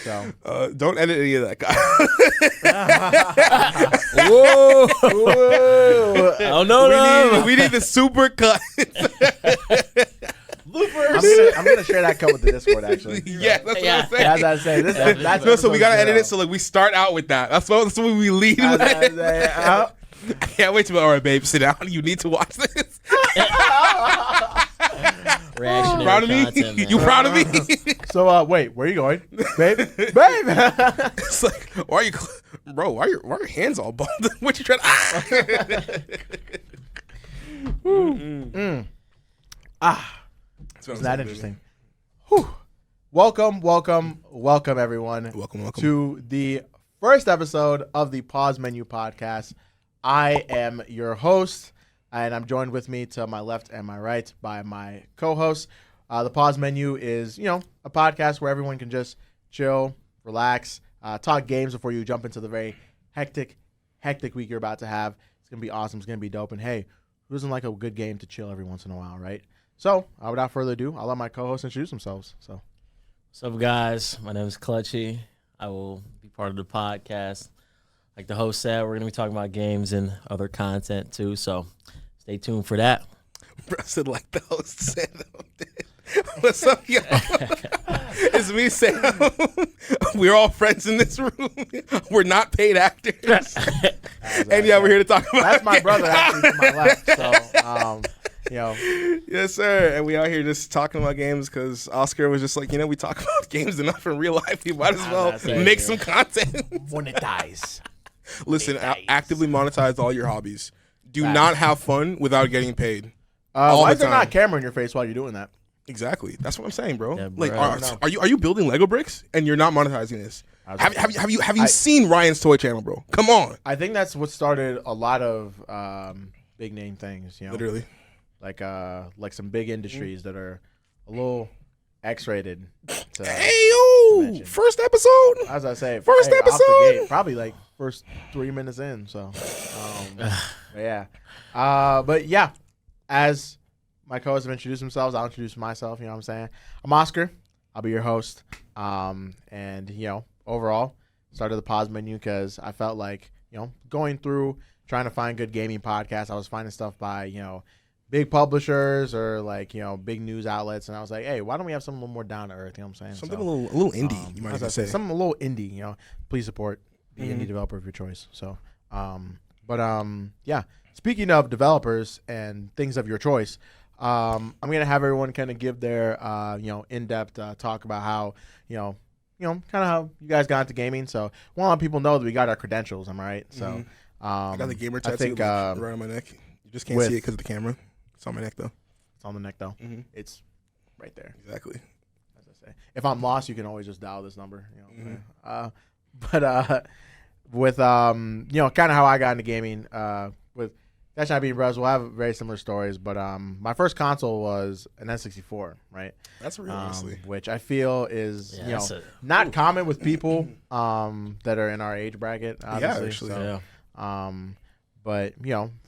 So don't edit any of that, guy. whoa. Oh no, we need the super cut. I'm gonna share that cut with the Discord actually. Yeah, that's what I'm saying. As I say, that's No, so we gotta edit it. So like we start out with that. That's what we lead with. I can't wait to be all right, babe. Sit down. You need to watch this. Reactionary Proud of me? content, man. You proud of me? So wait, where are you going, babe? Babe. It's like, why are your hands all bald? What you trying to? Isn't that interesting? Whew. Welcome everyone. Welcome to the first episode of the Pause Menu podcast. I am your host, and I'm joined with me to my left and my right by my co-host. The Pause Menu is, a podcast where everyone can just chill, relax, talk games before you jump into the very hectic week you're about to have. It's going to be awesome. It's going to be dope. And hey, who doesn't like a good game to chill every once in a while, right? So, without further ado, I'll let my co-hosts introduce themselves. So, what's up, guys? My name is Kelechi. I will be part of the podcast. Like the host said, we're going to be talking about games and other content, too. So, stay tuned for that. Bro said, like the host said. What's up, y'all? It's me, Sam. We're all friends in this room. We're not paid actors. And yeah, we're here to talk about that's my brother, actually, to my left. So, Yes, sir. And we out here just talking about games because Oscar was just like, we talk about games enough in real life. We might as well make some content. Monetize. Listen, actively monetize all your hobbies. Do not have fun without getting paid. Why is there not a camera in your face while you're doing that? Exactly. That's what I'm saying, bro. Yeah, like, bro. are you building Lego bricks and you're not monetizing this? Have you seen Ryan's Toy Channel, bro? Come on. I think that's what started a lot of big name things. Literally. Like some big industries that are a little X-rated. Hey yo! First episode. As I say, first episode. Off the gate, probably like first 3 minutes in. So, but yeah, as my co-hosts have introduced themselves, I'll introduce myself. You know what I'm saying? I'm Oscar. I'll be your host. And overall, started the Pause Menu because I felt like going through trying to find good gaming podcasts. I was finding stuff by big publishers or big news outlets, and I was like, hey, why don't we have something a little more down to earth? You know what I'm saying? Something a little indie, you might even say. Something a little indie. Please support the indie developer of your choice. So, yeah. Speaking of developers and things of your choice, I'm gonna have everyone kind of give their in-depth talk about how kind of how you guys got into gaming. So, a lot of people know that we got our credentials. Am I right? So, I got the gamer tattoo right on my neck. You just can't see it because of the camera. It's on my neck, though. It's on the neck, though. Mm-hmm. It's right there. Exactly. As I say, if I'm lost, you can always just dial this number. With kind of how I got into gaming, with That's Not Being Bros, we'll have very similar stories. But my first console was an N64, right? That's real, honestly. Which I feel is not common with people that are in our age bracket. Obviously. Yeah, actually. So, but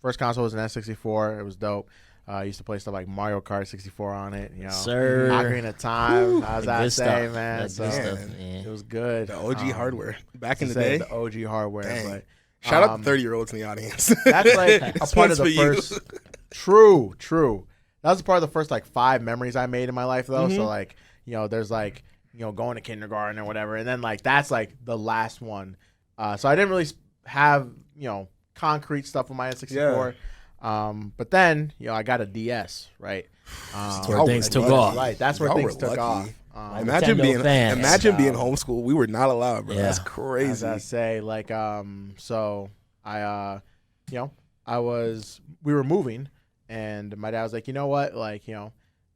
first console was an N64. It was dope. I used to play stuff like Mario Kart 64 on it. Sir. Ocarina of Time. How's that say, man? That's So, good stuff, man. it was good. The OG hardware. Back in the day. The OG hardware. Dang. But Shout out to 30-year-olds in the audience. that's like a part of the first. True. That was a part of the first 5 memories I made in my life, though. Mm-hmm. So there's going to kindergarten or whatever, and then that's the last one. So I didn't really have concrete stuff on my N64. But then I got a DS, right? That's where things took off. Right, that's where things took off. Imagine being homeschooled. We were not allowed, bro. Yeah. That's crazy. As I say, so we were moving, and my dad was like, you know what,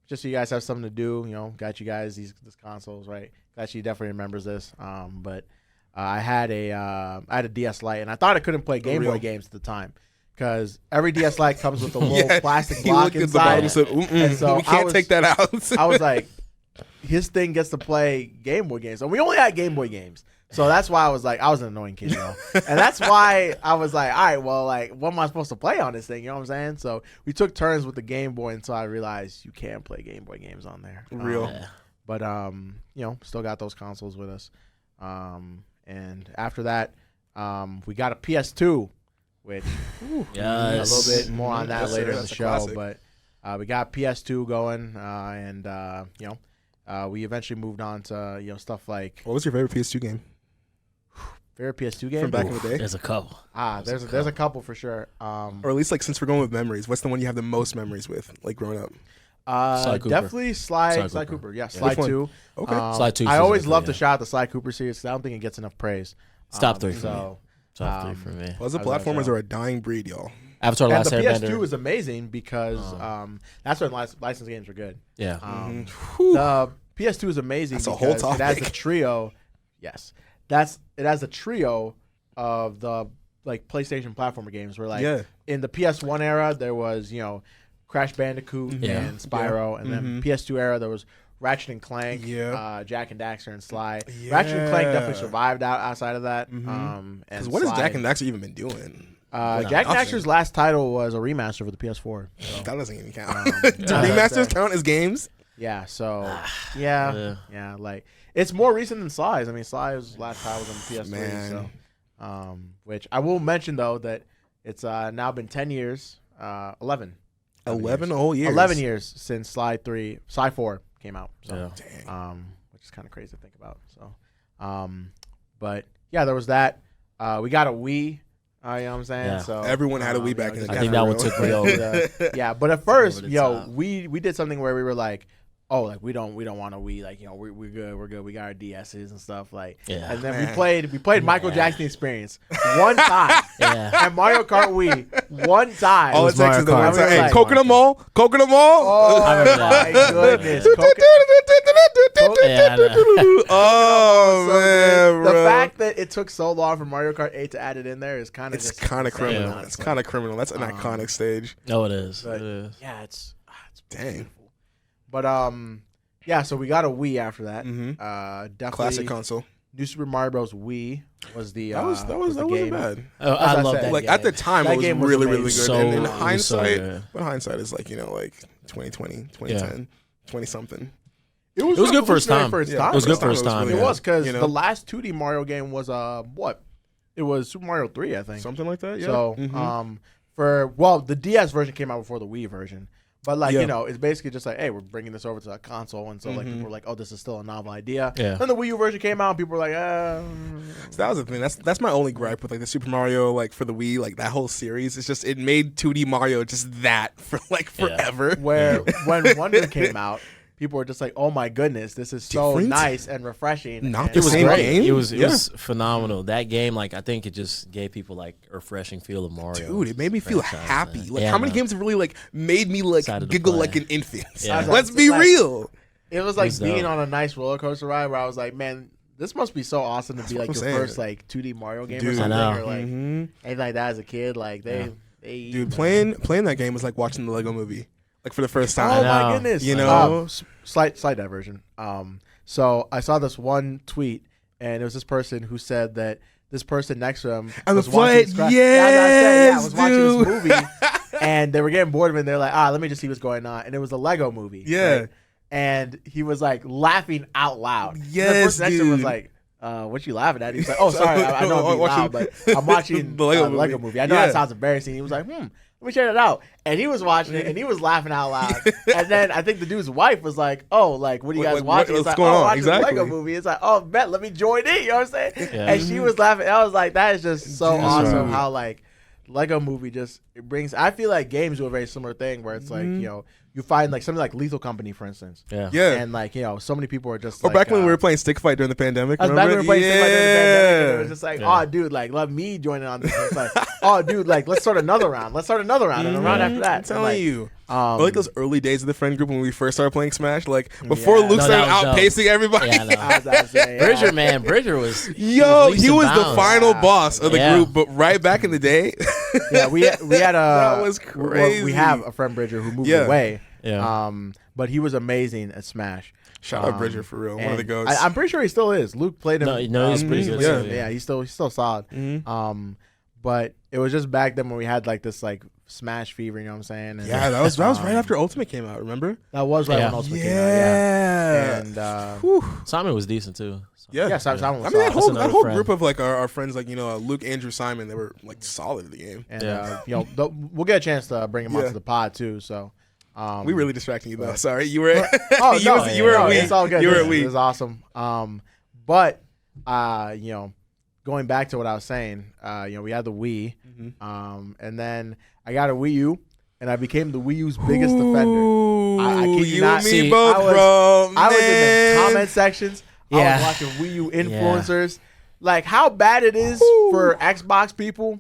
just so you guys have something to do, got you guys these consoles, right? Actually, definitely remembers this. But I had a DS Lite, and I thought I couldn't play Game Boy games at the time. Because every DS Lite comes with a little plastic block inside. And so we can't take that out. I was like, his thing gets to play Game Boy games. And we only had Game Boy games. So that's why I was an annoying kid, And that's why I was like, all right, well, what am I supposed to play on this thing? You know what I'm saying? So we took turns with the Game Boy until I realized you can't play Game Boy games on there. Real. But, still got those consoles with us. And after that, we got a PS2, which a little bit more on that Yes, later sir. in the That's a show. classic. But we got PS2 going, and we eventually moved on to stuff like What was your favorite PS2 game favorite PS2 game from back in the day? There's a couple. There's a couple for sure. Or at least like since we're going with memories, what's the one you have the most memories with, like growing up? Sly Cooper. Definitely Sly Sly Cooper. Yeah, Yeah. Sly Which one? 2. Okay. Sly 2 's I always exactly, love to yeah. shout out the Sly Cooper series because I don't think it gets enough praise. It's top 3 for me. So, Top 3 for me. Puzzle I was gonna platformers say. are a dying breed, y'all. Avatar: and Last the Airbender. PS2 is amazing because that's when licensed games were good. Yeah. The PS2 is amazing That's a whole because it has a topic. trio. Yes, it has a trio of the like PlayStation platformer games. Where like Yeah. in the PS1 era there was Crash Bandicoot Yeah. and Spyro, and then PS2 era there was Ratchet and Clank, Yeah. Jack and Daxter, and Sly. Yeah. Ratchet and Clank definitely survived outside of that. Because And what has Sly- Jack and Daxter even been doing? Jack and nothing. Daxter's last title was a remaster for the PS4. So, That doesn't even count. yeah. Do remasters count as games? yeah, so Yeah. yeah, like it's more recent than Sly's. I mean, Sly's last title was on the PS3. Man. So, which I will mention though that it's now been 10 years, 11. 11 whole years. 11 years since Sly 4 came out. So, Yeah. which is kind of crazy to think about. So, but yeah, there was that. We got a Wii. You know what I'm saying? Yeah. So Everyone had a Wii back in the just day. I think for that real. one took me over. yeah, but at first, Over the top. we did something where we were like, oh, like we don't want a Wii, like we're good, we got our DSs and stuff, like, Yeah. and then Man. we played Michael Jackson Experience one time, Yeah. and Mario Kart Wii one time. All it was takes is the Mario one Kart. time. Hey, Like- Coconut Mall. Coconut Mall. Oh I remember my that. goodness! Yeah, I know. Oh man, The bro. fact that it took so long for Mario Kart 8 to add it in there is kind of It's kind of criminal. Yeah. It's kind of criminal. That's an iconic stage. No, it is. But- It is. Yeah, it's Dang. beautiful. But yeah. So we got a Wii after that. Definitely Classic console. New Super Mario Bros. Wii was the That wasn't game. bad. Oh, As I I love said, that Like game. at the time, That it was game was really, really amazing. good. And in So- so hindsight, good. but hindsight is like 2020, 2010, 20 something. It was was good for its time. For its Yeah. time. It was good for its time. It Yeah. was because You know? the last 2D Mario game was what? It was Super Mario 3, I think. Something like that. Yeah. So the DS version came out before the Wii version. But like Yeah. it's basically just like, hey, we're bringing this over to a console, and so like people were like, oh, this is still a novel idea. Yeah. Then the Wii U version came out, and people were like, So that was the thing. That's my only gripe with like the Super Mario like for the Wii, like that whole series. It's just it made 2D Mario just that for like forever. Where when Wonder came out, people were just like, oh my goodness, this is so Different? nice and refreshing. Not and the It was same great. game? It was Yeah. phenomenal. That game, like I think it just gave people like a refreshing feel of Mario. Dude, it made me feel franchise, happy. man. Like Yeah, how many man. games have really like made me like Excited to giggle play. like an infant? Yeah. Let's be Like- real. It was like was being dope. on a nice roller coaster ride where I was like, man, this must be so awesome to be like what your I'm saying. first like 2D Mario game or Dude. something. I know. Or like anything like that as a kid. Like they Dude, playing that game was like watching the Lego movie. Like for the first Oh time. I know. my goodness! You know? slight diversion. So I saw this one tweet, and it was this person who said that this person next to him I was was watching playing- this I was watching dude. this movie, and they were getting bored of it. And they're like, let me just see what's going on. And it was a Lego movie. Yeah. right? And he was like laughing out loud. And the Yes, person next to him was dude. like, what you laughing at? He's like, oh, sorry, I know I'm being loud, but I'm watching the Lego movie. I know Yeah. that sounds embarrassing. He was like, let me check it out. And he was watching it, and he was laughing out loud. And then I think the dude's wife was like, oh, like, what are you guys Like, watching? what's It's like, going on? watching Exactly. the Lego movie. It's like, oh, bet, let me join in. You know what I'm saying? Yeah. And she was laughing. I was like, that is just so Dude. awesome how, like, Lego movie just it brings. I feel like games do a very similar thing where it's like, you find like something like Lethal Company, for instance. Yeah. Yeah. And like, so many people are just Or like, back when we were playing Stick Fight during the pandemic. I was back when we were playing Stick Fight during the pandemic, and it was Yeah. just like, Yeah. oh, dude, like, let me join in on this. It's like, oh, dude, like, let's start another round. And a round after that. I'm And, telling like, you. Or like those early days of the friend group when we first started playing Smash, like before Yeah. Luke No, started that was dope. outpacing everybody. Yeah, I know. I was saying, yeah. Bridger, man, Bridger was Yo, leaps he and was the bounds. final Yeah. boss of the Yeah. group, but right back in the day, Yeah, we had a That was well, crazy. we have a friend Bridger who moved Yeah. away. Yeah. But he was amazing at Smash. shout out Bridger for real, one of the And goats. I'm pretty sure he still is. Luke played him. No, he's pretty good yeah, too, yeah, yeah. he's still solid. but it was just back then when we had like this like Smash fever, you know what I'm saying? And, Yeah, that was right after Ultimate came out. Remember? that was right Yeah. when Ultimate came out. Yeah. And Whew. Simon was decent too. So. Yeah. yeah, Simon was I mean, that solid. whole another friend. group of like our friends, like Luke, Andrew, Simon, they were like solid at the game. And Yeah. we'll get a chance to bring him Yeah. onto the pod too. So We really distracting you though. Sorry, you were. oh you, no, was, you were no, a we. it's all good. You were a This we. is awesome. But going back to what I was saying, we had the Wii, and then I got a Wii U, and I became the Wii U's biggest defender. I kid you you not. and me See, both, bro. I was in man. the comment sections. I Yeah. was watching Wii U influencers. Like how bad it is for Xbox people.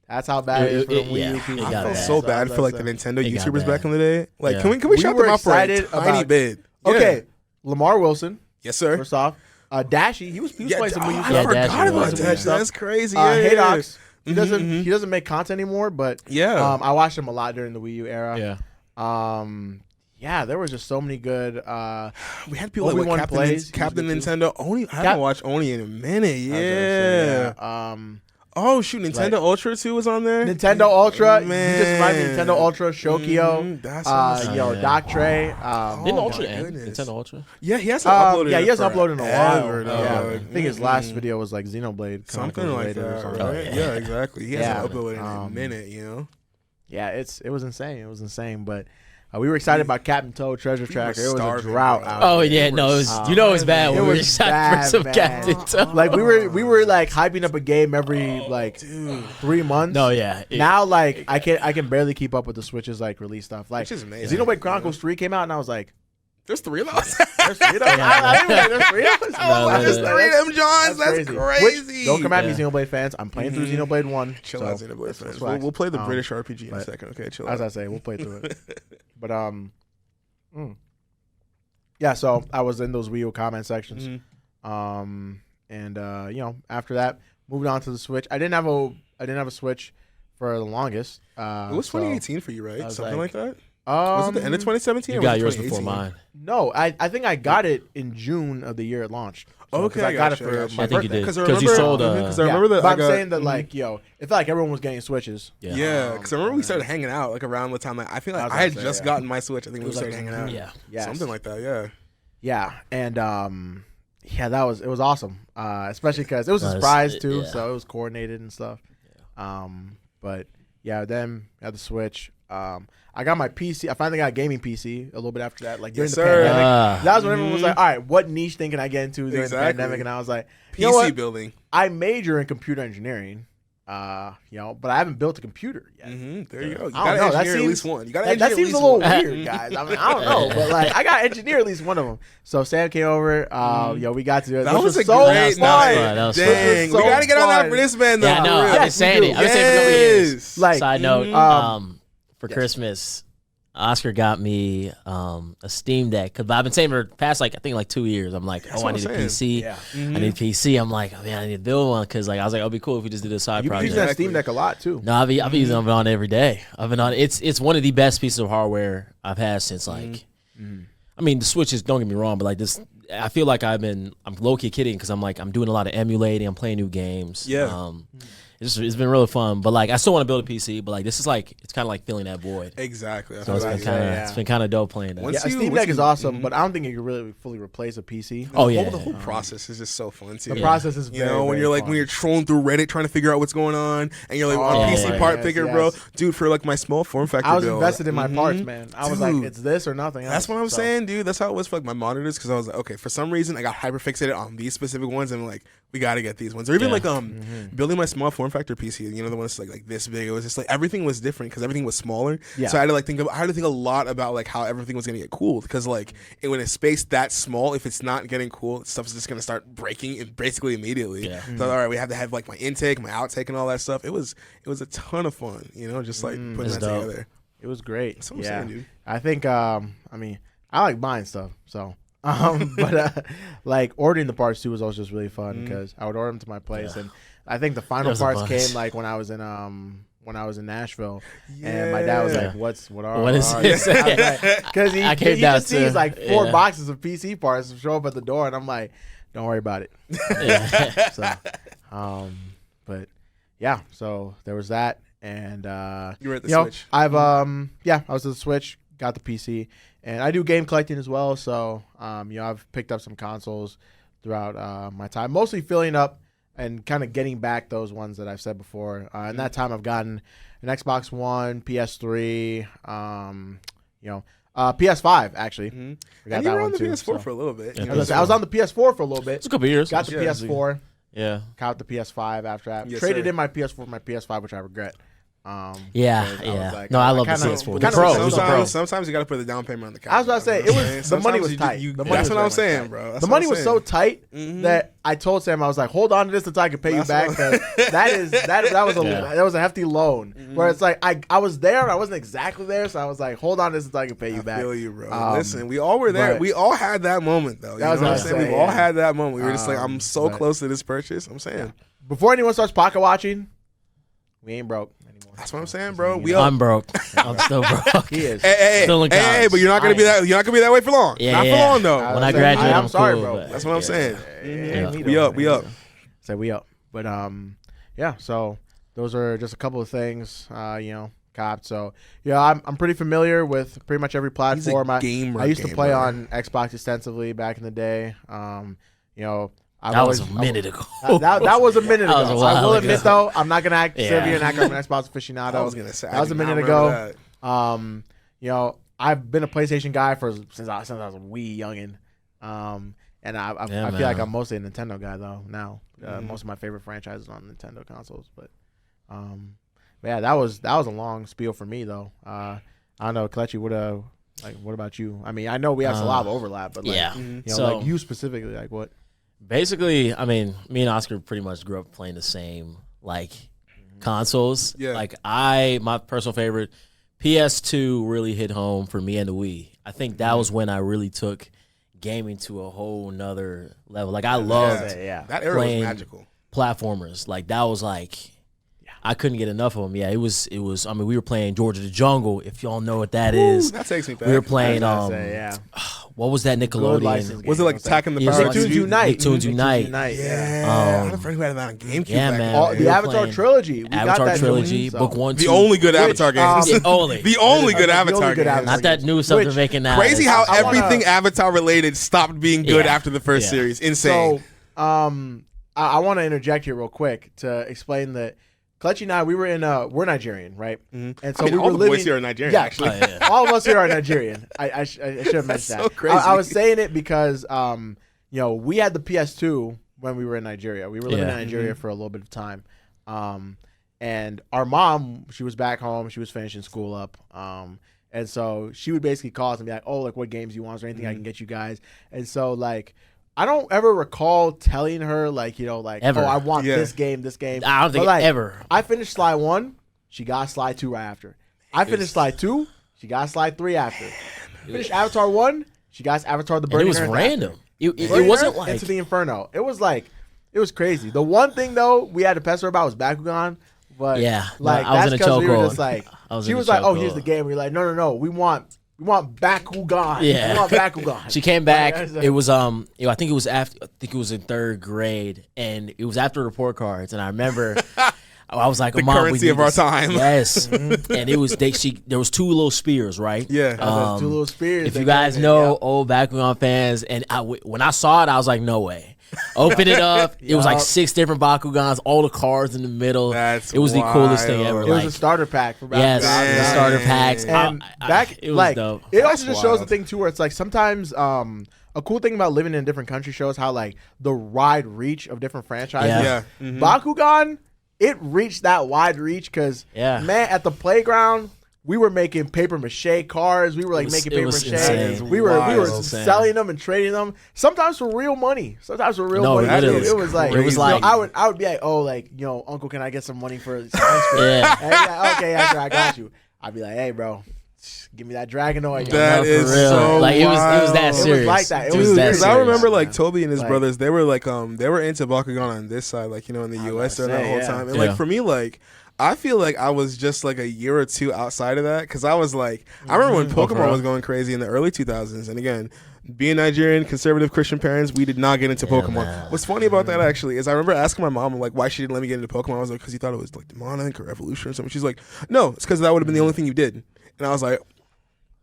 That's how bad it is for the Wii U people. it I got felt bad. so bad for like the Nintendo It got YouTubers bad. back in the day. Like, Yeah. can we We shout were them out for a excited tiny about- bit? Yeah. Okay, Lamar Wilson. Yes, sir. First off, Dashy. He was playing some Wii U I stuff. Yeah, forgot Dash about was. that. That's crazy. Hey Yeah. Docs. He doesn't make content anymore, but Yeah. I watched him a lot during the Wii U era. Yeah. There was just so many good. We had people like Obi-Wan what, plays. Captain He was good Nintendo. Oni. I haven't watched Oni in a minute. I was gonna Yeah. say, Oh shoot, Nintendo Ultra 2 was on there. Nintendo Ultra. Man. You just reminded me. Nintendo Ultra, Shokio. That's awesome. Yeah. Doc Trey. Didn't Oh, Ultra my end? goodness. Nintendo Ultra? Yeah, he hasn't uploaded. Yeah, he hasn't forever, uploaded in a while. dog. I think his last video was like Xenoblade. Something Chronicles like Related or that, something. right? Oh, yeah. Yeah, exactly. He hasn't Yeah. uploaded in a minute. Yeah, it was insane. It was insane, but. We were excited about Captain Toad Treasure Tracker. It was a starving, drought bro. out Oh there. yeah, no, it was, it was bad. It When we were was excited bad, for some man. Captain Toad. Like we were like hyping up a game every like 3 months. No, yeah. Now like I can barely keep up with the Switch's like release stuff. Like Which is amazing. Xenoblade Chronicles 3 came out and I was like, There's 3 of those. there's 3 of them? I didn't realize there's 3 of them. No, There's no. 3 of them, Johns. That's crazy. Which, don't come at me, Yeah. Xenoblade fans. I'm playing through Xenoblade 1. Chill so out, Xenoblade that's fans. facts. We'll play the Um, British RPG in a but second. Okay, chill As out. I say, we'll play through it. But yeah, so I was in those Wii U comment sections. After that, moving on to the Switch. I didn't have a Switch for the longest. It was 2018 for you, right? was Something like that. So, Was it the end of 2017? You or got was it yours before 2018? mine. No, I think I got it in June of the year it launched. So, Okay, 'cause I got it gotcha, for gotcha. my I think you birthday. did. Because I 'Cause you remember- sold a- Because I remember that. But I I'm got- saying that like, it felt like everyone was getting Switches. Yeah. Yeah, because I remember we started hanging out like around the time. Like, I feel like I was I had gonna say, just yeah. gotten my Switch. I think we was started like- hanging out. Yeah. Yes. Something like that. Yeah. Yeah, and it was awesome. Especially because it was a Nice. surprise too, Yeah. so it was coordinated and stuff. But yeah, then I had the Switch. I got my PC. I finally got a gaming PC a little bit after that, like during Yes, the sir. pandemic. That was when everyone was like, "All right, what niche thing can I get into during the Exactly. pandemic?" And I was like, PC "You know what? building. I major in computer engineering, but I haven't built a computer yet." There you go. You I got to don't know. That engineer at least seems- one. You got to That engineer seems at a least little one. weird, guys. I mean, I don't know, but like I got to engineer at least one of them. So Sam came over. We got to do it. That This was a so great fun. night. That was fun. Dang, so we got to get on that fun. for this man, though. Yeah, I know. for real. I've been Yes, saying we it. do. I've been saying it for a couple years. Yes. Like, Side note, for yes. Christmas, Oscar got me a Steam Deck because I've been saying for the past I think 2 years. I'm like, That's I what need I'm a PC. Yeah. I need a PC. I'm like, oh, man, I need to build one because I was like, it'd be cool if we just did a side You've been project. using that Steam Deck a lot too. No, I've been using it on it every day. I've been on it's one of the best pieces of hardware I've had since I mean the Switches. Don't get me wrong, but like this, I feel like I'm low key kidding because I'm doing a lot of emulating. I'm playing new games. Yeah. It's been really fun, but like I still want to build a PC. But like this is it's kind of like filling that void. Exactly. That's So what it's been kind of dope playing that. Once Yeah, a you- Steam once Deck is you- awesome, but I don't think it can really fully replace a PC. Oh yeah, The whole process is just so fun too. The process is You very, know, when very you're like fun. when you're trolling through Reddit trying to figure out what's going on, and you're like Oh, on yeah, PC yeah, part yes, picker, yes. bro. Dude, for like my small form factor I was build, invested in my parts, man. I was like, Dude. it's this or nothing else. That's what I'm So, saying, dude. That's how it was for like my monitors because I was like, okay, for some reason I got hyper fixated on these specific ones, and like we got to get these ones. Or even Yeah. like building my small form factor PC. You know, the one that's like this big. It was just like everything was different because everything was smaller. Yeah. So I had to think a lot about like how everything was gonna get cooled because like when it's space that small, if it's not getting cool, stuff's just gonna start breaking basically immediately. Yeah. So all right, we have to have like my intake, my outtake, and all that stuff. It was a ton of fun. You know, just like putting That's that dope. together. It was great. That's what I'm yeah. saying, dude. I think I mean, I like buying stuff, so but like ordering the parts too was also just really fun because I would order them to my place, and I think the final There's a parts bunch. came like when I was in Nashville, and my dad was Yeah. like, "What What is this?" Because I he came down just sees to- like 4 yeah. boxes of PC parts show up at the door, and I'm like, "Don't worry about it." Yeah. So, but yeah, so there was that, and You were at the Switch. I was at the Switch, got the PC, and I do game collecting as well. So I've picked up some consoles throughout my time, mostly filling up and kind of getting back those ones that I've said before. In that time, I've gotten an Xbox One, PS3, PS5 actually. Mm-hmm. I got And you that were one on the too, PS4 so. for a little bit. Yeah, I was on the PS4 for a little bit. It's a couple years. Got the PS4. Yeah. Got the PS5 after that. Yes, Traded sir. in my PS4 for my PS5, which I regret. Yeah. because I was like, No, I love the kinda- PS4. kinda The Pro. was It was the Pro. Sometimes you got to put the down payment on the couch. I was about to say, You know it what was- I'm saying? the money Sometimes was you tight. The money That's was what I'm very much saying, tight. bro. That's The what money I'm was so saying. tight Mhm. that I told Sam, I was like, hold on to this until I can pay you That's back. what- 'Cause that was a hefty loan. Where it's like I was there and I wasn't exactly there, so I was like, hold on to this until I can pay you back. I feel you, bro. Listen, we all were there. but- We all had that moment, though. You know was what what I'm I saying? say, We've all yeah. had that moment. We were just like, I'm so but- close to this purchase. I'm saying. Before anyone starts pocket watching, we ain't broke anymore. That's what I'm saying, bro. You We know, all. I'm broke. I'm still broke. he is. Hey, Still in hey, college. but you're not gonna be I- that. You're not gonna be that way for long. Yeah, not yeah. for long though. When I was graduate, saying, I'm I'm sorry, cool, bro. but- That's what I'm saying. Yeah, me We though. up. We up. Say we up. But yeah. So those are just a couple of things. Copped. So yeah, I'm pretty familiar with pretty much every platform. gamer, I used to play gamer. on Xbox extensively back in the day. I've That was always- a minute ago. That was a minute That ago. was a I while will ago. admit though, I'm not gonna act Yeah. silly and act like an Xbox aficionado. I was gonna say that was I a do not minute remember ago. that. I've been a PlayStation guy since I was a wee youngin. And I Yeah, feel like man. I'm mostly a Nintendo guy though now. Most of my favorite franchises are on Nintendo consoles, but yeah, that was a long spiel for me though. I don't know, Kelechi, what about you? I mean, I know we have a lot of overlap, but Yeah. like you specifically, like what? Basically, I mean, me and Oscar pretty much grew up playing the same consoles. Yeah. Like my personal favorite, PS2 really hit home for me and the Wii. I think that was when I really took gaming to a whole nother level. Like I loved Yeah. That era playing- was magical. platformers. Like that was I couldn't get enough of them. Yeah, it was. I mean, we were playing Georgia the Jungle. If y'all know what that is, That takes me back. we were playing. yeah. What was that Good license Nickelodeon? game. Was it like attacking the Yeah, Power like Nicktoons TV? Unite. Nicktoons Unite. Yeah, Um, I had a friend who had that on GameCube. yeah, back man. in All, the the day. Avatar playing trilogy. We got Avatar that trilogy, so. book 1, 2. The only good Avatar games. Yeah, only. The only good The Avatar only good games. Avatar Not that new stuff Which- they're making now. Crazy how I wanna- everything Avatar related stopped being good Yeah. after the first Yeah. series. Insane. So, I want to interject here real quick to explain that Kelechi and I, we're Nigerian, right? And so I mean, we all were the living. boys here are Nigerian, Yeah, actually. Oh, yeah. all of us here are Nigerian. I should have mentioned so that. crazy. I was saying it because we had the PS2 when we were in Nigeria. We were living Yeah. in Nigeria for a little bit of time. And our mom, she was back home. She was finishing school up. And so she would basically call us and be like, "Oh, like what games you want? Is there anything I can get you guys?" And so like, I don't ever recall telling her Ever. "Oh, I want Yeah. this game." I don't think But, ever. I finished Sly 1. She got Sly 2 right after. I finished Sly 2. She got Sly 3 after. Finished Avatar 1. She got Avatar: The And Burning it was Earth random. after. It Burning wasn't Earth like Into the Inferno. It was crazy. The one thing though we had to pester her about was Bakugan. But Yeah, no, like I was that's in a because we were chokehold. just like I was she in a was like, "Oh, here's chokehold. the game." We were like, "No, we want Bakugan. Yeah. We want Bakugan." She came back. Like, I was like- It was I think it was after. I think it was in 3rd grade, and it was after report cards. And I remember, I was like, The "Mom, we currency need of our this." time. Yes, and it was there was 2 little spears, right? Yeah. Those two little spears If that you guys came in, know, yeah. old Bakugan fans, and when I saw it, I was like, "No way." Open it up. It was like Yup. 6 different Bakugans, all the cards in the middle. That's it was the coolest thing wild. ever. It was like, a starter pack for Bakugan. yes, the Dang. starter packs. And It was like dope. it also That's just shows the wild. thing too where it's like sometimes a cool thing about living in a different country shows how like the wide reach of different franchises. Yeah. Yeah. Mhm. Bakugan, it reached that wide reach because Yeah. man, at the playground we were making paper mache cars. We were like It was- making it paper was mache. insane. We were Wild. selling them and trading them. Sometimes for real money. Sometimes for real No, money. that too. is It was like crazy. It was like- I would be like, "Oh, like, Uncle, can I get some money for this ice cream?" Yeah. And he's like, "Okay, yeah, sure, I got you." I'd be like, "Hey, bro, give me that Dragonoid." That No, for is real. so Like it was that wild. It was serious. like that. It Dude, was Dude, that because I serious. remember like man. Toby and his Like- brothers, they were like they were into Bakugan on this side, like in the US during that say, whole yeah. time. And Yeah. like for me, like I feel like I was just like a year or two outside of that because I was like I remember when Pokemon was going crazy in the early 2000s, and again, being Nigerian, conservative Christian parents, we did not get into Pokemon. man. What's funny about that actually is I remember asking my mom like why she didn't let me get into Pokemon. I was like, because you thought it was like demonic or evolution or something. She's like, no, it's because that would have been the only thing you did. And I was like,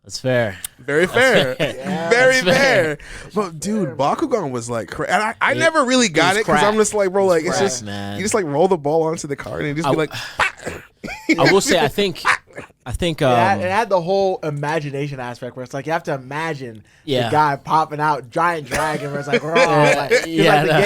That's fair. very fair. Yeah, Very that's fair. fair. But dude, Bakugan was like and I never really got it because I'm just like, bro, like it's just man. you just like roll the ball onto the card and it just be like I will say, I think it had the whole imagination aspect where it's like you have to imagine the guy popping out giant dragon where it's like, the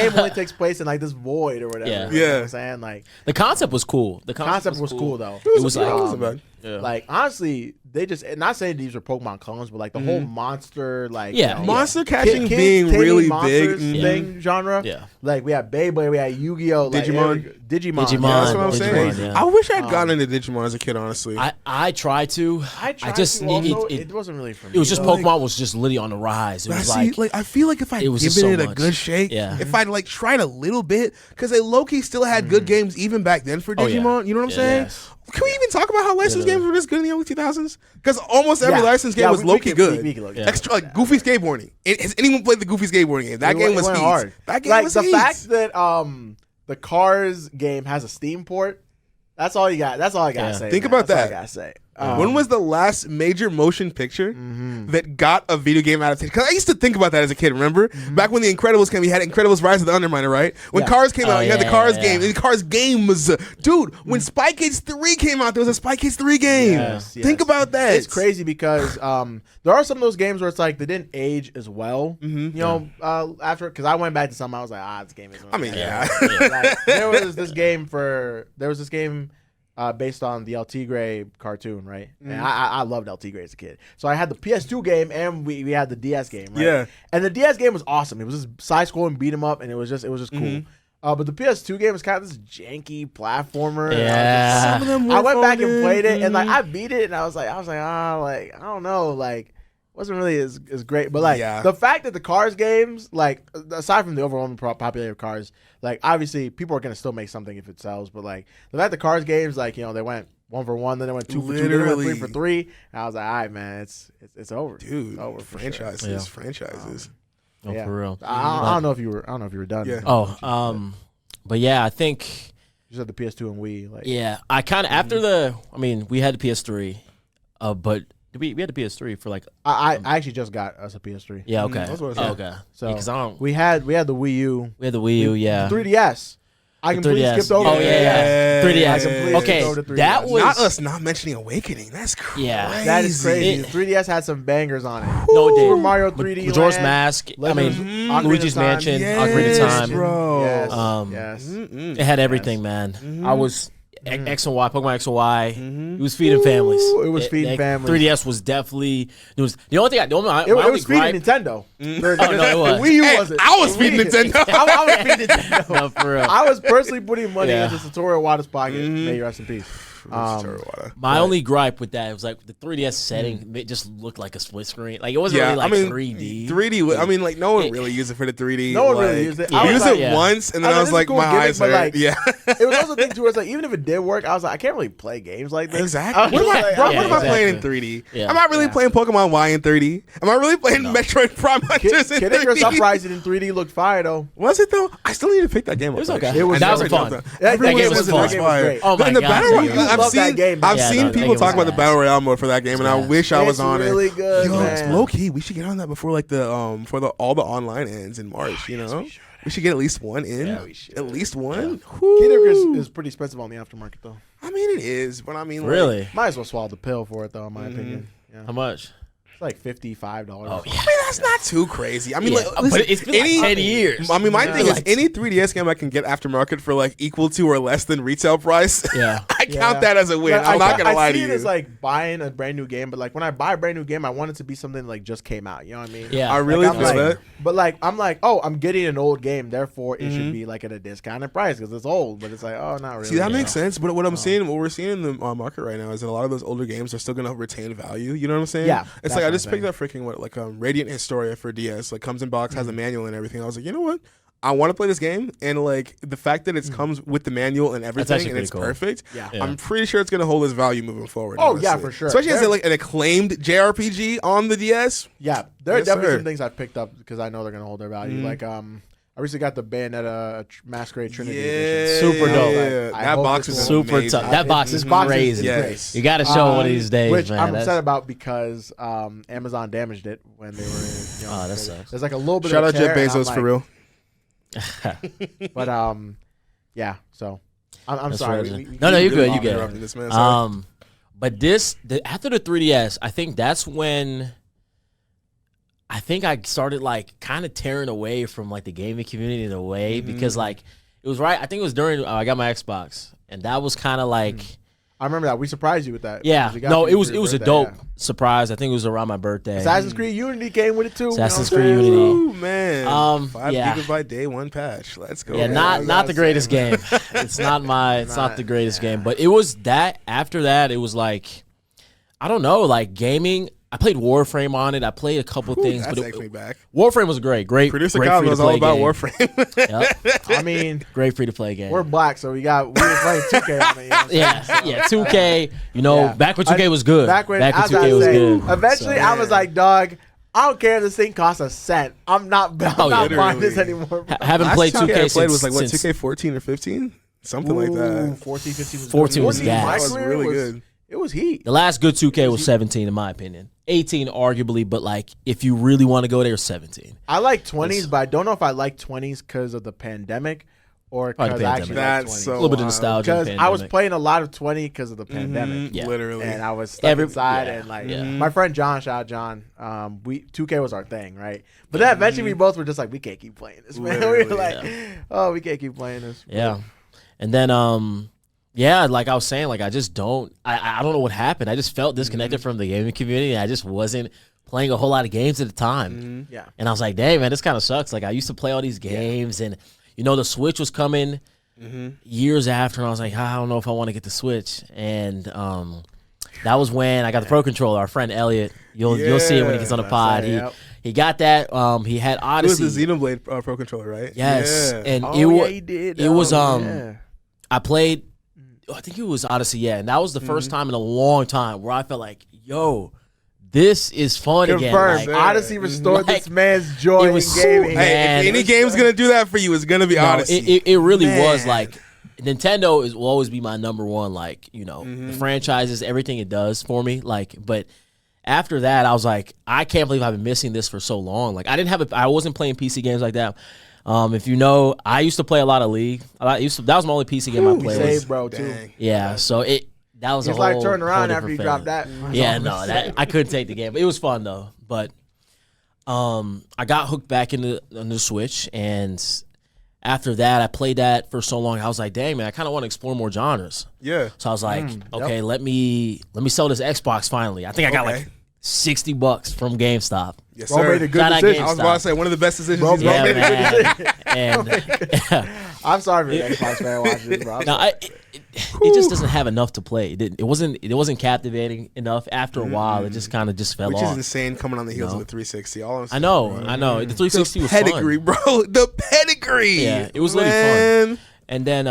game only takes place in like this void or whatever. Yeah. You know what I'm saying? Like the concept was cool. The concept was cool though. it wasn't bad. Like honestly, they just not saying these are Pokemon clones, but like the whole monster Monster catching kids being taming really monsters big thing genre. Yeah. Like we had Beyblade, we had Yu-Gi-Oh, Digimon. Digimon. Yeah, that's what I'm saying. Yeah. I wish I'd gotten into Digimon as a kid, honestly. I tried to. I tried just to, also, it it wasn't really for me. it was just though. Pokemon was just literally on the rise. It was like I feel like if I'd it was just given so it a much. good shake, Yeah. if I'd like tried a little bit, because they low-key still had good games even back then for Oh, yeah. Digimon. You know what I'm saying? Yes. Can we even talk about how licensed games were this good in the early 2000s? Because almost every Yeah. licensed game Yeah, was we low-key can- good. we can look at Extra, like Goofy skateboarding. Has anyone played the Goofy skateboarding game? That game was went heat. hard. That game like was the heat. fact that the Cars game has a Steam port. That's all you got. That's all I gotta Yeah. say. Think man. about That's all that. I gotta say. When was the last major motion picture that got a video game adaptation? Because I used to think about that as a kid, remember? Back when the Incredibles came, you had Incredibles Rise of the Underminer, right? When Yeah. Cars came out, you had the Cars yeah. game. And the Cars game was... dude, when Spy Kids 3 came out, there was a Spy Kids 3 game. Yes, yes. Think about that. It's crazy because there are some of those games where it's like they didn't age as well. You know, after because I went back to some, I was like, this game is. I mean, yeah. Like, there was this game based on the El Tigre cartoon, right? And I loved El Tigre as a kid. So I had the PS2 game and we had the DS game, right? Yeah. And the DS game was awesome. It was just side scrolling beat 'em up, and it was just cool. But the PS2 game was kind of this janky platformer. Yeah. Some of them were I went back and folded. played it, and like I beat it, and I was like, I don't know, like wasn't really as great. But like the fact that the Cars games, like aside from the overwhelming popularity of Cars, like obviously people are gonna still make something if it sells. But like the fact the Cars games, like they went 1 for 1, then they went 2 for 2, then they went 3 for 3. And I was like, all right, man, it's over, Dude, it's over for franchises, sure. franchises. Oh, for real. I don't know if you were done. Yeah. Oh, but yeah, I think You said the PS2 and Wii. Like, yeah, I kind of after we had the PS3, but we had the PS3 for like I actually just got us a PS3. yeah okay That's what I said. okay So because I don't we had the Wii U, we had the Wii U yeah 3DS. I completely 3DS. skipped over. Oh it. yeah 3DS I completely okay skipped over the 3DS. that was Not us not mentioning Awakening. That's crazy. Yeah. That is crazy. It- The 3DS had some bangers on it. no it Super did. Mario 3D Majora's Land, Mask I Legend mean of Ocarina Luigi's of Time. Mansion Yes, Ocarina of Time bro. Yes. Yes. it had everything man I was X and Y Pokemon X and Y it was feeding families Ooh, it was feeding families. 3DS was definitely it was the only thing It was feeding Nintendo. Oh, no, it was. The Wii U Hey, wasn't. I was feeding Nintendo. I was feeding Nintendo. no for real I was personally putting money Yeah. into Satoru Iwata's pocket. May you rest in peace. My only gripe with that was like the 3DS setting it just looked like a split screen. Like it wasn't really like 3D. 3D. I mean, like no one really used it for the 3D. No one like, really used it. Yeah. I was Used like, it yeah. once, and then I I was was like, like, this is my cool eyes gimmick, hurt. but, like, Yeah. it was also the thing too where it's like even if it did work, I was like, I can't really play games like this. Exactly. I was What am I, like, bro, I yeah, what am was I like, playing in exactly. 3D? Yeah. Am I really playing Pokemon Y in 3D? Am I really playing Metroid Prime Hunters in Kid Icarus 3D? Uprising in 3D looked fire though. Was it though? I still need to pick that game up. It was okay. actually. It was- I that never was jumped fun. on. That Everyone game says was it fun. was fire. That game was great. Oh my And the God. battle You royale, I've love that seen game, I've man. seen Yeah, people that talk game about the was battle royale mode for that game, and I It's wish I was It's on really it. good, Yo, it's man. low key. We should get on that before like the all the online ends in March. You know, we should get at least one in. Yeah, we should. At least one. Kid Icarus Whoo. is pretty expensive on the aftermarket though. I mean, it is, but I mean, like, Really? Might as well swallow the pill for it though, in my opinion. Yeah. How much? It's like $55. Oh yeah. I mean, that's not too crazy. I mean, Yeah, like, but listen, it's been like 10 years. I mean, my thing is Like- any 3DS game I can get aftermarket for like equal to or less than retail price. Yeah. I count that as a win. Like, I'm not gonna I lie to see you. it as like buying a brand new game, but like when I buy a brand new game, I want it to be something like just came out. You know what I mean? Yeah. I really I'm feel like, that. But like I'm like, oh, I'm getting an old game, therefore it should be like at a discounted price because it's old. But it's like, oh, not really. See, that you makes know? sense. But what we're seeing in the market right now is that a lot of those older games are still gonna retain value. You know what I'm saying? Yeah, It's that's like I what just I'm picked up freaking Radiant Historia for DS. Like comes in box, has a manual and everything. I was like, you know what? I want to play this game, and like the fact that it comes with the manual and everything, actually and it's pretty cool. perfect. Yeah. I'm pretty sure it's gonna hold its value moving forward. Oh, yeah, honestly. for sure. Especially as like an acclaimed JRPG on the DS. Yeah, there are Yes, definitely sir. some things I've picked up because I know they're gonna hold their value. Like I recently got the Bayonetta Masquerade Trinity edition. Super dope. Yeah. I That hope box this is will- Super amazing. tough. That box This is box crazy. Yes. You got to show one of these days, which man. I'm That's- upset about because Amazon damaged it when they were. Oh, that sucks. There's like a little bit. Shout of out Jeff tear, and I'm Bezos for real. But yeah. So I'm That's sorry. right. No, you're good. You Interrupting good. this, man. Sorry. But after the 3DS, I think that's when I think I started like kind of tearing away from like the gaming community in a way because like it was right. I think it was during I got my Xbox, and that was kind of like. I remember that we surprised you with that. Yeah, We got no, you it was for your a birthday, dope yeah. surprise. I think it was around my birthday. Assassin's Creed Unity came with it too. Assassin's you know what I'm Creed saying? Unity. Ooh, man. 5 yeah. gigabyte day one patch. Let's go. Yeah, man. I not was the about greatest to game. It's not the greatest game, but it was that. After that, it was like I don't know, like gaming. I played Warframe on it. I played a couple things, That's but actually back. Warframe was great. Producer great Kyle free to knows all play about game. Warframe. Yep. I mean, Great free to play game. we're black, so we were playing 2K on it. You know what I'm Yeah, saying? So, yeah, 2K. You know, yeah. back when 2K was good. Back when, back when as I 2K was say, good. eventually So, I was like, dog, I don't care if this thing costs a cent. I'm not buying this literally. anymore. Bro. haven't Last played 2K 2K I since played was like what since 2K14 or 15, something like Ooh, that. 14, 15 was 14 was 14 gas. my That was career really was- good. It was heat. the last good 2K was 17 in my opinion. 18 arguably, but like if you really want to go there, 17. I like 20s, but I don't know if I like 20s because of the pandemic or Probably because the I actually pandemic. like That's 20s. so A little bit of wild. nostalgia. Because I was pandemic. playing a lot of 20 because of the pandemic. Yeah. Literally. And I was stuck inside, yeah, and like yeah. my friend John, shout out John. 2K was our thing, right? But then eventually we both were just like, we can't keep playing this, man. We were Literally, like, oh, we can't keep playing this. Yeah. And then yeah, like I was saying, like I just don't I don't know what happened. I just felt disconnected from the gaming community. I just wasn't playing a whole lot of games at the time. Yeah. And I was like, dang man, this kind of sucks. Like I used to play all these games and you know the Switch was coming years after and I was like, I don't know if I want to get the Switch. And that was when I got the Pro Controller. Our friend Elliot, you'll see it when he gets on the That's pod. it, yep. He got that. He had It Odyssey. was the Xenoblade Pro Controller, right? Yes. Yeah. And Oh, it was he did. it was yeah. I played, I think it was Odyssey, yeah, and that was the first time in a long time where I felt like, yo, this is fun again. Confirmed. Like, Odyssey restored like, this man's joy it was in gaming. so- Hey, Man. if any game's gonna do that for you, it's gonna be no, Odyssey. it really was Man. like Nintendo will always be my number one. Like the franchises, everything it does for me. Like, but after that, I was like, I can't believe I've been missing this for so long. Like, I wasn't playing PC games like that. If you know, I used to play a lot of League. That was my only PC game I He played. saved, bro, too. Dang. Yeah, so that was He's a whole. like turning around whole after he different dropped phase. that. Yeah, no, I couldn't take the game, but it was fun though. But I got hooked back into the Switch, and after that, I played that for so long. I was like, dang man, I kind of want to explore more genres. Yeah. So I was like, okay, let me sell this Xbox finally. I think I got Okay. like $60 from GameStop. Yes, Bro sir. made a good Shout out decision. I was about to say one of the best decisions Bro, he's bro Yeah, made. made a good man. decision. And I'm sorry for the Xbox fan watching this, bro. I'm no, sorry. it just doesn't have enough to play. It wasn't captivating enough. After a while, it just kind of just fell Which off. is insane coming on the heels No. of the 360. All I'm I saying, know, bro. I know. The 360 was Pedigree, fun. bro. The pedigree. Yeah, it was really fun. Man. And then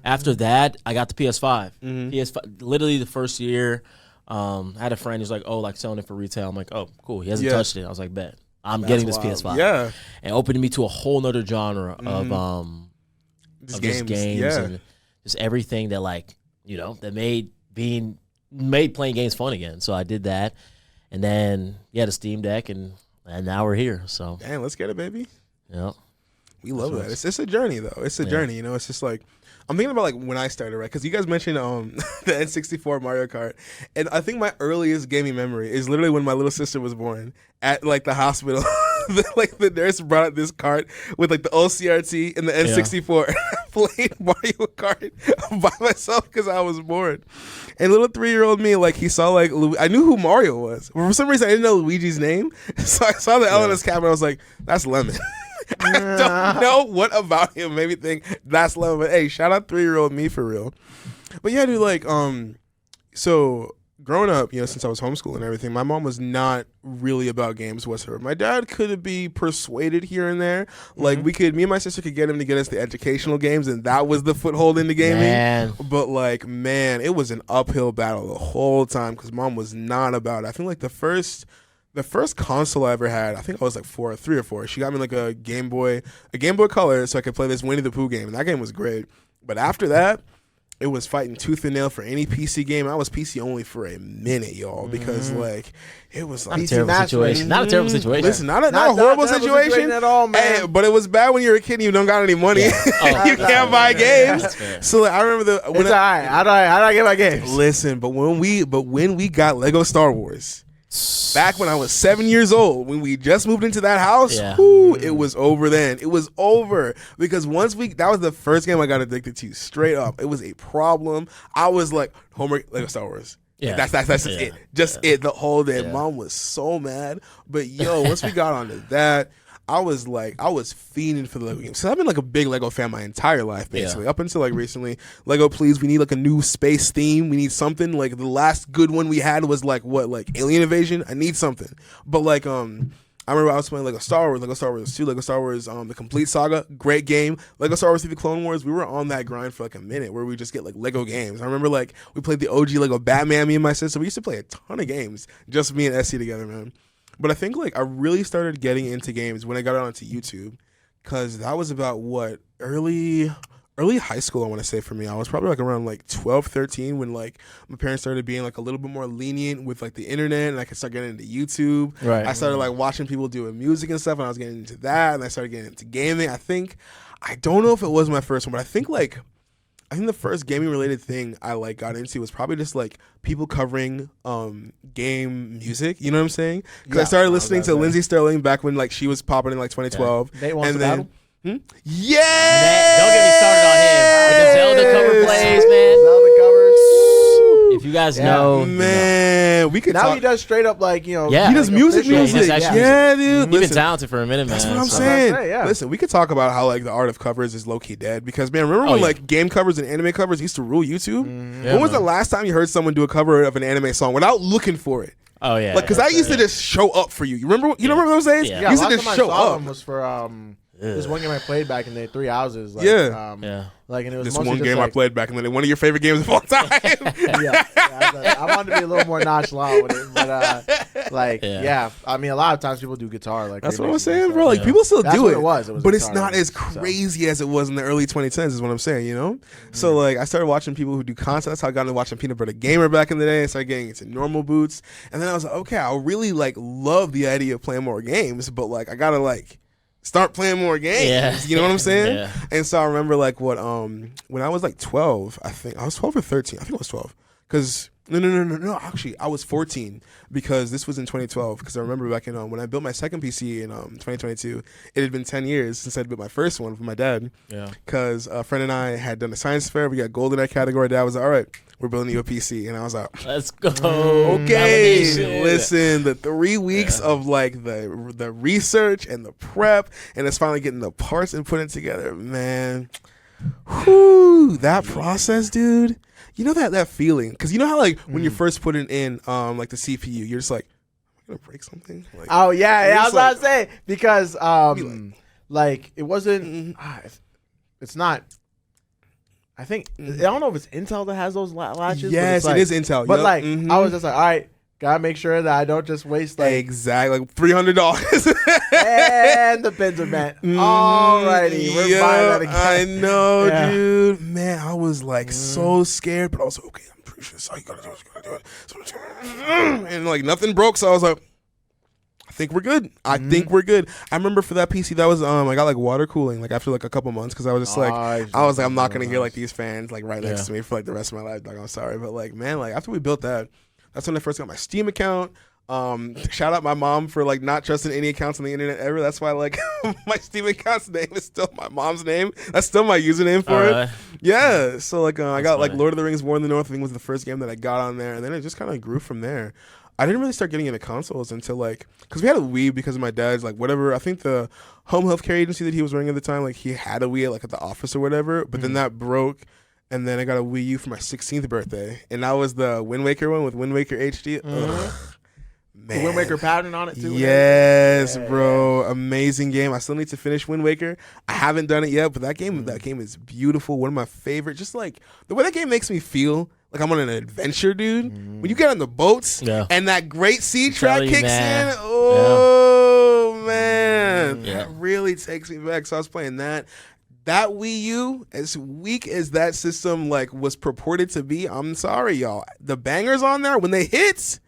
after that, I got the PS5. PS5, literally the first year. I had a friend who's like, "Oh, like selling it for retail." I'm like, "Oh, cool." He hasn't Yeah. touched it. I was like, "Bet I'm getting this wild. PS5." Yeah. and opened me to a whole nother genre of Just just games Yeah. and just everything that that made playing games fun again. So I did that, and then the Steam Deck, and now we're here. So Damn, let's get it, baby. yeah. We love that. It's a journey though. It's a journey, you know. It's just like I'm thinking about like when I started, right? Because you guys mentioned the N64 Mario Kart, and I think my earliest gaming memory is literally when my little sister was born at like the hospital. The nurse brought out this cart with like the old CRT and the N64. And I played Mario Kart by myself because I was bored. And little 3-year-old me, like he saw like I knew who Mario was. But for some reason, I didn't know Luigi's name, so I saw the L on his cap and I was like, "That's Lemon." I don't know what about him made me think that's love. But hey, shout out 3-year-old me for real. But yeah, dude, like, so growing up, since I was homeschooled and everything, my mom was not really about games whatsoever. My dad could be persuaded here and there. Like me and my sister could get him to get us the educational games, and that was the foothold into gaming. Man. But it was an uphill battle the whole time because mom was not about it. I think like the first console I ever had, I think I was like 3 or 4. She got me like a Game Boy Color so I could play this Winnie the Pooh game, and that game was great. But after that, it was fighting tooth and nail for any PC game. I was PC only for a minute, y'all, because it was like not a terrible situation. Not a terrible situation. Listen, not a horrible situation at all, man. Hey, but it was bad when you're a kid and you don't got any money. Yeah. You can't buy games. So I remember it's all right. How do I get my games? Listen, but when we got Lego Star Wars. Back when I was 7 years old, when we just moved into that house, it was over then. It was over because that was the first game I got addicted to, straight up. It was a problem. I was like, homework, Lego Star Wars. Yeah. That's it. Just it the whole day. Yeah. Mom was so mad. But once we got onto that, I was fiending for the Lego games. So I've been like a big Lego fan my entire life, basically. Up until like recently. Lego, please, we need like a new space theme. We need something. Like the last good one we had was like Alien Invasion. I need something. But I remember I was playing Lego Star Wars, Lego Star Wars 2, Lego Star Wars The Complete Saga, great game. Lego Star Wars 3 The Clone Wars, we were on that grind for like a minute where we just get like Lego games. I remember we played the OG Lego Batman, me and my sister. We used to play a ton of games, just me and Essie together, man. But I think I really started getting into games when I got onto YouTube, because that was about early high school, I want to say, for me. I was probably around 12, 13 when my parents started being a little bit more lenient with the internet, and I could start getting into YouTube. Right. I started watching people doing music and stuff, and I was getting into that, and I started getting into gaming. I don't know if it was my first one, but I think the first gaming related thing I got into was probably just people covering game music. You know what I'm saying? Because I started listening to Lindsay Sterling back when she was popping in 2012. Yeah. They want the battle. Yeah. Don't get me started on him. With the Zelda cover plays, man. Zelda covers. If you guys know, man, we could. Now talk. He does straight up he does music. Yeah, dude. He's been talented for a minute, man. That's what I'm saying. Listen, we could talk about how the art of covers is low key dead because man, remember when game covers and anime covers used to rule YouTube? When was the last time you heard someone do a cover of an anime song without looking for it? Oh yeah, because I used to just show up for you. You remember? You don't remember those days? Yeah, you used to just show up. Was for this one game I played back in the 3 houses. And it was this one game I played back in the day. One of your favorite games of all time. I wanted to be a little more nonchalant with it, but I mean, a lot of times people do guitar. That's what I'm saying, bro. People still do it. It was but it's not as crazy as it was in the early 2010s. Is what I'm saying, So I started watching people who do content. That's how I got into watching Peanut Butter Gamer back in the day. I started getting into normal boots, and then I was like, okay, I really love the idea of playing more games, but I gotta start playing more games. Yeah. You know what I'm saying? Yeah. And so I remember when I was 12, I think I was 12 or 13. I think I was 12. Because no. Actually, I was 14 because this was in 2012. Because I remember back in when I built my second PC in 2022, it had been 10 years since I built my first one with my dad. Yeah. Because a friend and I had done a science fair. We got gold in that category. Dad was like, all right, we're building you a PC. And I was like, let's go. Okay, listen, the 3 weeks of the research and the prep, and it's finally getting the parts and putting it together, man. Whew, that process, dude. You know that feeling, because you know how when you're first putting in the CPU, you're just like, am I gonna break something? I was about to say because it wasn't. It's not. I think I don't know if it's Intel that has those latches. Yes, it is Intel. But I was just like, all right, gotta make sure that I don't just waste exactly $300 and the pins are bent. Alrighty, we're buying that again. I know, dude. Man, I was so scared, but I was like, okay, I'm pretty sure that's all you gotta do is and nothing broke, so I was like, I think we're good. I remember for that PC that was I got water cooling after a couple months because I was just I'm not gonna hear these fans right next to me for the rest of my life. I'm sorry, but man, after we built that, that's when I first got my Steam account. Shout out my mom for not trusting any accounts on the internet ever. That's why my Steam account's name is still my mom's name. That's still my username for it. Yeah. So I got funny. Lord of the Rings War in the North, I think was the first game that I got on there, and then it just kind of grew from there. I didn't really start getting into consoles until because we had a Wii because of my dad's whatever. I think the home healthcare agency that he was running at the time, he had a Wii at the office or whatever. But then that broke, And then I got a Wii U for my 16th birthday, and that was the Wind Waker one with Wind Waker HD. Ugh, man. The Wind Waker pattern on it too. Yes, bro, amazing game. I still need to finish Wind Waker. I haven't done it yet, but that game is beautiful. One of my favorite. Just like the way that game makes me feel like I'm on an adventure, dude. When you get on the boats and that great sea track kicks in, man, that really takes me back. So I was playing that. That Wii U, as weak as that system like was purported to be, I'm sorry, y'all. The bangers on there when they hit,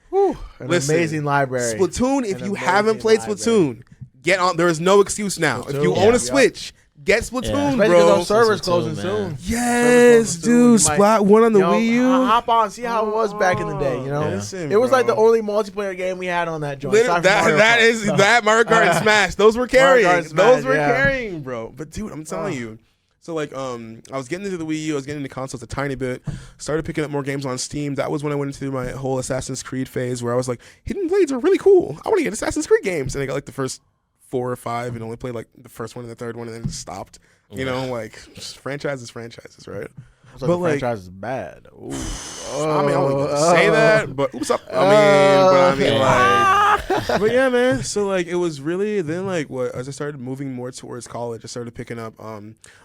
amazing library. Splatoon. If you haven't played Splatoon, get on. There is no excuse now. Splatoon, if you own a Switch, get Splatoon, bro. Because those servers closing soon. Yes, dude. Splat 1 on the Wii U. Hop on, see how it was back in the day. You know, Listen, it was like the only multiplayer game we had on that joint. That Mario Kart and Smash. Those were carrying. Carrying, bro. But dude, I'm telling you. So like, I was getting into the Wii U. I was getting into consoles a tiny bit. Started picking up more games on Steam. That was when I went into my whole Assassin's Creed phase, where I was like, Hidden Blades are really cool. I want to get Assassin's Creed games. And I got like the first 4 or 5 and only played like the first one and the third one and then stopped. You know, like franchises, right? So but the franchise is bad. Ooh. I mean, I wouldn't say that, but oops up. But yeah, man. So like, it was really then like as I started moving more towards college, I started picking up. I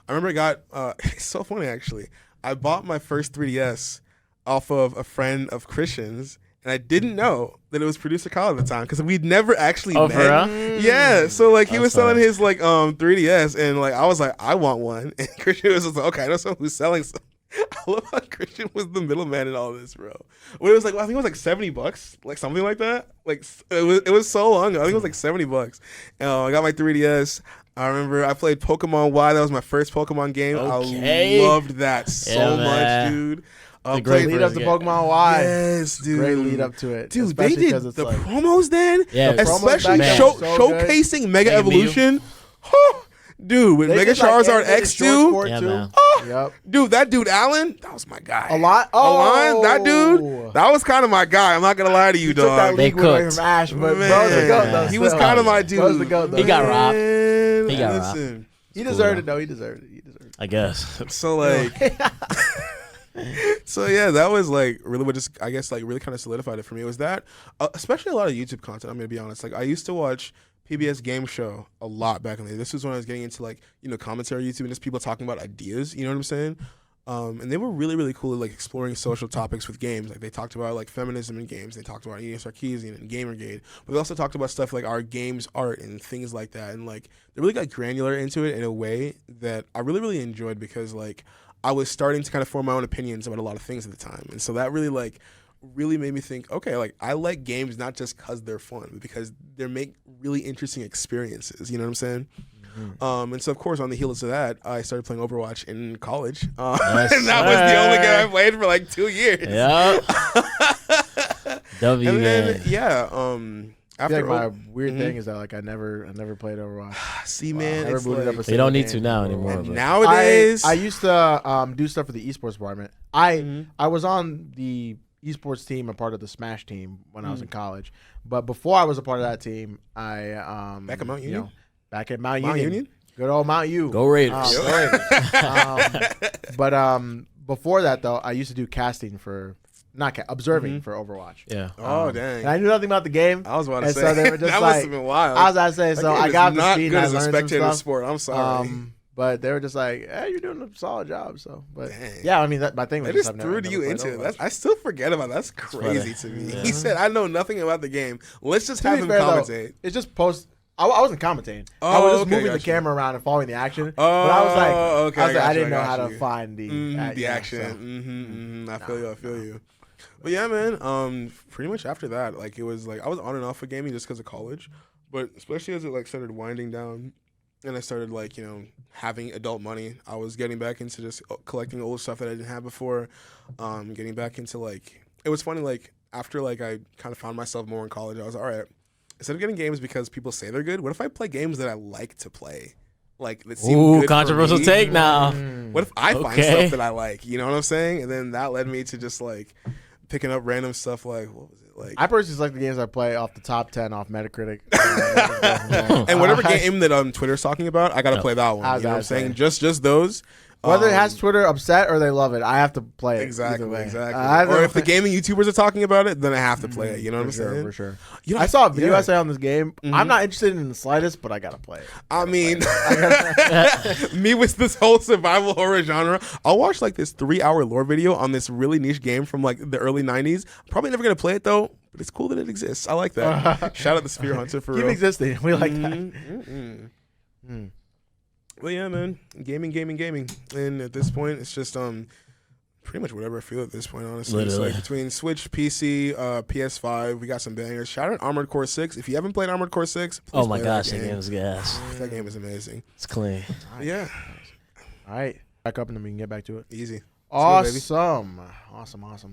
remember I got. It's so funny actually. I bought my first 3DS off of a friend of Christian's. And I didn't know that it was Producer Kyle at the time because we'd never actually met. For real? Yeah, so like he was selling his like 3DS, and like I was like, I want one, and Christian was just like, okay, I know someone who's selling some. I love how Christian was the middleman in all this, bro. When it was like, I think it was like $70, like something like that. Like it was so long ago. I think it was like $70. I got my 3DS. I remember I played Pokemon Y. That was my first Pokemon game. Okay. I loved that so much, dude. The great lead up to Pokemon Y. Yes, dude. Great lead up to it. Dude, they did the promos then. Yeah, especially showcasing Mega Evolution. Dude, with Mega Charizard X2. Dude, that dude Alan, that was my guy. Alan, that dude, that was kind of my guy. I'm not going to lie to you, dog. Took that league away from Ash, but bro's the GOAT, though. He was kind of my dude. Bro's the GOAT, though. He got robbed. He deserved it, though. He deserved it. I guess. So, like... So yeah, that was like really what just I guess like really kind of solidified it for me. It was that, especially a lot of YouTube content. I'm gonna be honest. Like I used to watch PBS Game Show a lot back in the day. This was when I was getting into like commentary YouTube and just people talking about ideas. You know what I'm saying? And they were really really cool at like exploring social topics with games. Like they talked about like feminism in games. They talked about Ian Sarkeesian and Gamergate. But they also talked about stuff like our games art and things like that. And like they really got granular into it in a way that I really really enjoyed because like. I was starting to kind of form my own opinions about a lot of things at the time. And so that really made me think, okay, like I like games not just because they're fun, but because they make really interesting experiences. You know what I'm saying? Mm-hmm. And so, of course, on the heels of that, I started playing Overwatch in college. Yes, and that was the only game I played for like 2 years. Yeah. And then, I feel like my weird thing is that like I never played Overwatch. See, man, it's like, they don't need to now anymore. And nowadays, I used to do stuff for the esports department. I was on the esports team, a part of the Smash team when I was in college. But before I was a part of that team, I back at Mount Union. Back at Mount Union. Good old Mount U. Go Raiders. But before that though, I used to do casting for. Observing for Overwatch. Yeah. Oh dang! And I knew nothing about the game. I was about to say so they were just that must have been wild. I was about to say so. I got the speed. Not and good I as a learned spectator some of stuff. sport. I'm sorry. But they were just like, "Hey, you're doing a solid job." So, but dang. yeah, I mean, my thing was they just threw you into it. I still forget about that. That's crazy to me. Yeah. He said, "I know nothing about the game. Let's just have him commentate." Though, it's just post. I wasn't commentating. I was just moving the camera around and following the action. But I was like, I didn't know how to find the action. I feel you. But yeah, man. Pretty much after that, like it was like I was on and off of gaming just because of college, but especially as it like started winding down, and I started like having adult money, I was getting back into just collecting old stuff that I didn't have before. Getting back into like it was funny like after like I kind of found myself more in college, I was all right. Instead of getting games because people say they're good, what if I play games that I like to play? Like that seem good controversial for me? take now. What if I find stuff that I like? You know what I'm saying? And then that led me to just like picking up random stuff like what was it like? I personally select the games I play off the top 10 off Metacritic. And whatever game that Twitter's talking about, I gotta play that one. You know what I'm saying? Just those. Whether it has Twitter upset or they love it, I have to play it. Exactly. Or if the gaming YouTubers are talking about it, then I have to play it. You know what I'm saying? For sure. You know, I saw a video essay on this game. I'm not interested in the slightest, but I gotta play it. I mean, me with this whole survival horror genre, I'll watch like this 3-hour lore video on this really niche game from like the early 90s. Probably never gonna play it though, but it's cool that it exists. I like that. Shout out to Spear Hunter for Keep real. existing. We like that. Well, yeah, man, gaming, and at this point, it's just pretty much whatever I feel at this point. Honestly, Literally. It's like between Switch, PC, PS5, we got some bangers. Shout out Armored Core 6. If you haven't played Armored Core 6, please Oh my play gosh, that that game is gas. That game is amazing. It's clean. Yeah, All right, back up and then we can get back to it. easy. Awesome.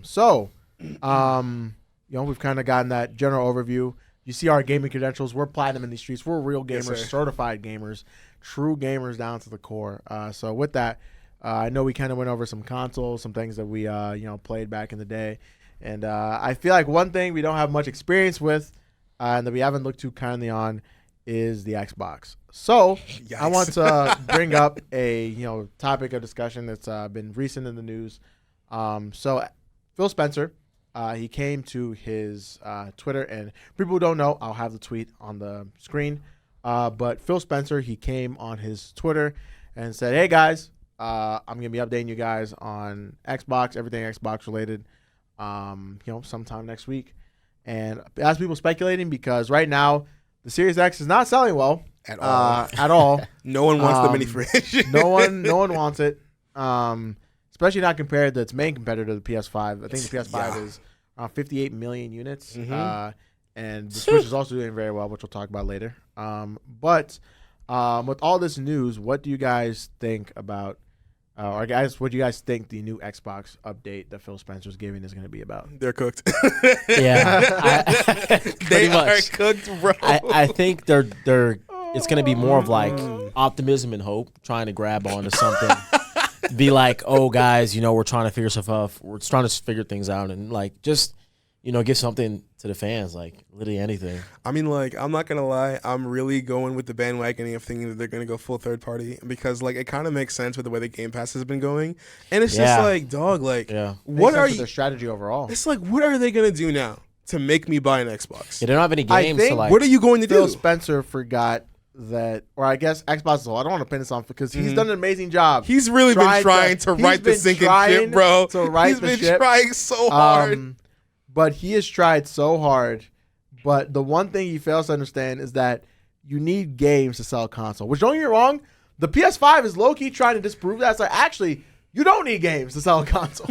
So, we've kind of gotten that general overview. You see our gaming credentials. We're platinum in these streets. We're real gamers, Yes, sir. certified gamers, true gamers down to the core. So with that, I know we kind of went over some consoles, some things that we played back in the day, and I feel like one thing we don't have much experience with, and that we haven't looked too kindly on, is the Xbox. So Yikes. I want to bring up a topic of discussion that's been recent in the news. So Phil Spencer. He came to his Twitter, and people who don't know, I'll have the tweet on the screen. But Phil Spencer, he came on his Twitter and said, "Hey guys, I'm gonna be updating you guys on Xbox, everything Xbox related, sometime next week." And as people speculating, because right now the Series X is not selling well At all. At all. No one wants the mini fridge. no one wants it. Especially not compared to its main competitor, the PS5. I think the PS5 is around 58 million units. And the Switch is also doing very well, which we'll talk about later. But with all this news, what do you guys think about, what do you guys think the new Xbox update that Phil Spencer's giving is going to be about? They're cooked. Yeah, They pretty much. are cooked, bro. I think they're it's gonna be more of like optimism and hope, trying to grab onto something. Be like, oh guys, we're trying to figure stuff out. We're trying to figure things out, and like just give something to the fans, like literally anything. I mean, like, I'm not gonna lie, I'm really going with the bandwagoning of thinking that they're gonna go full third party, because like it kind of makes sense with the way the Game Pass has been going, and it's just like, dog, like, what are their strategy overall? It's like, what are they gonna do now to make me buy an Xbox? Yeah, they don't have any games. think So like, What are you going to Phil do? Spencer forgot that, or I guess Xbox as well. I don't want to pin this on because he's done an amazing job. He's really been trying to right the sinking ship, bro. He's been trying so hard. But he has tried so hard. But the one thing he fails to understand is that you need games to sell a console. Which, don't get me wrong, the PS5 is low-key trying to disprove that. It's like, actually, you don't need games to sell a console.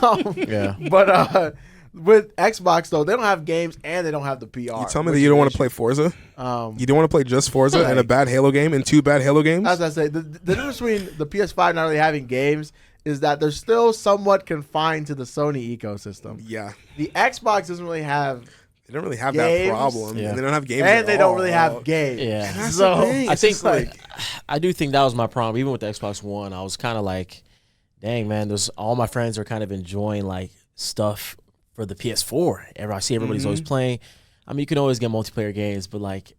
But with Xbox, though, they don't have games and they don't have the PR. You tell me that you don't want to play Forza? You don't want to play just Forza and a bad Halo game and 2 bad Halo games? As I say, the difference between the PS5 not really having games is that they're still somewhat confined to the Sony ecosystem. Yeah. The Xbox doesn't really have They don't really have games. that problem. Yeah. And they don't have games and at they don't all. really have games. Yeah. That's So the thing. I It's think just like, I do think that was my problem. Even with the Xbox One, I was kind of like, dang man, there's all my friends are kind of enjoying like stuff for the PS4. I see everybody's always playing. I mean, you can always get multiplayer games, but like,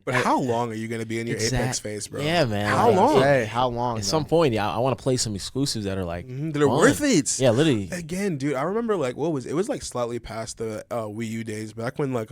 but how long are you going to be in your Apex phase, bro? Yeah, man. How like, long? Hey, how long? At some point, yeah, I want to play some exclusives that are like That are fun. worth it. Yeah, literally. Again, dude, I remember like it was like slightly past the Wii U days, back when like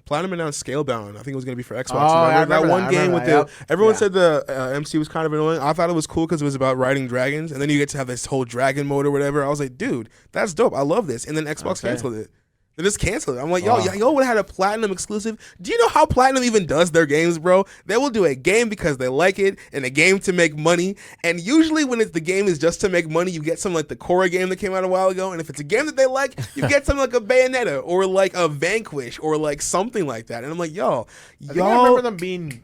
Platinum announced Scalebound. I think it was gonna be for Xbox. I Remember that remember one that. game with the Yep. everyone Yeah. said the MC was kind of annoying. I thought it was cool because it was about riding dragons, and then you get to have this whole dragon mode or whatever. I was like, dude, that's dope. I love this. And then Xbox canceled it. They just canceled it. I'm like, y'all would have had a Platinum exclusive. Do you know how Platinum even does their games, bro? They will do a game because they like it and a game to make money. And usually when the game is just to make money, you get something like the Korra game that came out a while ago. And if it's a game that they like, you get something like a Bayonetta or like a Vanquish or like something like that. And I'm like, I think I remember them being.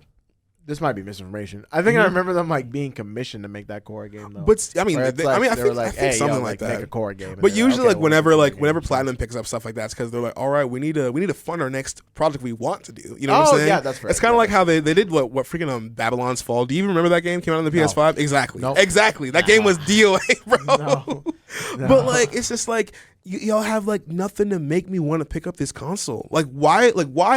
This might be misinformation. I think I remember them like being commissioned to make that core game though. But I mean, Where I it's think like, I they were think, like, I think hey, something yo, like that. make a core game. And But they're usually, okay, like we'll make a core whenever game. Platinum picks up stuff like that, it's because they're like, all right, we need to fund our next project we want to do. You know what I'm saying? Yeah, that's fair. It's kind of like how they did what freaking Babylon's Fall. Do you even remember that game came out on the PS5? Exactly. Nope. Exactly. That game was DOA, bro. No. But like, it's just like y'all have like nothing to make me want to pick up this console. Like why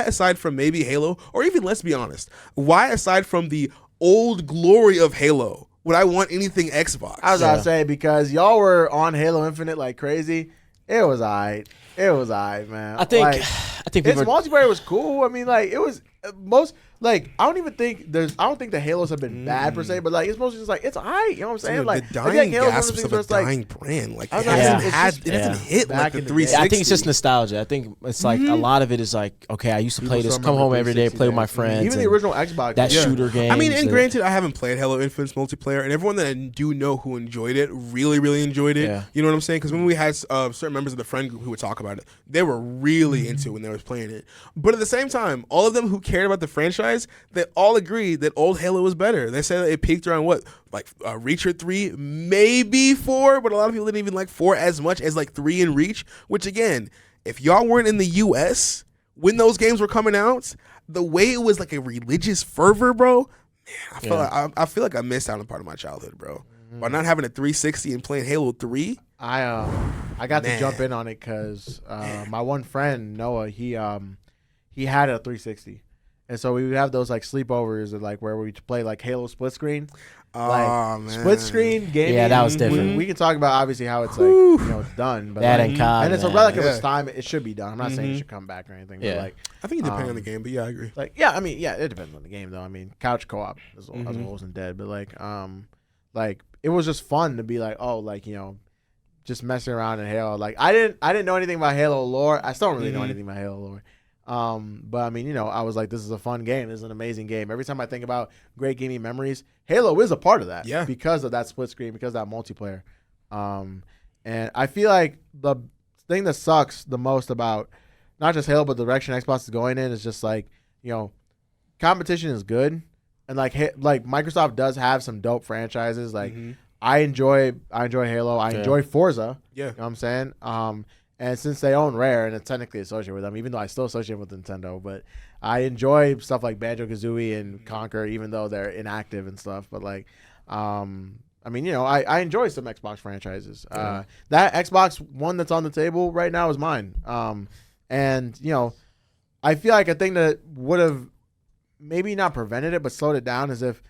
aside from maybe Halo, or even let's be honest, why aside from the old glory of Halo, would I want anything Xbox. I was about to say, because y'all were on Halo Infinite like crazy. It was alright. It was alright, man. I think its people multiplayer was cool. I mean, like, it was most like I don't think the Halos have been bad per se, but like it's mostly just like it's alright. You know what I'm saying? Dude, like the I dying think Halo's one of gasps those things of where a it's like dying brand. Like I it was gonna hasn't say, it hasn't hit back like the in the day. 360. I think it's just nostalgia. I think it's like a lot of it is like, okay, I used to play People this, still come home remember every day, 360 play with my days. friends. Even the and original Xbox. that games. shooter game. I mean, and granted, I haven't played Halo Infinite's multiplayer, and everyone that I do know who enjoyed it really, really enjoyed it. Yeah. You know what I'm saying? Because when we had certain members of the friend group who would talk about it, they were really into it when they were playing it. But at the same time, all of them who cared about the franchise, they all agreed that old Halo was better. They said that it peaked around Reacher 3, maybe 4, but a lot of people didn't even like 4 as much as like 3 in Reach, which again, if y'all weren't in the US when those games were coming out, the way it was like a religious fervor, bro, man, I feel like I missed out on part of my childhood, bro. By not having a 360 and playing Halo 3. I got to jump in on it because my one friend Noah, he had a 360. And so we would have those like sleepovers and like where we play like Halo split screen. Oh, man. Split screen gaming. Yeah, that was different. We can talk about obviously how it's like it's done, but that like, and COD. and it's a man. relic of its time. It should be done. I'm not saying it should come back or anything. Yeah. But like I think it depends on the game, but yeah, I agree. like I mean it depends on the game though. I mean couch co-op as wasn't dead, but like it was just fun to be like just messing around in Halo. Like I didn't know anything about Halo lore. I still don't really know anything about Halo lore. But I mean, I was like, this is a fun game. This is an amazing game. Every time I think about great gaming memories, Halo is a part of that. Yeah. Because of that split screen, because of that multiplayer. And I feel like the thing that sucks the most about not just Halo, but the direction Xbox is going in is just like, competition is good. And like Microsoft does have some dope franchises. Like I enjoy Halo. I enjoy Forza. Yeah. You know what I'm saying? And since they own Rare and it's technically associated with them, even though I still associate with Nintendo, but I enjoy stuff like Banjo-Kazooie and Conquer, even though they're inactive and stuff. But like, I mean, I enjoy some Xbox franchises. That Xbox One that's on the table right now is mine. And I feel like a thing that would have maybe not prevented it, but slowed it down is if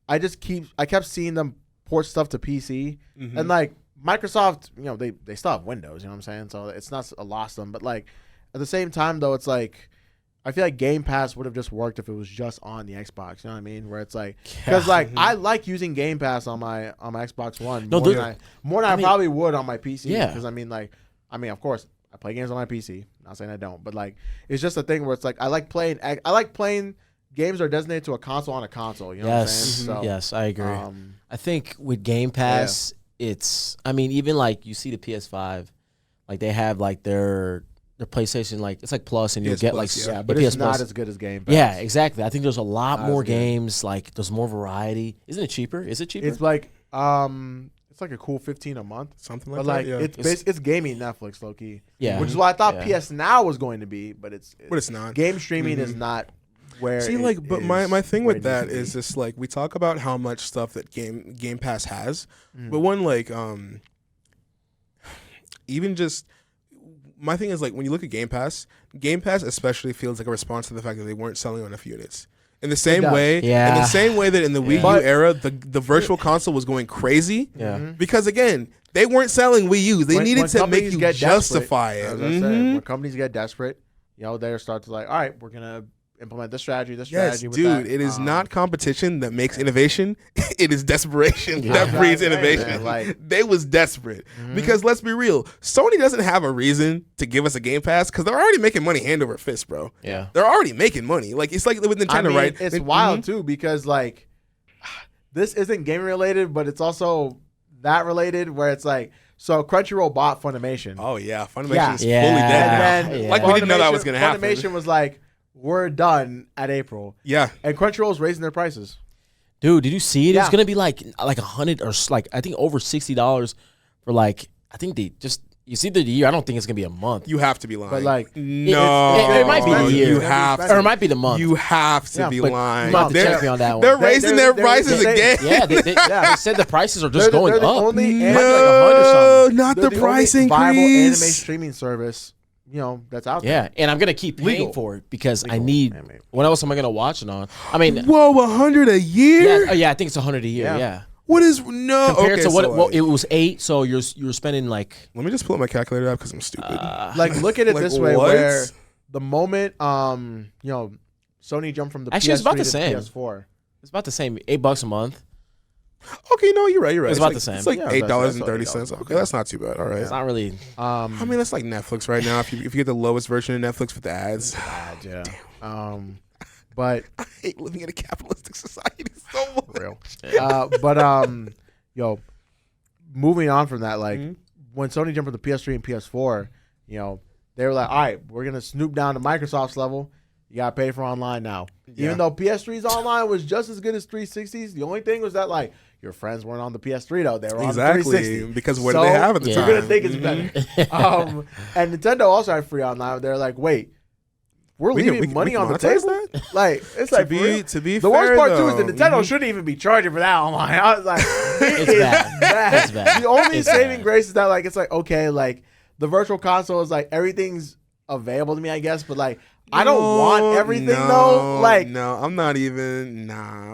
I kept seeing them port stuff to PC and like. Microsoft, they still have Windows, you know what I'm saying? So it's not a loss to them. But, like, at the same time, though, it's like, I feel like Game Pass would have just worked if it was just on the Xbox, you know what I mean? Where it's like, because, I like using Game Pass on my Xbox One more than I probably would on my PC. Yeah. Because, of course, I play games on my PC. Not saying I don't. But, like, it's just a thing where it's like, I like playing games that are designated to a console on a console, you know what I'm saying? So, yes, I agree. I think with Game Pass... even like you see the PS5, like they have like their PlayStation, like it's like Plus, and you'll get Plus, like but it's not as good as Game Pass. Yeah, exactly. I think there's a lot more games. Like there's more variety. Isn't it cheaper? Is it cheaper? It's like it's like a cool $15 a month, something like but that. Like Yeah. it's gaming Netflix low key. Yeah, which is why I thought PS Now was going to be, but it's not. Game streaming is not. But my thing with that is just like we talk about how much stuff that Game Pass has, but one like even just my thing is like when you look at Game Pass especially feels like a response to the fact that they weren't selling enough units. In the same way that in the Wii U era, the virtual console was going crazy. Yeah. Because again, they weren't selling Wii U's. They needed to make you justify it. As I said, when companies get desperate, they start to like, all right, we're gonna implement this strategy. Yes, with dude, that. it is not competition that makes innovation. It is desperation that breeds innovation. Like, they was desperate because let's be real, Sony doesn't have a reason to give us a Game Pass because they're already making money hand over fist, bro. Yeah, they're already making money. Like it's like with Nintendo, right? It's wild too because like this isn't gaming related, but it's also that related where it's like. So Crunchyroll bought Funimation. Oh yeah, Funimation is fully Yeah. dead now. And then like we didn't know that was gonna happen. Funimation was like, we're done at April. Yeah. And Crunchyroll's raising their prices. Dude, did you see it? Yeah. It's gonna be like $100 or like I think over $60 for like I think they just you see the year. I don't think it's gonna be a month. You have to be lying. But like no, it might be the year. You have or it might be the month. You have to be but lying. you might have to check me on that one. They're raising their prices again. Yeah, they said the prices are just going they're up. Only, it might be like 100 or something. Not the price only viable anime increase. streaming service. That's out there. Yeah, and I'm gonna keep paying for it because I need. Anime. What else am I gonna watch it on? I mean, whoa, $100 a year? yeah, I think it's $100 a year. Yeah. What is no compared okay, to what, so what it was 8. So you're spending like let me just pull up my calculator up because I'm stupid. Like, look at it Like, this way, what? where the moment Sony jumped from the Actually, PS3 it's about the to same. PS4. it's about the same, $8 a month. Okay, no, you're right. It's about like, the same. It's like Yeah, $8.30. that's Okay, that's not too bad. All right. It's not really. I mean, that's like Netflix right now. If you get the lowest version of Netflix with the ads. Bad, yeah. But I hate living in a capitalistic society so much. real. Moving on from that, like when Sony jumped from the PS3 and PS4, they were like, all right, we're gonna snoop down to Microsoft's level. You gotta pay for online now. Yeah. Even though PS3's online was just as good as 360's, the only thing was that like your friends weren't on the PS3 though; they were on the 360. Because what do they have at the time? You're gonna think it's better. And Nintendo also had free online. They're like, wait, we're leaving money on the table. That? Like it's like to be the fair, worst part though, too is that Nintendo shouldn't even be charging for that online. I was like, It's bad. It's bad. The only It's saving bad. grace is that like it's like okay, like the virtual console is like everything's available to me, I guess, but like I don't want everything though. Like no, I'm not even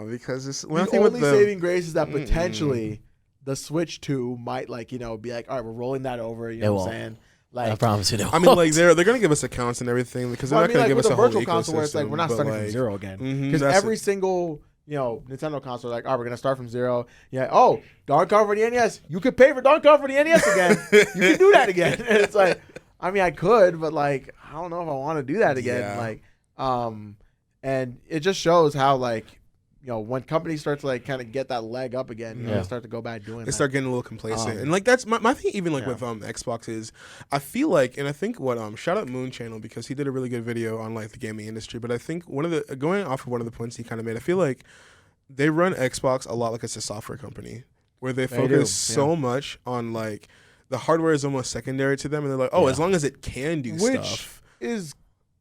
because it's the only saving grace is that potentially the Switch 2 might like be like, all right, we're rolling that over. You know what I'm saying? I Like, promise you. They I mean, like they're gonna give us accounts and everything because they're not gonna give us with a a whole virtual console where it's like ecosystem, we're not but, starting like, from zero again. mhm, Because that's every single Nintendo console, like, all right, we're gonna start from zero. Yeah, oh, Donkey Kong for the NES. You could pay for Donkey Kong for the NES again. You can do that again. And it's like, I mean, I could, but like, I don't know if I want to do that again. Yeah. Like, and it just shows how like, when companies start to like kind of get that leg up again, they start to go back doing They that. start getting a little complacent, and like that's my thing. Even like with Xbox is, I feel like, and I think what shout out Moon Channel because he did a really good video on like the gaming industry. But I think going off of one of the points he kind of made, I feel like they run Xbox a lot like it's a software company where they focus so much on like the hardware is almost secondary to them, and they're like, as long as it can do stuff, is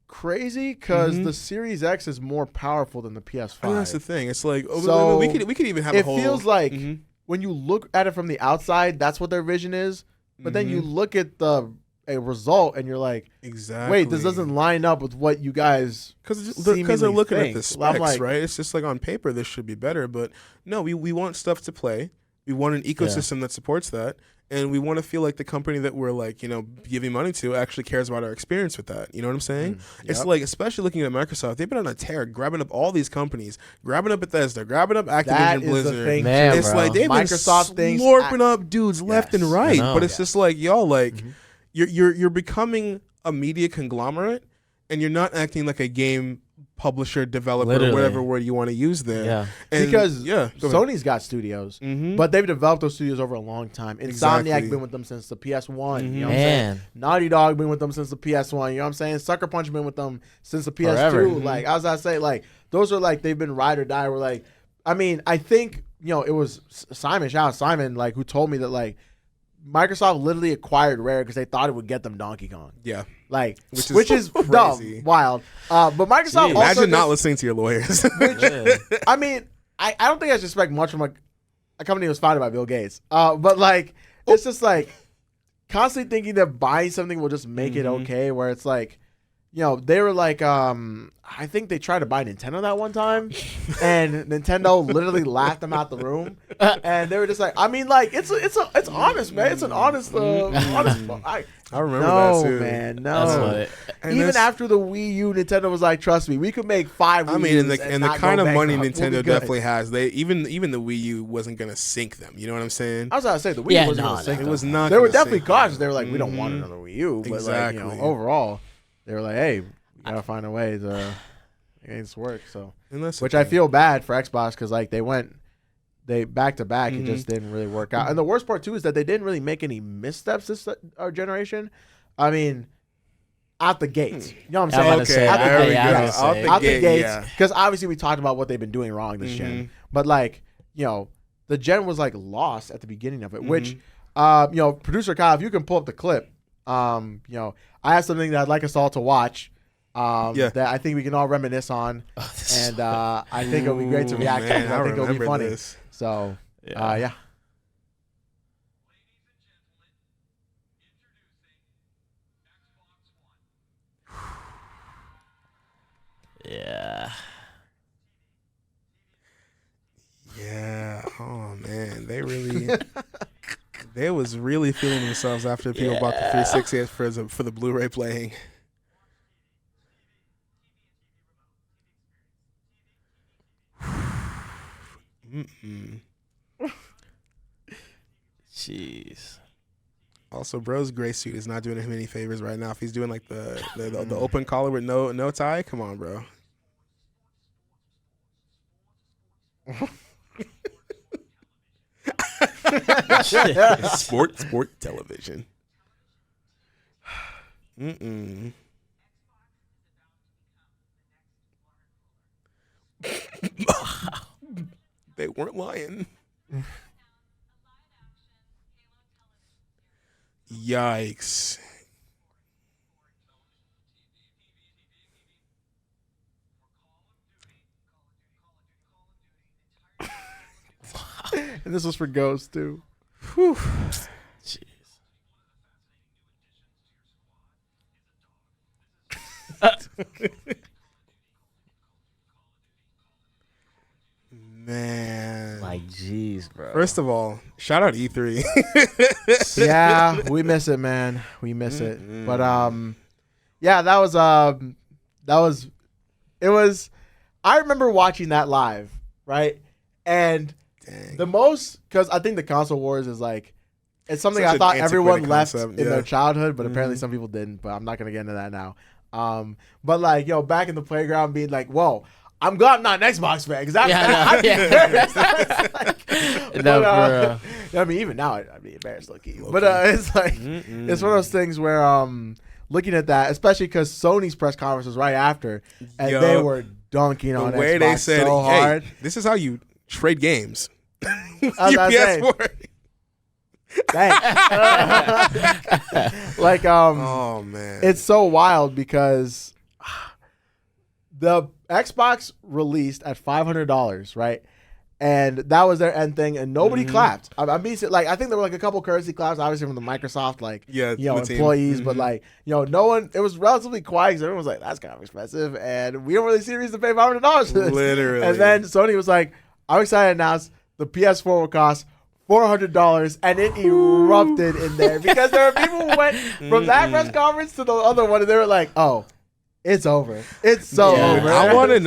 crazy because the Series X is more powerful than the PS5. And that's the thing. It's like So, we could even have a whole. It feels like when you look at it from the outside, that's what their vision is. But then you look at a result and you're like, exactly. wait, this doesn't line up with what you guys because they're looking at the Well, I'm specs, like, right? It's just like on paper this should be better, but no, we want stuff to play. We want an ecosystem that supports that. And we want to feel like the company that we're like, giving money to actually cares about our experience with that. You know what I'm saying? It's like, especially looking at Microsoft, they've been on a tear, grabbing up all these companies, grabbing up Bethesda, grabbing up Activision Blizzard. Man, it's bro. like they've Microsoft been slurping up dudes left and right. But it's just like, y'all, like, you're becoming a media conglomerate, and you're not acting like a game publisher, developer, or whatever word you want to use there. Yeah. And because go Sony's got studios, but they've developed those studios over a long time. Insomniac been with them since the PS1. You know what I'm saying? Naughty Dog been with them since the PS1. You know what I'm saying? Sucker Punch been with them since the PS2. Forever. Like, as I say, like, those are like, they've been ride or die. We're like, I mean, I think, it was Simon, shout out Simon, like, who told me that, like, Microsoft literally acquired Rare because they thought it would get them Donkey Kong. Yeah. Like, Which is crazy. dumb, wild. But Microsoft also imagine not listening to your lawyers. I mean, I don't think I should expect much from a company that was founded by Bill Gates. But like, it's just like constantly thinking that buying something will just make it okay. Where it's like, they were like, I think they tried to buy Nintendo that one time, and Nintendo literally laughed them out the room. And they were just like, I mean, like it's honest, man. It's an honest. I remember that too. Man, no. That's Even after the Wii U, Nintendo was like, "Trust me, we could make 5 Wii I mean, U's and the kind of money bankrupt. Nintendo We'll be good." definitely has, they even the Wii U wasn't gonna sink them. You know what I'm saying? I was gonna say the Wii U wasn't gonna sink It them. was not. They were gonna definitely sink them. cautious. They were like, "We don't want another Wii U," but Exactly. like, overall, they were like, "Hey, we gotta find a way to make this work." So, And that's which I feel bad for Xbox because like they back to back, it just didn't really work out. And the worst part too is that they didn't really make any missteps this generation. I mean, out the gates. You know what I'm saying? Out the gates. Because obviously we talked about what they've been doing wrong this gen. But like, the gen was like lost at the beginning of it, which, producer Kyle, if you can pull up the clip, I have something that I'd like us all to watch. That I think we can all reminisce on. And I think it'll be great to react to. I think it'll be funny. This. So, yeah. Yeah. Yeah. Oh man, They was really feeling themselves after people bought the 360 for the Blu-ray playing. Jeez. Also, bro's gray suit is not doing him any favors right now. If he's doing like the open collar with no tie, come on, bro. Sport television. They weren't lying. Yikes. And this was for Ghost too. Whew. Jeez. Man. Like, jeez, bro. First of all, shout out E3. Yeah, we miss it, man. We miss it. But yeah, that was it was. I remember watching that live, right? And the most, because I think the console wars is like, it's something Such I an thought everyone antiquated left concept, in yeah. their childhood, but apparently some people didn't. But I'm not gonna get into that now. But like, back in the playground, being like, whoa. I'm glad I'm not an Xbox fan because I'm embarrassed. I mean, even now I'd be embarrassed looking. But it's like it's one of those things where looking at that, especially because Sony's press conference was right after, and they were dunking on the way Xbox they said, so hard. "Hey, this is how you trade games." I was saying, PS4. Thanks. Like Oh man, it's so wild because the Xbox released at $500, right? And that was their end thing, and nobody clapped. I mean, like, I think there were like a couple courtesy claps, obviously from the Microsoft, like, employees, but like, no one. It was relatively quiet because everyone was like, "That's kind of expensive," and we don't really see a reason to pay $500 for this. Literally. And then Sony was like, "I'm excited to announce the PS4 will cost $400," and it erupted in there because there were people who went from that press conference to the other one, and they were like, "Oh, it's over. It's so over." I want to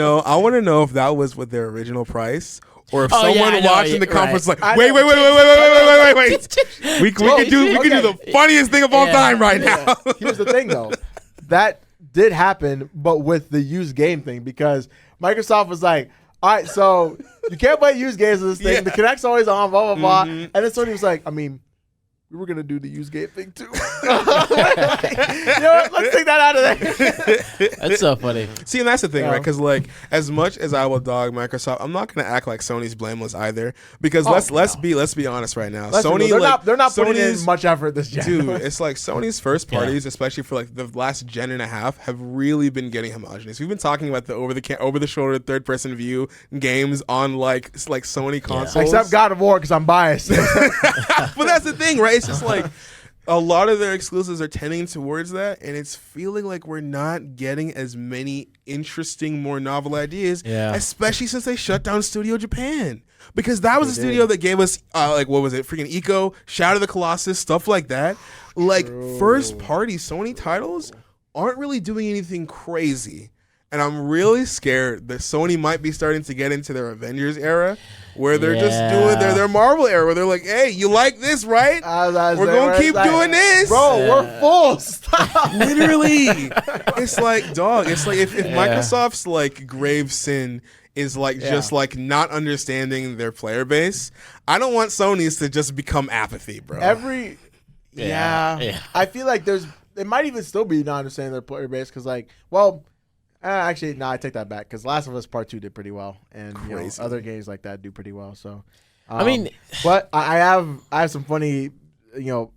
know if that was with their original price. Or if someone watching the conference like, wait. We could do the funniest thing of all time right now. Here's the thing, though. That did happen, but with the used game thing, because Microsoft was like, all right, so you can't play used games with this thing. The Kinect's always on, blah, blah, blah. And then Sony was like, I mean, we were going to do the used game thing, too. Let's take that out of there. That's so funny. See, and that's the thing, right? Because, like, as much as I will dog Microsoft, I'm not going to act like Sony's blameless either. Because let's be honest right now. They're not putting in much effort this gen. Dude, it's like Sony's first parties, especially for like the last gen and a half, have really been getting homogenous. We've been talking about the over the shoulder third person view games on like Sony consoles, except God of War, because I'm biased. But that's the thing, right? It's just like a lot of their exclusives are tending towards that, and it's feeling like we're not getting as many interesting, more novel ideas, especially since they shut down Studio Japan. Because that was a studio that gave us, like, what was it? Freaking Ico, Shadow of the Colossus, stuff like that. Like, first party Sony titles aren't really doing anything crazy. And I'm really scared that Sony might be starting to get into their Avengers era, where they're just doing their Marvel era, where they're like, "Hey, you like this, right? We're gonna keep doing this, bro. We're full." Stop. Literally, it's like, dog. It's like if Microsoft's like grave sin is like just like not understanding their player base. I don't want Sony's to just become apathy, bro. I feel like it might even still be not understanding their player base because, like, actually, no, I take that back because Last of Us Part 2 did pretty well, and other games like that do pretty well. So, I mean, but I have some funny,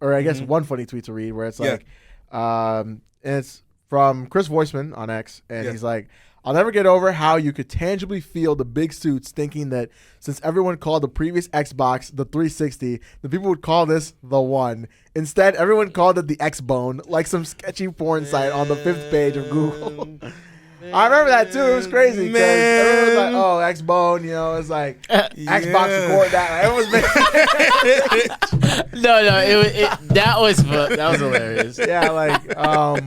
or I guess one funny tweet to read where it's like, and it's from Chris Voisman on X, and he's like, "I'll never get over how you could tangibly feel the big suits thinking that since everyone called the previous Xbox the 360, the people would call this the One. Instead, everyone called it the X-Bone, like some sketchy porn site on the 5th page of Google." I remember that too. It was crazy. Man. Everyone was like, "Oh, X-Bone," it's like Xbox record that. Everyone's making that was hilarious. yeah,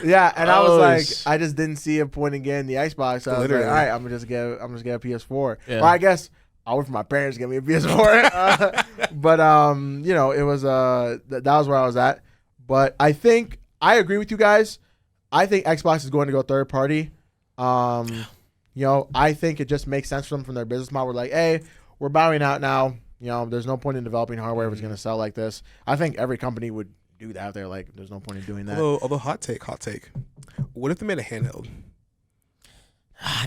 yeah, and I was Oh, like, I just didn't see a point in getting the Xbox. So I was like, all right, I'm gonna just get a PS4. Yeah. Or I guess I'll wait for my parents to get me a PS4. But it was that was where I was at. But I think I agree with you guys. I think Xbox is going to go third party. I think it just makes sense for them from their business model. We're like, hey, we're bowing out now. There's no point in developing hardware if it's going to sell like this. I think every company would do that. They're like, there's no point in doing that. Although hot take. What if they made a handheld?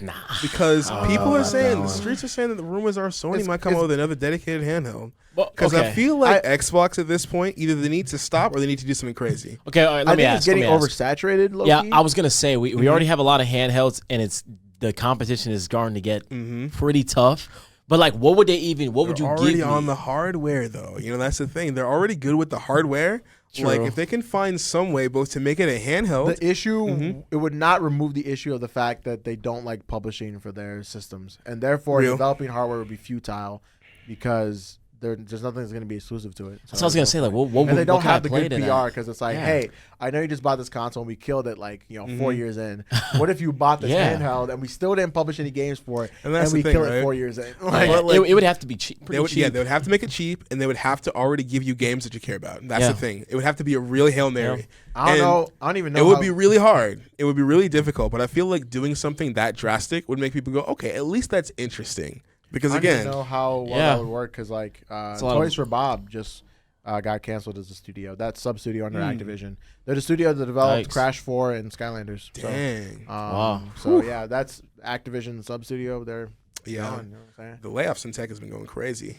Nah. Because people are saying, no. the streets are saying that the rumors are Sony might come out with another dedicated handheld. Because Okay. I feel like Xbox at this point, either they need to stop or they need to do something crazy. Okay, all right, I let me think ask. it's getting let me ask. oversaturated. Low Yeah, key. I was gonna say we already have a lot of handhelds, and the competition is starting to get pretty tough. But like, what would you They're give already me? on the hardware, though. That's the thing. They're already good with the hardware. True. Like, if they can find some way both to make it a handheld. The issue, it would not remove the issue of the fact that they don't like publishing for their systems, and therefore developing hardware would be futile because there's nothing that's going to be exclusive to it. So I was gonna say, like, what and they don't have the play good to PR that? because it's like, Yeah. hey, I know you just bought this console and we killed it 4 years in. What if you bought this Yeah. handheld and we still didn't publish any games for it And that's we the thing, kill it right? 4 years in? It would have to be cheap. They Pretty would, cheap. they would have to make it cheap, and they would have to already give you games that you care about. That's Yeah. the thing. It would have to be a real Hail Mary. I don't know. I don't even know. It would how- be really hard. It would be really difficult. But I feel like doing something that drastic would make people go, okay, at least that's interesting. Because I don't again, even know how well Yeah. that would work because a lot Toys of- for Bob just got canceled as a studio. That sub studio under Activision. They're the studio that developed Yikes. Crash 4 and Skylanders. dang. Wow. So yeah, that's Activision sub studio. They're Yeah. gone, you know what I'm saying? The layoffs in tech has been going crazy.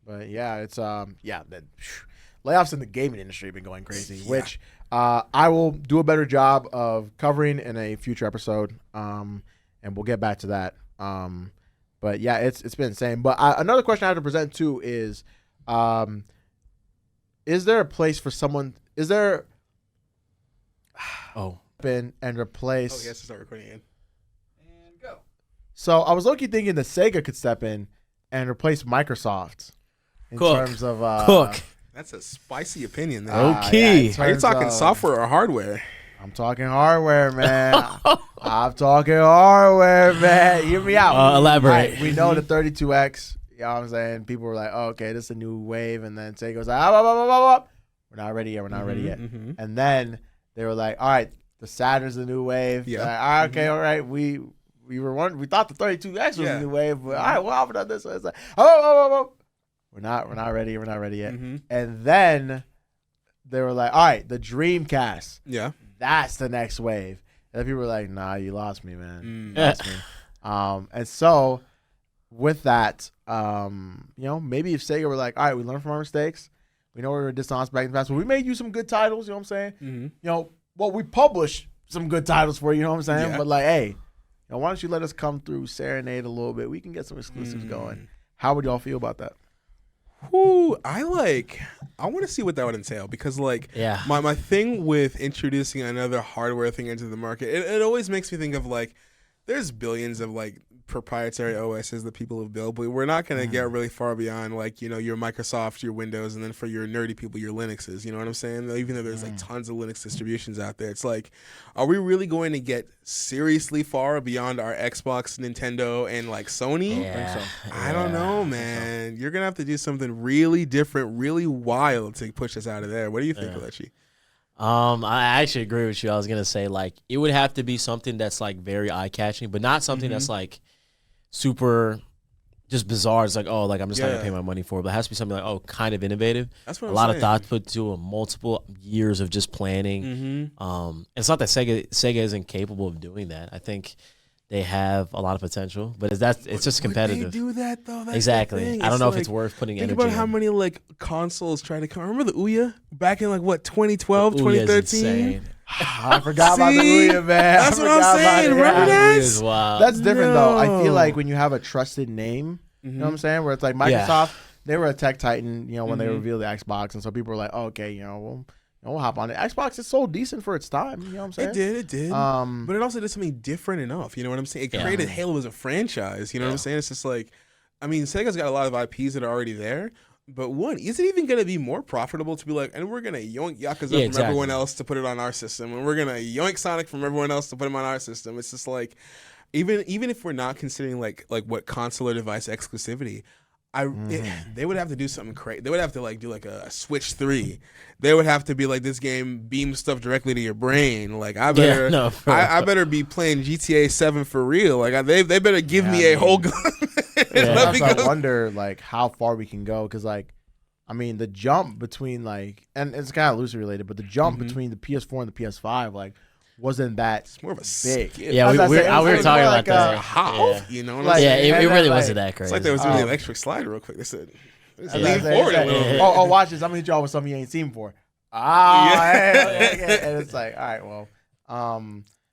But yeah, it's layoffs in the gaming industry have been going crazy, which I will do a better job of covering in a future episode. And we'll get back to that. But yeah, it's been insane. But another question I have to present too is there a place for someone? Is there and replace? Oh, he has to start recording again. And go. So I was low-key thinking that Sega could step in and replace Microsoft in Cook. terms of Cook. That's a spicy opinion there. Okay. in Are you terms talking of- software or hardware? I'm talking hardware, man. I'm talking hardware, man. Hear me out. Elaborate. Right, we know the 32X. You know what I'm saying? People were like, oh, okay, this is a new wave. And then Sega was like, we're not ready yet. We're not ready yet. And then they were like, all right, the Saturn's the new wave. Yeah. Like, all right, okay, all right. We thought the 32X was the new wave, but all right, well, I've done this. So it's like, we're not ready. We're not ready yet. And then they were like, all right, the Dreamcast. Yeah. That's the next wave. And then people were like, nah, you lost me, man. You lost me. And so with that, maybe if Sega were like, all right, we learned from our mistakes. We know we were dishonest back in the past, but we made you some good titles, you know what I'm saying? We published some good titles for you, know what I'm saying? Yeah. But like, hey, why don't you let us come through, serenade a little bit? We can get some exclusives going. How would y'all feel about that? Who I want to see what that would entail because Yeah. my thing with introducing another hardware thing into the market, it always makes me think of there's billions of proprietary OSs that people have built, but we're not going to get really far beyond your Microsoft, your Windows, and then for your nerdy people, your Linuxes. You know what I'm saying? Even though there's tons of Linux distributions out there, it's are we really going to get seriously far beyond our Xbox, Nintendo, and Sony? Yeah. I don't know, man. You're gonna have to do something really different, really wild to push us out of there. What do you think, Kelechi? I actually agree with you. I was gonna say it would have to be something that's very eye catching, but not something that's super just bizarre. It's I'm just not gonna pay my money for it. But it has to be something kind of innovative. That's what a I'm lot saying. of thought put to multiple years of just planning. It's not that Sega isn't capable of doing that. I think they have a lot of potential, but it's just competitive. Would they do that though? That's Exactly. the thing. I don't know if it's worth putting Think energy about how in. many consoles tried to come. Remember the Ouya back in 2012, Ouya is 2013? insane. I forgot about the See? Ouya, man. That's what I'm saying. Remember that? Ouya is wild. That's different, though. I feel No. like when you have a trusted name, you know what I'm saying? Where it's like Microsoft, they were a tech titan, when they revealed the Xbox. And so people were like, oh, okay, we'll hop on it. Xbox is so decent for its time. You know what I'm saying? It did. But it also did something different enough. You know what I'm saying? It created Halo as a franchise. You know what I'm saying? It's just like, I mean, Sega's got a lot of IPs that are already there. But one, is it even going to be more profitable to be like, and we're going to yoink Yakuza from everyone else to put it on our system, and we're going to yoink Sonic from everyone else to put them on our system? It's just like, even if we're not considering like what console or device exclusivity, they would have to do something crazy. They would have to like do like a Switch 3. They would have to be like, this game beams stuff directly to your brain. Like I better be playing GTA 7 for real. Like they better give me a whole gun. I wonder like how far we can go, because like, I mean, the jump between like, and it's kind of loosely related, but the jump between the PS4 and the PS5 like wasn't that it's more of a big. Yeah, we were talking about that. How? You know what like, I'm saying? It really wasn't that crazy. It's like there was doing the electric slide real quick. They said, lean forward a little. Oh, watch this. I'm gonna hit y'all with something you ain't seen before. And it's like, all right, well,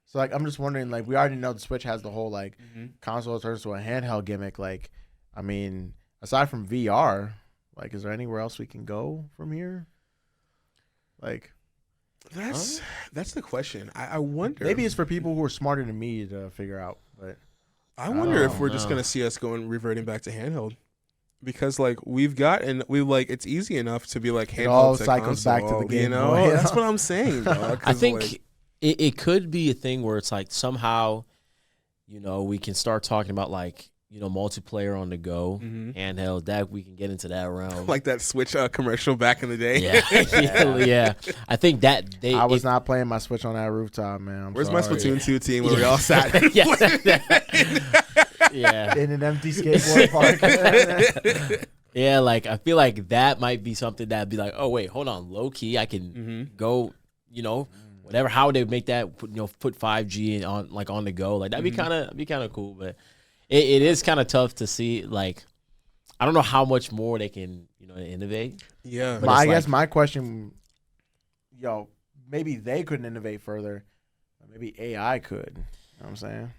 so like I'm just wondering, like we already know the Switch has the whole like console turns to a handheld gimmick. Like, I mean, aside from VR, like, is there anywhere else we can go from here? Like, that's the question. I wonder. Maybe it's for people who are smarter than me to figure out. But I wonder if we're just gonna see us reverting back to handheld. Because like it's easy enough to be like handheld. It all cycles back to the game. You know, that's what I'm saying. Dog, I think it could be a thing where it's like somehow, you know, we can start talking about like, you know, multiplayer on the go, handheld. That we can get into that realm, like that Switch commercial back in the day. Yeah. I think that I was not playing my Switch on that rooftop, man. Where's my Splatoon 2 team where we all sat? In an empty skateboard park. Yeah, like I feel like that might be something that'd be like, oh wait, hold on, low key, I can go, you know, whatever. How they make that, you know, put 5G on the go, like that'd be kind of cool. But it is kind of tough to see. Like, I don't know how much more they can, you know, innovate. Yeah, but I guess my question, maybe they couldn't innovate further. Maybe AI could. You know what I'm saying?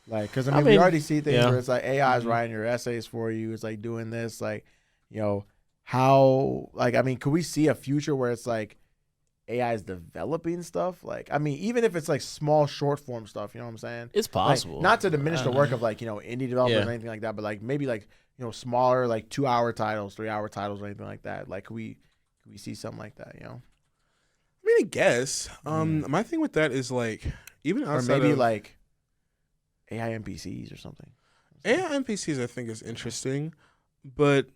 Like, because I mean, we already see things where it's like AI is writing your essays for you. It's like doing this, like, you know, how, like, I mean, could we see a future where it's like AI is developing stuff? Like, I mean, even if it's like small short form stuff, you know what I'm saying? It's possible. Like, not to diminish the work of like, you know, indie developers or anything like that, but like maybe like, you know, smaller, like 2-hour titles, 3-hour titles or anything like that. Like, could we see something like that, you know? I mean, I guess. My thing with that is like, even outside or maybe like AI NPCs or something. AI NPCs I think is interesting, but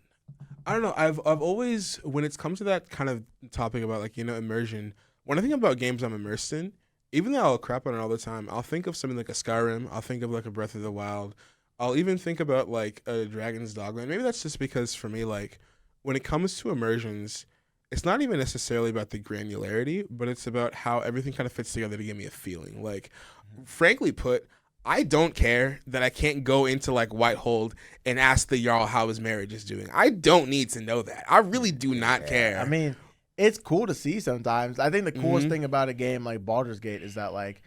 I don't know. I've always, when it's come to that kind of topic about like, you know, immersion, when I think about games I'm immersed in, even though I'll crap on it all the time, I'll think of something like a Skyrim. I'll think of like a Breath of the Wild. I'll even think about like a Dragon's Dogma. And maybe that's just because for me, like when it comes to immersions, it's not even necessarily about the granularity, but it's about how everything kind of fits together to give me a feeling. Like, frankly put, I don't care that I can't go into like Whitehold and ask the Jarl how his marriage is doing. I don't need to know that. I really do not care. I mean, it's cool to see sometimes. I think the coolest thing about a game like Baldur's Gate is that like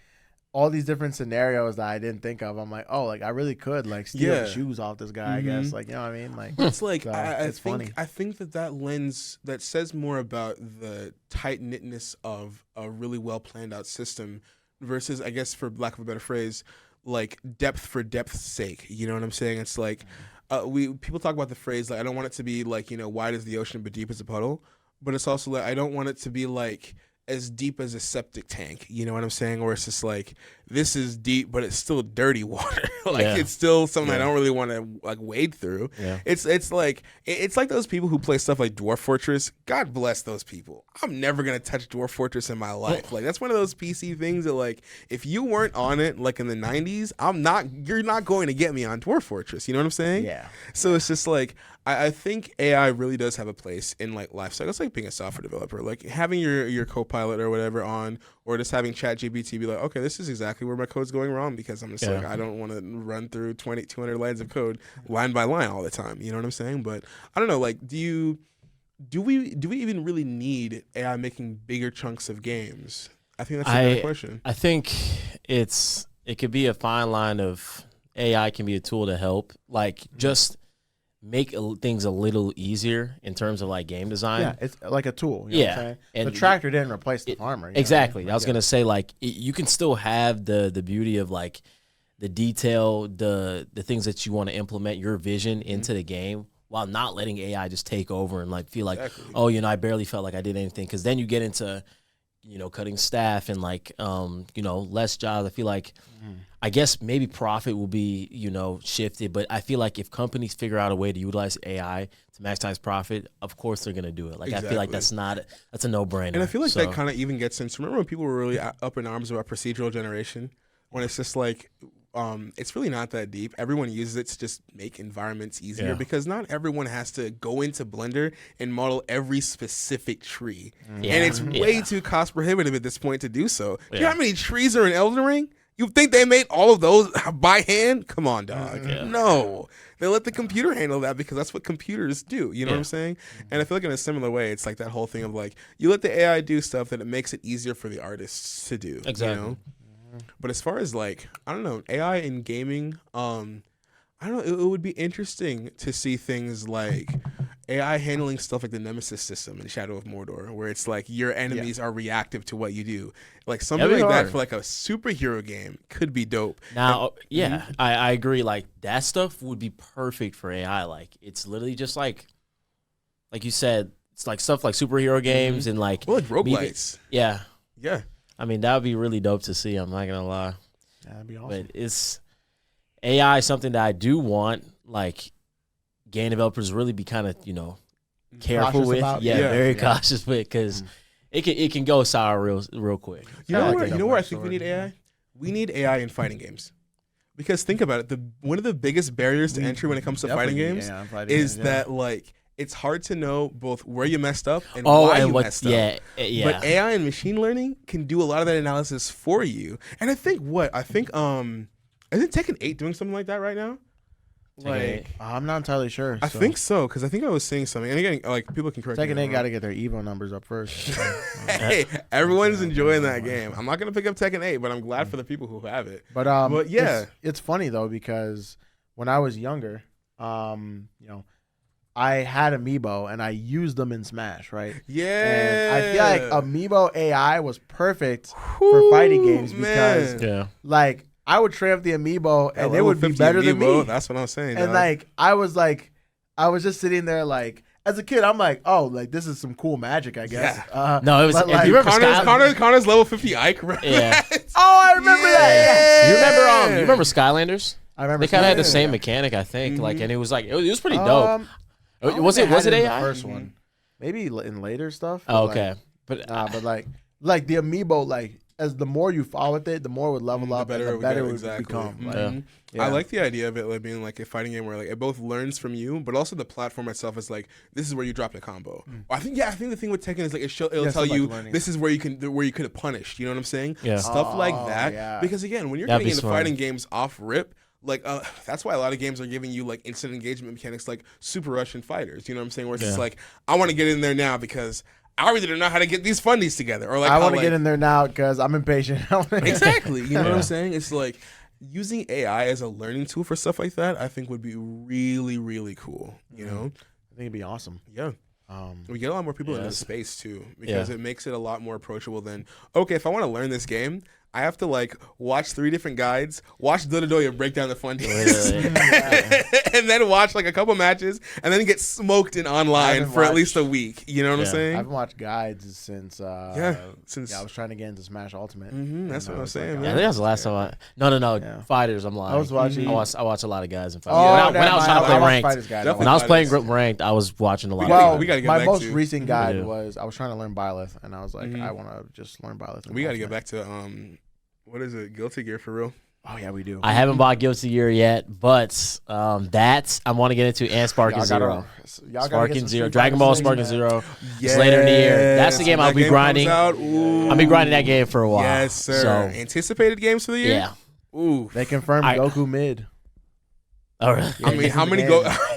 all these different scenarios that I didn't think of, I'm like, oh, like I really could like steal the shoes off this guy, I guess. Like, you know what I mean? Like, it's like, so it's funny. I think that lens, that says more about the tight-knitness of a really well-planned out system versus, I guess, for lack of a better phrase, like depth for depth's sake. You know what I'm saying? It's like people talk about the phrase like, I don't want it to be like, you know, wide as the ocean but deep as a puddle, but it's also like I don't want it to be like as deep as a septic tank. You know what I'm saying? Where it's just like, this is deep but it's still dirty water. It's still something I don't really want to like wade through. It's like those people who play stuff like Dwarf Fortress. God bless those people. I'm never gonna touch Dwarf Fortress in my life. Like, that's one of those PC things that like, if you weren't on it like in the 90s, you're not going to get me on Dwarf Fortress. You know what I'm saying? Yeah. So it's just like, I think AI really does have a place in like life cycles, like being a software developer, like having your co-pilot or whatever on, or just having ChatGPT be like, okay, this is exactly where my code's going wrong, because I'm just like, I don't want to run through 200 lines of code line by line all the time. You know what I'm saying? But I don't know, like, do we even really need AI making bigger chunks of games? I think that's a better question. I think it could be a fine line of AI can be a tool to help, like just make things a little easier in terms of like game design. Yeah, it's like a tool. You know what I'm saying? And the tractor didn't replace the farmer. Exactly. I was gonna say like you can still have the beauty of like the detail, the things that you want to implement your vision into the game, while not letting AI just take over and like feel like, oh, you know, I barely felt like I did anything. Because then you get into, you know, cutting staff and like, you know, less jobs. I feel like, I guess maybe profit will be, you know, shifted. But I feel like if companies figure out a way to utilize AI to maximize profit, of course they're gonna do it. Like I feel like that's a no-brainer. And I feel like that kind of even gets into, remember when people were really up in arms about procedural generation, when it's just like, it's really not that deep. Everyone uses it to just make environments easier because not everyone has to go into Blender and model every specific tree. And it's way too cost prohibitive at this point to do so. You know how many trees are in Elden Ring? You think they made all of those by hand? Come on, dog. No. They let the computer handle that because that's what computers do. You know what I'm saying? And I feel like in a similar way, it's like that whole thing of like, you let the AI do stuff that it makes it easier for the artists to do. Exactly. You know? But as far as like, I don't know, AI in gaming, I don't know, it would be interesting to see things like AI handling stuff like the Nemesis system in Shadow of Mordor, where it's like your enemies are reactive to what you do. Like something like that for like a superhero game could be dope. Now, I agree. Like that stuff would be perfect for AI. Like it's literally just like you said, it's like stuff like superhero games and like roguelites. Yeah. Yeah. I mean, that would be really dope to see. I'm not gonna lie. That'd be awesome. But it's AI is something that I do want, like game developers really be kind of, you know, careful with. Very cautious with, because it can go sour real quick. You know where I think we need AI? We need AI in fighting games. Because think about it, one of the biggest barriers to entry when it comes to fighting games is that like it's hard to know both where you messed up and why you messed up. Yeah. But AI and machine learning can do a lot of that analysis for you. And I think isn't Tekken 8 doing something like that right now? Like I'm not entirely sure. I think so, because I think I was seeing something. And again, like people can correct me. Tekken 8 got to get their Evo numbers up first. Hey, everyone's enjoying that game. I'm not gonna pick up Tekken 8, but I'm glad for the people who have it. But yeah, it's funny though, because when I was younger, you know, I had Amiibo and I used them in Smash, right? Yeah. And I feel like Amiibo AI was perfect for fighting games because like I would train up the Amiibo and they would be better than me. That's what I'm saying. And I was just sitting there like, as a kid, I'm like, oh, like this is some cool magic, I guess. Yeah. No, it was. Like, you remember Connor's level 50 Ike, right? Yeah. Oh, I remember that. Yeah. You remember Skylanders? I remember. They kind of had the same mechanic, I think. Like, and it was like it was pretty dope. Was it AI? The first one, maybe in later stuff. Oh, okay, but like the Amiibo, like as the more you follow with it, the more it would level up, and the better it would become. Mm-hmm. I like the idea of it like being like a fighting game where like it both learns from you, but also the platform itself is like this is where you drop the combo. I think the thing with Tekken is like it'll tell you like this is where you could have punished. You know what I'm saying? Yeah. Stuff like that. Yeah. Because again, when you're getting into fighting games off rip. Like that's why a lot of games are giving you like instant engagement mechanics like Super Russian Fighters. You know what I'm saying? Where it's just like I want to get in there now because I really don't know how to get these fundies together. Or like I want to get in there now because I'm impatient. Exactly. You know what I'm saying? It's like using AI as a learning tool for stuff like that. I think would be really, really cool. You know? I think it'd be awesome. Yeah. We get a lot more people in this space too because it makes it a lot more approachable than okay, if I want to learn this game, I have to like watch 3 different guides, watch Dododoya break down the fundies, and then watch like a couple matches, and then get smoked in online for at least a week. You know what I'm saying? I haven't watched guides since I was trying to get into Smash Ultimate. That's what I'm saying. I think that was the last time. No, Fighters. I'm lying. I was watching. I watch a lot of guys in Fighters. When I was trying to play ranked, when I was playing ranked, I was watching a lot. Well, we gotta get my back most to recent guide was I was trying to learn Byleth, and I was like, I want to just learn Byleth. We got to get back to what is it? Guilty Gear for real? Oh yeah, we do. I haven't bought Guilty Gear yet, but that I want to get into and Sparking Zero. Sparking Zero, Dragon Ball Sparking Zero. It's later in the year. That's the game I'll be grinding. I'll be grinding that game for a while. Yes, sir. So, anticipated games for the year? Yeah. Ooh. They confirmed Goku mid. Oh, really? I mean, how many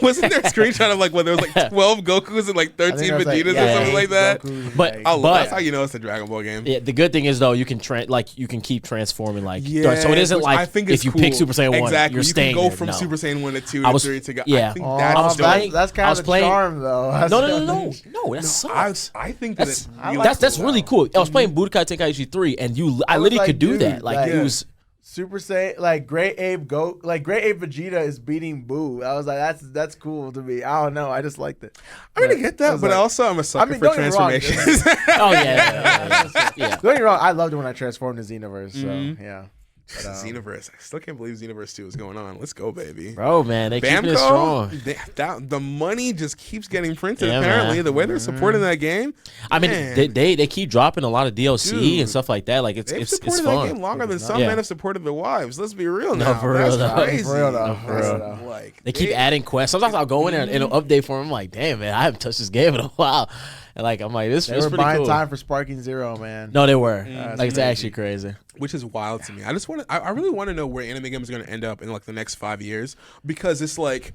wasn't there a screenshot of like there was like 12 Gokus and like 13 Vegetas or something like that? But that's how you know it's a Dragon Ball game. Yeah, the good thing is though you can keep transforming like yeah, so it isn't like I think if you pick Super Saiyan 1 exactly. you're staying you can go there. from No. Super Saiyan 1 to 2 to 3 to go. Yeah. I think that's kind of the charm though. No, that sucks. I think that it's really that's really cool. I was playing Budokai Tenkaichi 3 and I literally could do that. Like it was Super Saiyan, like Great Ape Vegeta is beating Boo. I was like, that's cool to me. I don't know, I just liked it. I mean, I get that, but also I'm a sucker for transformations. Oh yeah. Don't get me wrong, I loved it when I transformed to Xenoverse. So yeah. But, Xenoverse. I still can't believe Xenoverse 2 is going on. Let's go, baby. Bro, man, they keep it strong. The money just keeps getting printed, Yeah, apparently. man. The way they're supporting that game. I mean, they keep dropping a lot of DLC and stuff like that. Like it's supported fun. that game longer than some men have supported the wives. Let's be real now. For real, That's crazy. For real though. Like, They keep adding quests. Sometimes I'll go in there and it'll update for them. I'm like, damn, man, I haven't touched this game in a while. And like, I'm like, this is pretty buying cool. time for Sparking Zero, man. No, they were. Like, it's actually crazy. Which is wild to me. I really want to know where anime games are going to end up in like the next 5 years, because it's like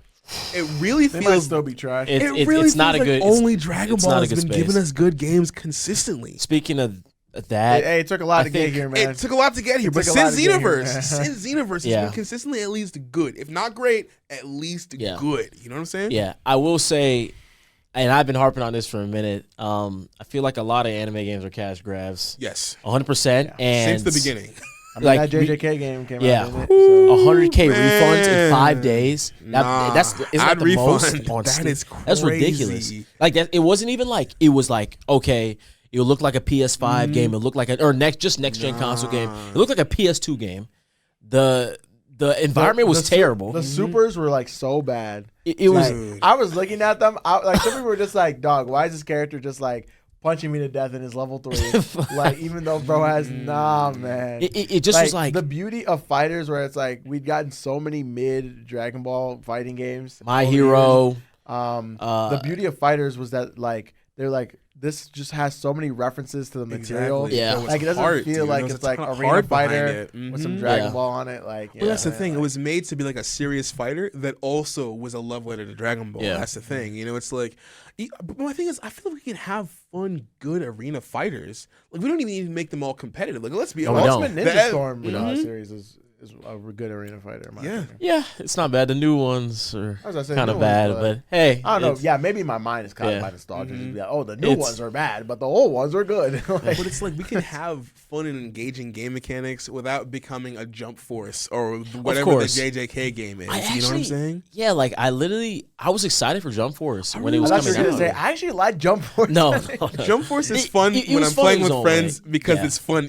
it really They feels might still be trash. it really it's not feels a good. like only Dragon it's Ball not a has good been space. giving us good games consistently. Speaking of that, Hey, it took a lot to get here, man. It took a lot to get here, but took a lot since to get here, Xenoverse, man. has been consistently at least good, if not great, at least good. You know what I'm saying? yeah, I will say, and I've been harping on this for a minute. I feel like a lot of anime games are cash grabs. Yes. 100%. And Since the beginning. I mean, like, that JJK game came yeah, out. Didn't it? So. 100K man. refunds in 5 days. Isn't that the most on That Steam? is crazy. That's ridiculous. Like that, it wasn't even like it was like okay. It looked like a PS5 game. It looked like next gen console game. It looked like a PS2 game. The environment was terrible. The supers were like so bad. It was. Like, I was looking at them. Like some people were just like, "Dog, why is this character just like punching me to death in his level 3?" Like even though bro has man. It just was like the beauty of fighters, where it's like we'd gotten so many mid Dragon Ball fighting games. My Hero. The beauty of fighters was that like they're like. This just has so many references to the material. Exactly. Yeah. Like it doesn't feel like it's like Arena Fighter with some Dragon Ball on it. Like, well, that's the thing. It was made to be like a serious fighter that also was a love letter to Dragon Ball. Yeah. That's the thing. You know, it's like, but my thing is, I feel like we can have fun, good arena fighters. Like we don't even need to make them all competitive. Like let's be honest. Ultimate Ninja Storm series is a good arena fighter. In my opinion. Yeah, it's not bad. The new ones are I was gonna say kind new of bad, ones, but hey, I don't know. Yeah, maybe my mind is kind of by nostalgia. Just be like, oh, the new ones are bad, but the old ones are good. But it's like we can have fun and engaging game mechanics without becoming a Jump Force or whatever the JJK game is. You know what I'm saying? Yeah, like I was excited for Jump Force when it was I thought you coming were gonna out. say I actually like Jump Force. No. Jump Force is fun it when was I'm fun playing in its with own friends way. because Yeah. it's fun.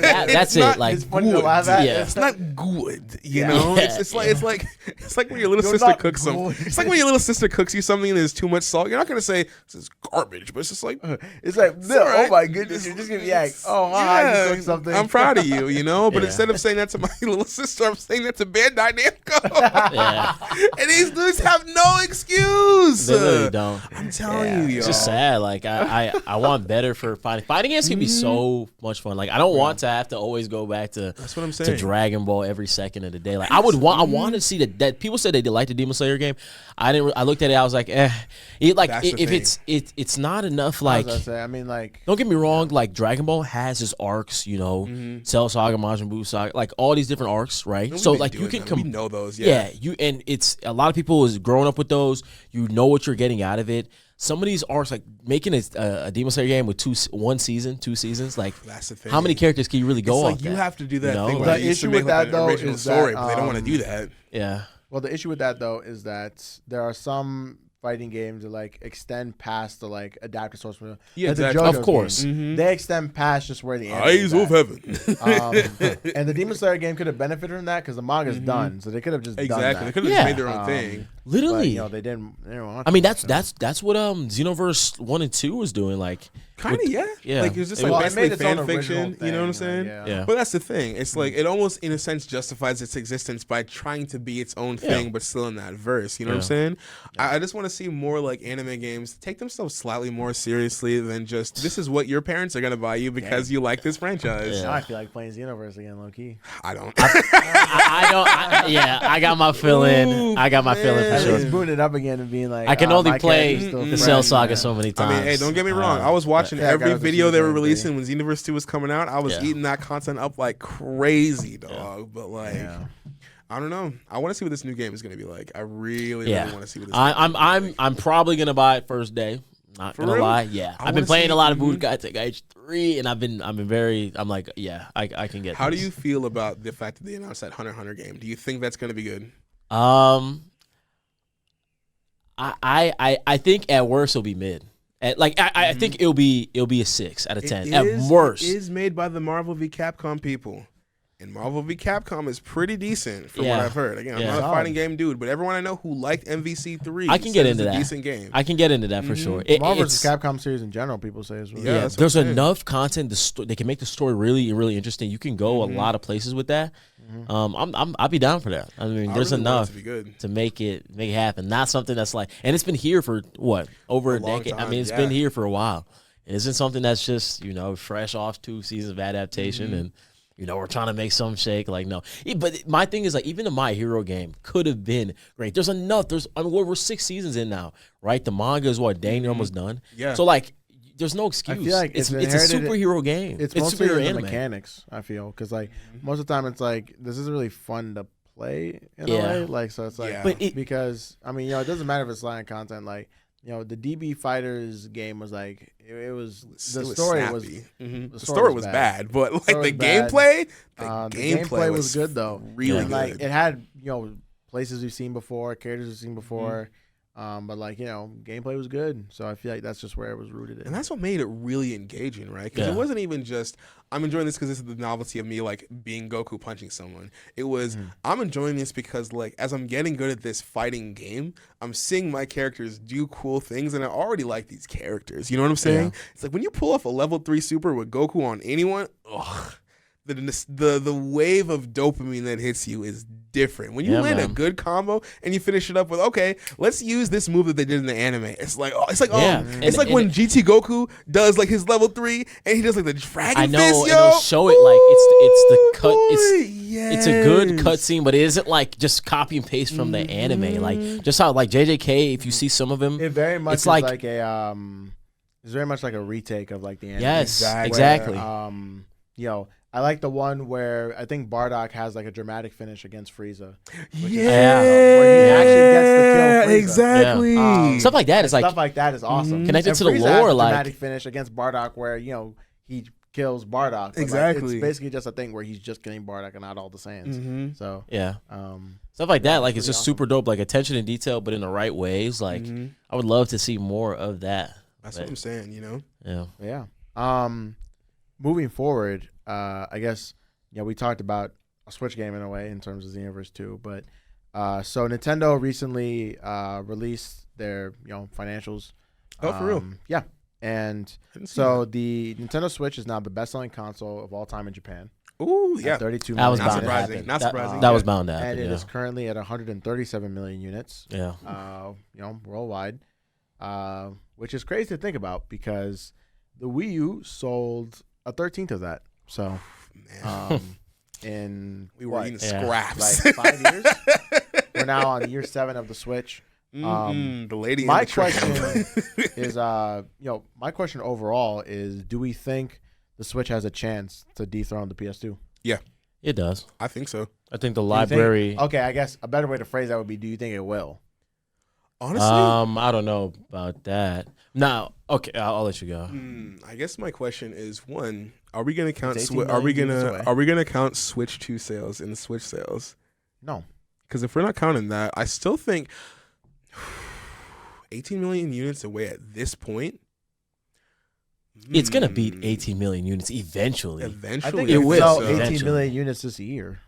That's it. Like It's funny to laugh at. Yeah. It's not good, you know. Yeah. It's like when your little You're sister not cooks something. good. It's like when your little sister cooks you something and there's too much salt. You're not gonna say this is garbage, but it's just like It's like, all right. oh my goodness, you're just gonna be like, oh hi, you cooked something. I'm proud of you, you know. But Yeah. instead of saying that to my little sister, I'm saying that to Bandai Namco. Yeah. And these dudes have no excuse. They really don't. I'm telling you, It's y'all. just sad. Like I want better for fighting. Fighting games can be so much fun. Like I don't want to have to always go back to That's what I'm to saying. Dragon Ball every second of the day. Like I want to see that people said they did like the Demon Slayer game. I didn't. I looked at it. I was like, eh. That's the If it's not enough. Like I mean, like, don't get me wrong. Like Dragon Ball has its arcs. You know, Cell Saga, Majin Buu Saga, like all these different arcs, right? We've So been like you doing can them. We know those. Yeah, you and it's a lot of people is growing up with those. You know what you're getting out of it. Some of these arcs, like making a Demon Slayer game with 2 seasons, like That's the thing. how many characters can you really go It's off? like you that? have to do that You know? thing. The Where they used to issue make with like that, an though, original is story, that, but they don't want to do that. Yeah, well, the issue with that though is that there are some fighting games that like extend past the like adapted source material. Yeah, Like the exactly. JoJo Of course. games. They extend past just where the anime Eyes is of at. heaven. And the Demon Slayer game could have benefited from that because the manga's done, so they could have just Exactly. They done that. could have Yeah. just made their own thing. literally. But, they didn't want I mean, to, that's what Xenoverse 1 and 2 was doing. Like Kind of, yeah. Yeah. Like, it was just Well, like it made basically its own fan fiction. original You know what I'm thing, saying? like, Yeah. But that's the thing. It's like, it almost, in a sense, justifies its existence by trying to be its own thing, but still in that verse. You know what I'm saying? I just want to see more, like, anime games take themselves slightly more seriously than just, this is what your parents are going to buy you because you like this franchise. Now I feel like playing Xenoverse again, low key. I don't. I don't. I got my feeling. Ooh, I got my feeling for man. sure. Just booting it up again and being like, I can my only play character's still the fresh. Cell Saga Yeah. so many I times. mean, hey, don't get me wrong. I was watching Yeah, every guys, video they were season releasing when Xenoverse 2 was coming out. I was Yeah. eating that content up like crazy, dog. But like, I don't know. I want to see what this new game is going to be like. I really want to see what this. I'm probably gonna buy it first day. Not For gonna real? lie. Yeah, I I've been wanna playing see- a lot of Budokai Tenkaichi 3, and I've been very. I'm like, yeah, I can get. How do this. you feel about the fact that they announced that Hunter x Hunter game? Do you think that's going to be good? I think at worst it'll be mid. I think it'll be a 6 out of 10 at worst. It is made by the Marvel v Capcom people. And Marvel v Capcom is pretty decent from what I've heard. Again, I'm not a fighting game dude, but everyone I know who liked MVC3 I can get into it's a that. decent game. I can get into that for sure. Marvel It's vs. Capcom series in general, people say as well. Yeah, yeah, that's what there's I'm saying. enough content. They can make the story really, really interesting. You can go a lot of places with that. I'll be down for that. I mean, there's really want it enough to be good. to make it happen. Not something that's like, and it's been here for what, over a long decade. I time, mean, it's been here for a while. It isn't something that's just fresh off 2 seasons of adaptation and. We're trying to make some shake. Like, no. But my thing is, like, even the My Hero game could have been great. There's enough. We're 6 seasons in now, right? The manga is what, dang near almost done. Yeah. So, like, there's no excuse. I feel like it's a inherited- superhero game. It's mostly superhero in the anime. mechanics, I feel. Because, like, most of the time it's like, this isn't really fun to play in a Yeah. way. Like, so it's like, Yeah. But because, I mean, it doesn't matter if it's line content. Like, the DB Fighters game was like, it was, the story was. snappy. The The story was bad, but like story the was bad. gameplay, The gameplay was good though. Really And, like good. it had places we've seen before, characters we've seen before, but like gameplay was good. So I feel like that's just where it was rooted in. And that's what made it really engaging, right? Because Yeah. it wasn't even just, I'm enjoying this because this is the novelty of me, like, being Goku punching someone. It was, I'm enjoying this because, like, as I'm getting good at this fighting game, I'm seeing my characters do cool things, and I already like these characters. You know what I'm saying? It's like, when you pull off a level 3 super with Goku on anyone, the wave of dopamine that hits you is different. When you land a good combo and you finish it up with, okay, let's use this move that they did in the anime. It's like when GT Goku does like his level 3 and he does like the dragon I know, fist, and yo. it'll show it like it's the cut. Boy, It's a good yes. cutscene, but it isn't like just copy and paste from the anime. Like just how like JJK, if you see some of him, It very much it's is like a it's very much like a retake of like the anime. yes, Exactly. exactly. I like the one where I think Bardock has like a dramatic finish against Frieza. Yeah, where he actually gets the kill Frieza. exactly. Stuff like that is like Stuff like that is awesome. Connected And to the Frieza lore, has a like- dramatic finish against Bardock where he kills Bardock. But, like, Exactly. it's basically just a thing where he's just killing Bardock and not all the Saiyans. So yeah. um, Stuff like that, like it's pretty just awesome. super dope, like attention to detail, but in the right ways. Like I would love to see more of that. That's But, what I'm saying, you know? yeah. yeah. Moving forward, I guess we talked about a Switch game in a way in terms of Xenoverse 2, but so Nintendo recently released their financials. Oh, for real? Yeah. And Didn't see so the Nintendo Switch is now the best-selling console of all time in Japan. Ooh, at yeah. 32 That was million bound to units. surprising. happen. Not That- surprising. That was bound to happen. And it yeah. is currently at 137 million units. Yeah. Worldwide, which is crazy to think about because the Wii U sold a 13th of that. So, in We were eating Yeah. scraps. like 5 years, we're now on year 7 of the Switch. The lady. My in the train. question is, my question overall is, do we think the Switch has a chance to dethrone the PS2? It does. I think so. I think the Do you library. think- okay, I guess a better way to phrase that would be, do you think it will? Honestly, I don't know about that. Now, okay, I'll let you go. I guess my question is: one, are we gonna count? It's 18 Are we million units away. gonna count Switch 2 sales in the Switch sales? No. Because if we're not counting that, I still think 18 million units away at this point. It's gonna beat 18 million units eventually. Eventually, I think it it will sell eventually. 18 million units this year.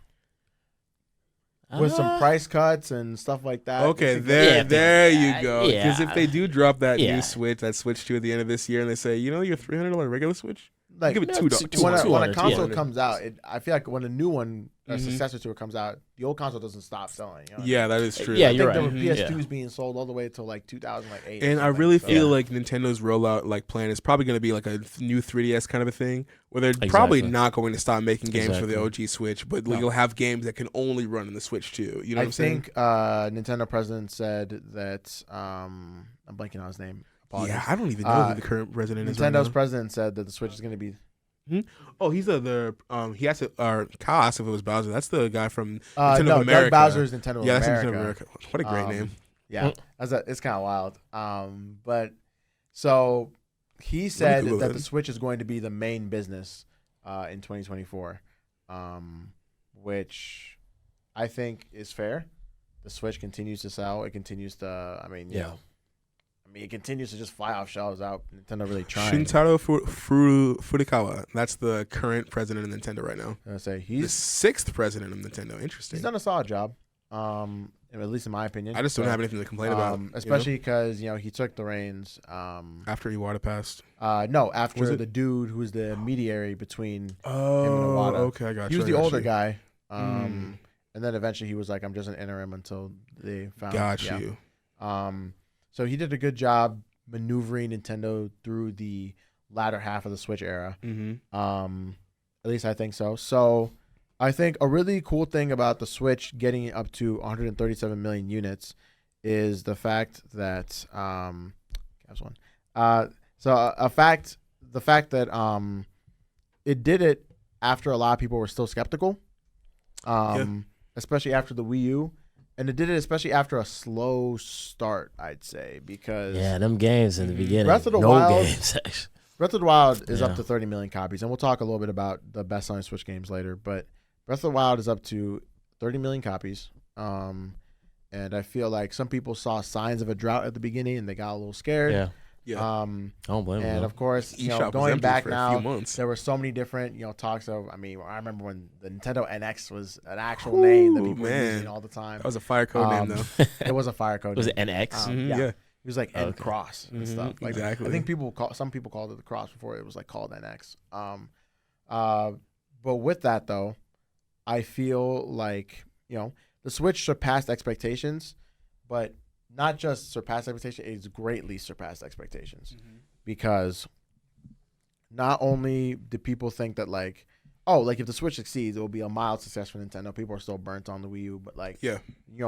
with some price cuts and stuff like that. Okay, there you go. Because if they do drop that new Switch, that Switch 2 at the end of this year, and they say, your $300 regular Switch, like give it $2. When a console comes out, I feel like when a new one, a successor to it comes out, the old console doesn't stop selling. You know? Yeah, that is true. Yeah, I you're think right. there were PS2s being sold all the way to like 2008. And I really feel like Nintendo's rollout plan is probably going to be like a new 3DS kind of a thing, where they're probably not going to stop making games for the OG Switch, but you'll have games that can only run in the Switch too. You know what I'm saying? I think Nintendo president said that I'm blanking on his name. Apologies. Yeah, I don't even know who the current president is. Nintendo's president said that the Switch is going to be. Oh, he's he has to. Kyle asked if it was Bowser. That's the guy from Nintendo of America. Doug Bowser's Nintendo of America. Yeah, that's Nintendo of America. What a great name. Yeah, it's kind of wild. But so he said that the Switch is going to be the main business in 2024, which I think is fair. The Switch continues to sell. It continues to. It continues to just fly off shelves out. Nintendo really trying. Shintaro Furukawa. That's the current president of Nintendo right now. I say he's the sixth president of Nintendo. Interesting. He's done a solid job, at least in my opinion. I just don't have anything to complain about. Especially because he took the reins after Iwata passed. No, after the dude who was the mediary between him and Iwata. Okay, I got you. He was the older guy. And then eventually he was like, "I'm just an interim until they found." Got you. So he did a good job maneuvering Nintendo through the latter half of the Switch era. At least I think so. So I think a really cool thing about the Switch getting up to 137 million units is the fact that the fact that it did it after a lot of people were still skeptical, especially after the Wii U. And it did it especially after a slow start, I'd say, because them games in the beginning, Breath of the Wild, Wild is up to 30 million copies, and we'll talk a little bit about the best-selling Switch games later. But Breath of the Wild is up to 30 million copies, and I feel like some people saw signs of a drought at the beginning, and they got a little scared. Yeah. I don't blame them. And of course, going back now, there were so many different, talks of. I remember when the Nintendo NX was an actual name that people were using all the time. That was a fire code name, though. It was a fire code. Was it NX? Yeah. It was like N Cross and stuff. Like, exactly. I think some people called it the Cross before it was like called NX. But with that though, I feel like the Switch surpassed expectations, but not just surpassed expectations, it's greatly surpassed expectations. Because not only do people think that if the Switch succeeds, it will be a mild success for Nintendo. People are still burnt on the Wii U, but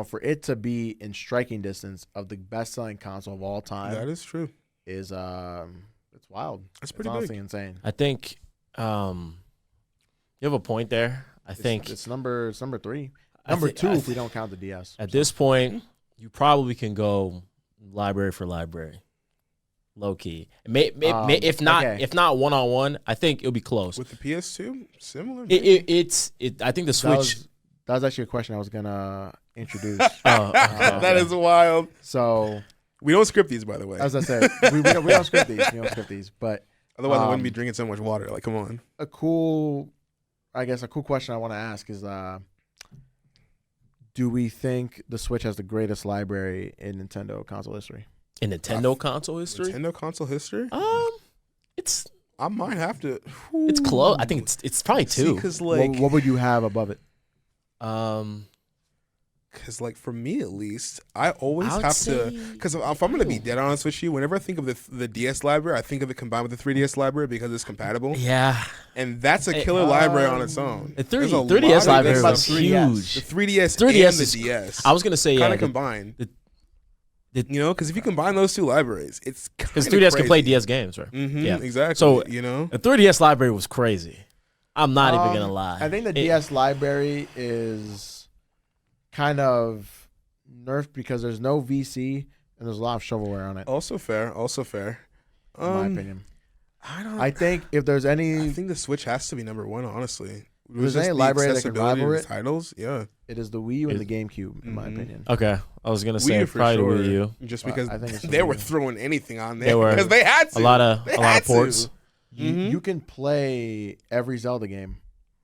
for it to be in striking distance of the best-selling console of all time, that is true. Is it's wild. That's pretty honestly big. Insane. I think you have a point there. I think it's number 3, number 2 if we don't count the DS. At this point, you probably can go library for library, low key. If not one-on-one, I think it'll be close. With the PS2, similar. I think the Switch. That was actually a question I was gonna introduce. That is wild. So we don't script these, by the way. As I said, we don't script these. We don't script these, but otherwise I wouldn't be drinking so much water. Like, come on. A cool question I want to ask is, do we think the Switch has the greatest library in Nintendo console history? In Nintendo console history? Nintendo console history? It's. I might have to. It's close. I think it's probably 2. Because what would you have above it? Because for me at least, I always have to. Because if I'm gonna be dead honest with you, whenever I think of the DS library, I think of it combined with the 3DS library because it's compatible. Yeah, and that's a killer library on its own. The 3DS library was huge. The 3DS and the DS. I was gonna say kind of combined. Because if you combine those two libraries, it's because 3DS can play DS games, right? Yeah, exactly. So the 3DS library was crazy. I'm not even gonna lie. I think the DS library is kind of nerfed because there's no VC and there's a lot of shovelware on it. Also fair. In my opinion. I think if there's any... I think the Switch has to be number 1, honestly. If there's any library that can rival it, titles, yeah. It is the Wii U and the GameCube, in my opinion. Okay. I was going to say probably the Wii U. Just because they were throwing anything on there. Because they had to. A lot of ports. You can play every Zelda game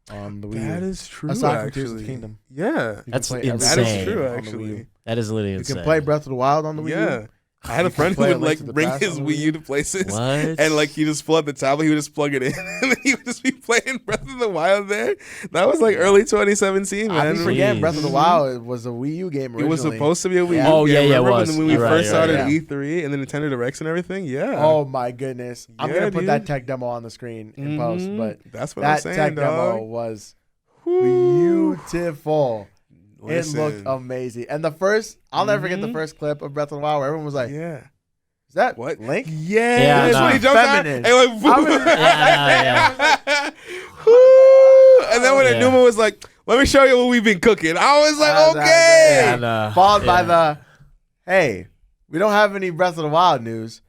on the Wii U. That is true. Aside from Tears of actually, the Kingdom. yeah, You can That's play everything insane. that is true. on the Wii Actually, U. That is literally You insane. can play Breath of the Wild on the Wii U. yeah. I had a friend who play A would Link like to the bring Past his on the Wii Wii U to places, What? and like he just pull out the tablet, he would just plug it in, and then he would just be playing Breath of the Wild there. That was like early 2017, I man. keep forgetting Jeez. Breath of the Wild was a Wii U game It originally. was supposed to be a Wii U. Yeah. Oh, game. yeah, it Remember was. when we You're right, first you're started right, E3 and then Nintendo Directs and everything. Yeah. Oh my goodness! I'm Yeah, gonna put that dude. tech demo on the screen in post, but that's what I'm that saying, tech dog. demo was Whew. beautiful. Listen. It looked amazing. And the first, I'll never forget the first clip of Breath of the Wild where everyone was like, Yeah. "Is that What? Link?" Yeah. Yeah, That's nah. when he jumps out. Feminine. And like, I was- Whew. And then when Yeah. Numa was like, "Let me show you what we've been cooking," I was like, That- "Okay." Yeah, nah. Followed by Yeah. the, "Hey, we don't have any Breath of the Wild news."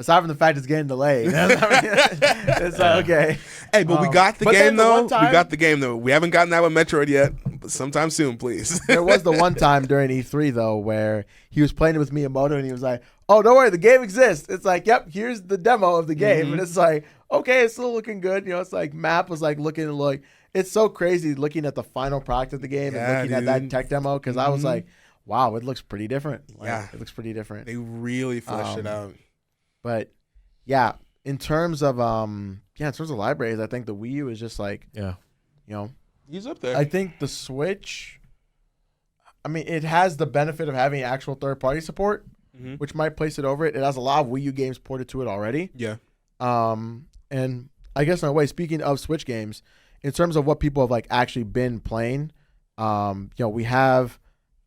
Aside from the fact it's getting delayed. It's like, okay. Hey, but we got the but game then the though. one time- We got the game though. We haven't gotten that with Metroid yet, but sometime soon, please. There was the one time during E3 though where he was playing it with Miyamoto and he was like, "Oh, don't worry, the game exists." It's like, "Yep, here's the demo of the game," and it's like, "Okay, it's still looking good." You know, it's like map was like looking like it's so crazy looking at the final product of the game Yeah, and looking at that dude. tech demo because I was like, "Wow, it looks pretty different." Like, Yeah. it looks pretty different. They really fleshed it out. But yeah, in terms of libraries, I think the Wii U is just like, Yeah. you know, He's up there. I think the Switch, I mean, it has the benefit of having actual third-party support, which might place it over it. It has a lot of Wii U games ported to it already. Yeah. And I guess in a way, speaking of Switch games, in terms of what people have like actually been playing, we have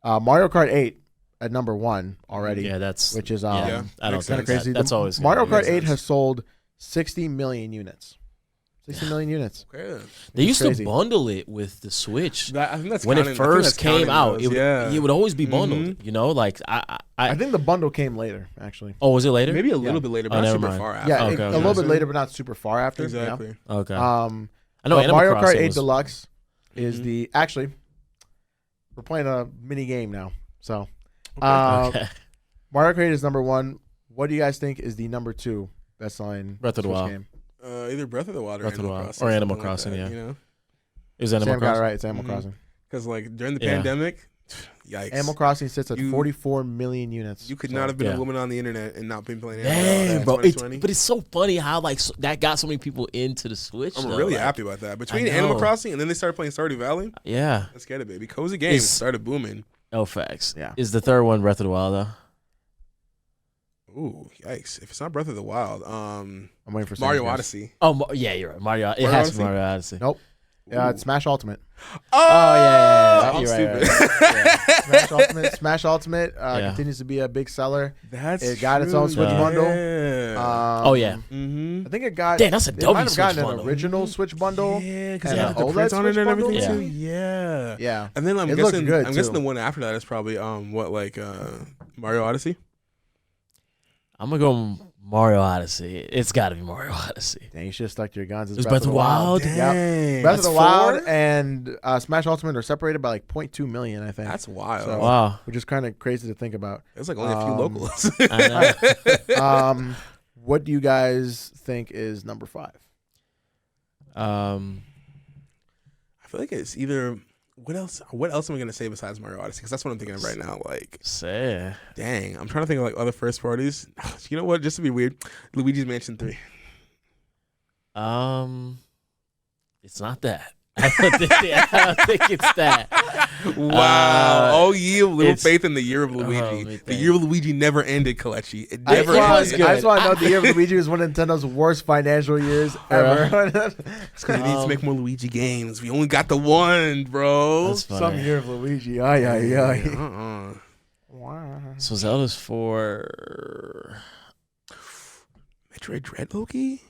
Mario Kart 8 at number 1 already. Yeah, that's which is I Makes don't kind of think crazy. that's always good. Mario Kart Makes 8 sense. has sold 60 million units. 60 million units. Okay. They used crazy. to bundle it with the Switch. I think that's When counting- it I think first that's came counting out, those, it would always be bundled. You know, like I think the bundle came later, actually. oh, was it later? maybe a little bit later, but Oh, not never super mind. far after. Yeah, Okay, a okay. little bit later, but not super far after. Exactly. Okay. Yeah. I know But Animal Mario Kart Crossing 8 was, Deluxe is the actually. We're playing a mini game now, so Okay. Mario Kart 8 is number 1. What do you guys think is the number 2 best-selling Breath of the Switch Wild. game? Either Breath of the Wild or Breath of the Animal Wild. Crossing. Or Animal something like Crossing, that, yeah. You know? It was Animal Sam got it Crossing. right. It's Animal Crossing. Because like during the Yeah. pandemic, yikes. Animal Crossing sits at You- 44 million units. You could So, not have been Yeah. a woman on the internet and not been playing Dang, Animal bro. Crossing. But it's so funny how like that got so many people into the Switch. I'm though. really Like, happy about that. Between know. Animal Crossing and then they started playing Stardew Valley. Yeah. Let's get it, baby. Cozy Games It's- started booming. Oh, facts. Yeah. Is the third one Breath of the Wild though? Ooh, yikes! If it's not Breath of the Wild, I'm waiting for Mario Sam's guess. Odyssey. Oh, yeah, you're right. Mario. It Mario has to Odyssey? be Mario Odyssey. Nope. It's Smash Ultimate. Oh, yeah. I'm You're stupid. right. Smash Ultimate Yeah. continues to be a big seller. That's It got its own true. Switch bundle. Yeah. Oh yeah. Mm-hmm. I think it got. Damn, that's a It W might have Switch gotten an bundle. original Switch bundle. Yeah, because and it an had the OLED prints on it Switch and everything bundle? too. Yeah. Yeah. And then I'm It looked guessing good, I'm guessing too. the one after that is probably Mario Odyssey. I'm gonna go Mario Odyssey. It's got to be Mario Odyssey. Dang, you should have stuck to your guns. It's It was Breath of the Wild? Yep. Dang. Breath of That's the Wild 4? and Smash Ultimate are separated by like 0.2 million, I think. That's wild. So- Wow. which is kind of crazy to think about. It's like only a few Um, locals. I know. What do you guys think is number 5? I feel like it's either what else am I gonna say besides Mario Odyssey? Because that's what I'm thinking of right now. Like, Say. dang, I'm trying to think of like other first parties. You know what? Just to be weird, Luigi's Mansion 3. It's not that. I don't think it's that. Wow. Oh, ye of little it's- faith in the year of let Luigi. me The think. year of Luigi never ended, Kelechi. It I- never it ended. was good. I just want to know the year of Luigi was one of Nintendo's worst financial years ever. It's because they need to make more Luigi games. We only got the one, bro. That's funny. Some year of Luigi. Ay, ay, ay. Uh-uh. Wow. So Zelda's 4. Metroid Dread Loki?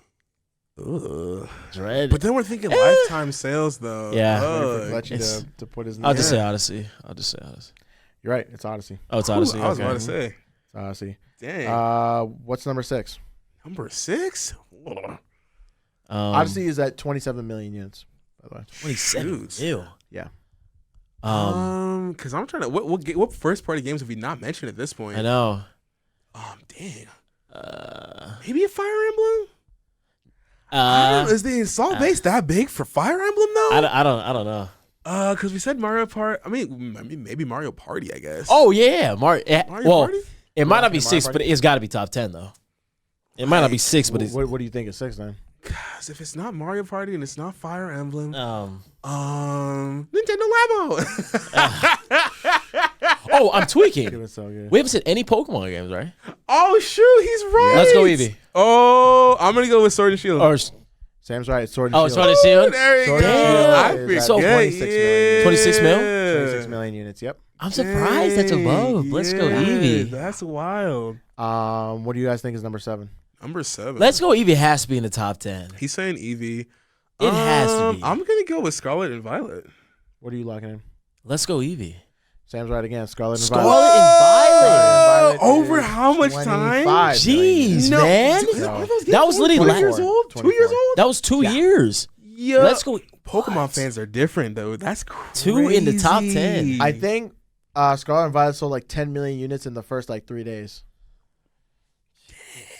Ugh. Dread. But then we're thinking lifetime sales, though. Yeah. Ugh. Let you It's- to put his name. I'll just say Yeah. Odyssey. You're right. It's Odyssey. Oh, it's Ooh, Odyssey. I was okay. about to say. It's Odyssey. Dang. What's number 6? Number 6? Odyssey is at 27 million units, by the way. 27. Shoot. Ew. Yeah. Because I'm trying to. What first party games have we not mentioned at this point? I know. Dang. Uh, Maybe a Fire Emblem? Is the install base that big for Fire Emblem though? I don't know. Because we said Mario Party. I mean, maybe Mario Party. I guess. Oh yeah, Mario. Party? It might not be Mario 6, Party? but it's got to be top 10 though. It might not be 6, but it's What do you think is 6 then? Because if it's not Mario Party and it's not Fire Emblem, Nintendo Labo. Oh, I'm tweaking. It was so good. We haven't seen any Pokemon games, right? Oh shoot, he's right. Let's go Eevee. Oh, I'm gonna go with Sword and Shield. Or Sam's right. Sword and oh, Shield. Sword and Shield. There you Sword and go. Shield I is So forget. 26 million. 26 mil? 26 million units. Yep. I'm surprised that's above. Let's go Eevee. That's wild. What do you guys think is number 7? Number 7. Let's go Eevee has to be in the top 10. He's saying Eevee. It has to be. I'm gonna go with Scarlet and Violet. What are you locking in? Let's go Eevee. Sam's right again. Scarlet and Scarlet Violet. and Violet Violet. Over is how much time? 25 Jeez, million. man. Dude, are those games That was only literally 2 years old. 2 years 24. old. That was 2 years. Yeah. Let's go. Pokemon What? fans are different though. That's crazy. 2 in the top 10. I think Scarlet and Violet sold like 10 million units in the first like 3 days,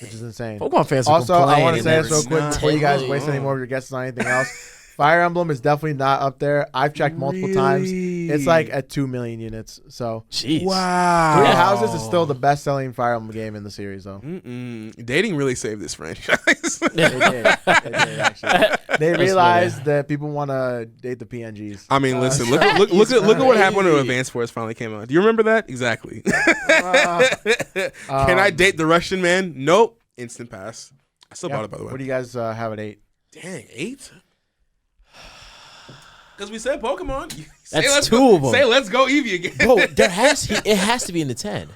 which is insane. Pokemon fans are Also, I want to say complaining. this real quick It's before you guys not- waste any more of your guesses on anything else. Fire Emblem is definitely not up there. I've checked multiple times. It's like at 2 million units. So Jeez. Wow. Three Houses is still the best-selling Fire Emblem game in the series, though. Dating really saved this franchise. They did. They did, actually. They realized that people want to date the PNGs. I mean, listen. Look at what happened when Advance Wars finally came out. Do you remember that? Exactly. Can I date the Russian man? Nope. Instant pass. I still bought it, by the way. What do you guys have at 8? Dang, 8? Because we said Pokemon. That's 2 of them. Say let's go Eevee again. Bro, it has to be in the 10.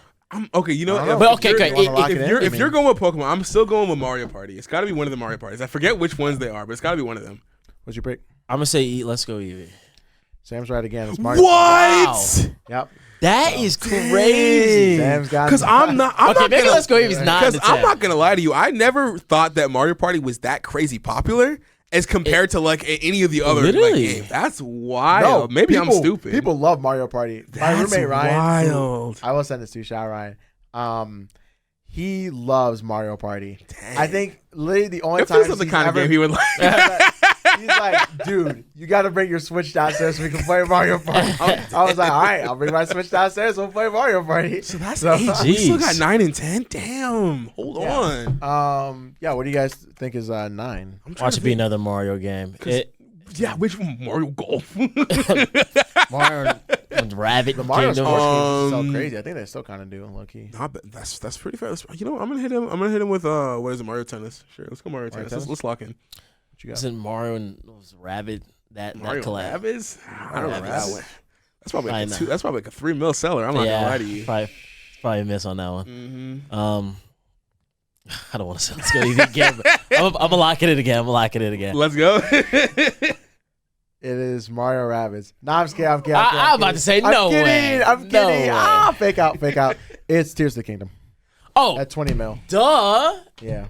Okay, you know, I don't know. But okay, If okay. you wanna lock it in, if you're going with Pokemon, I'm still going with Mario Party. It's got to be one of the Mario Parties. I forget which ones they are, but it's got to be one of them. What's your pick? I'm gonna say let's go Eevee. Sam's right again. It's Mario. What? Yep. That is crazy. Sam's got Because I'm not Maybe gonna, let's go Eevee's 9 Because to 10. I'm not gonna lie to you, I never thought that Mario Party was that crazy popular as compared to like any of the other Literally. games. That's wild. Maybe I'm stupid. People love Mario Party. My That's roommate Ryan. wild. I will send this to you, shout Ryan. He loves Mario Party. Dang. I think literally the only It time feels like the kind of game he would like. He's like, dude, you got to bring your Switch downstairs so we can play Mario Party. I was like, all right, I'll bring my Switch downstairs. We'll play Mario Party. So that's So- 8. We still Jeez. got 9 and 10. Damn. Hold on. Yeah, what do you guys think is 9? I'm trying Watch to it be think. another Mario game. Yeah, which one? Mario Golf. Mario and Rabbit The Mario Kingdom. Sports games sell crazy. I think they still kind of do, low key. Nah, but that's pretty fair. You know, I'm gonna hit him with what is it? Mario Tennis. Sure, let's go Mario Tennis. Tennis? Let's lock in. What you got? Isn't Mario and what was it, Rabbit that Mario collab? Rabbids? I don't know Rabbids. that one. That's probably I like know. that's probably like a $3 million seller. I'm not gonna lie to you. Probably a miss on that one. Mm-hmm. I don't want to say let's go Eevee again. But I'm gonna lock it in again. Let's go. It is Mario Rabbids. Nah, I'm scared. I'm kidding. I'm about to say no way. I'm No kidding. way. Fake out. It's Tears of the Kingdom Oh, at 20 mil. duh. Yeah.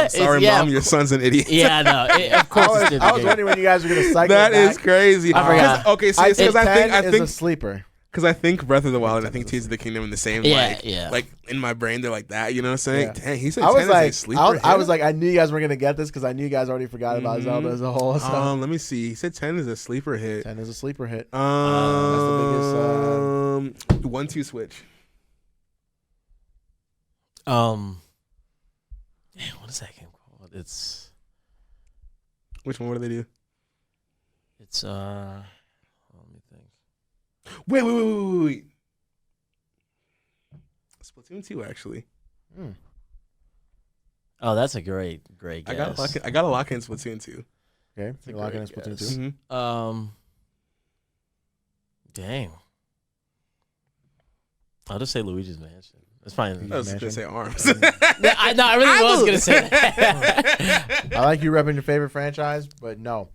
Sorry, Yeah, mom, your son's an idiot. Yeah, no. Of course, it's I was wondering when you guys were gonna cycle That back. is crazy. I forgot. Okay, so I because think I 10 is think a sleeper. because I think Breath of the Wild and I think Tears of the Kingdom in the same Yeah. like in my brain they're like that. You know what I'm saying? Yeah. Dang, he said I 10 was is a like, sleeper. I was like, I knew you guys were gonna get this because I knew you guys already forgot about Zelda as a whole. So let me see. He said 10 is a sleeper hit. 10 is a sleeper hit. That's the biggest. 1-2 switch. Damn, what is that game called? Which one? What do they do? Let me think. Wait. Splatoon 2, actually. Oh, that's a great guess. I gotta lock in Splatoon 2. Okay, you're locking in Splatoon 2. Mm-hmm. Dang. I'll just say Luigi's Mansion. It's fine. I was gonna say ARMS. I really was gonna say that. I like you repping your favorite franchise, but no.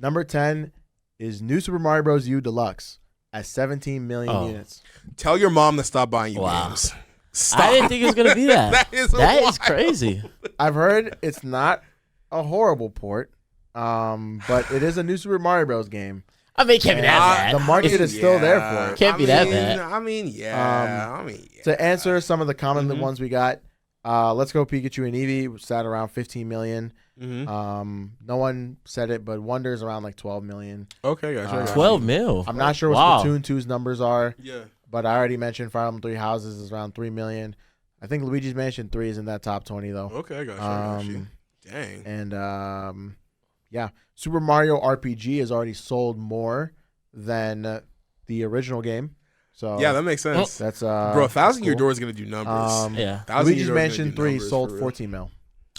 Number 10 is New Super Mario Bros. U Deluxe at 17 million units. Tell your mom to stop buying you Wow. games. Stop. I didn't think it was gonna be that. That is That wild. is crazy. I've heard it's not a horrible port, but it is a New Super Mario Bros. Game. I mean, it can't be that bad. The market is still there for it. Can't be that bad. I mean, yeah. To answer some of the common ones we got, Let's Go Pikachu and Eevee sat around 15 million. No one said it, but Wonder's around like 12 million. Okay, gotcha. 12 mil. I'm not sure what Wow. Splatoon 2's numbers are. Yeah. But I already mentioned Fire Emblem Three Houses is around 3 million. I think Luigi's Mansion 3 is in that top 20 though. Okay, gotcha. Dang. And yeah, Super Mario RPG has already sold more than the original game. So Yeah, that makes sense. that's Bro, Thousand Year cool. Door is gonna do numbers. Yeah. Thousand Year Luigi's Door is Mansion gonna do 3 numbers sold for real. 14 mil.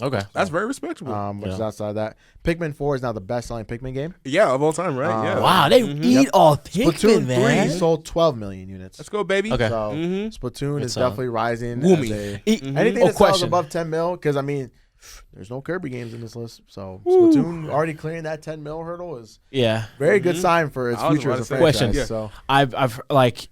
Okay. That's very respectable. Which is outside that. Pikmin 4 is now the best-selling Pikmin game. Yeah, of all time, right? Yeah. Wow, they eat all Pikmin, Splatoon man. 3 sold 12 million units. Let's go, baby. Okay. So Mm-hmm. Splatoon is solid. definitely rising. Woomy. Anything that sells question. above 10 mil, because I mean, there's no Kirby games in this list. So Splatoon already clearing that 10 mil hurdle is Yeah. very good sign for its I was future about as a to say. franchise. Question. Yeah. So I've like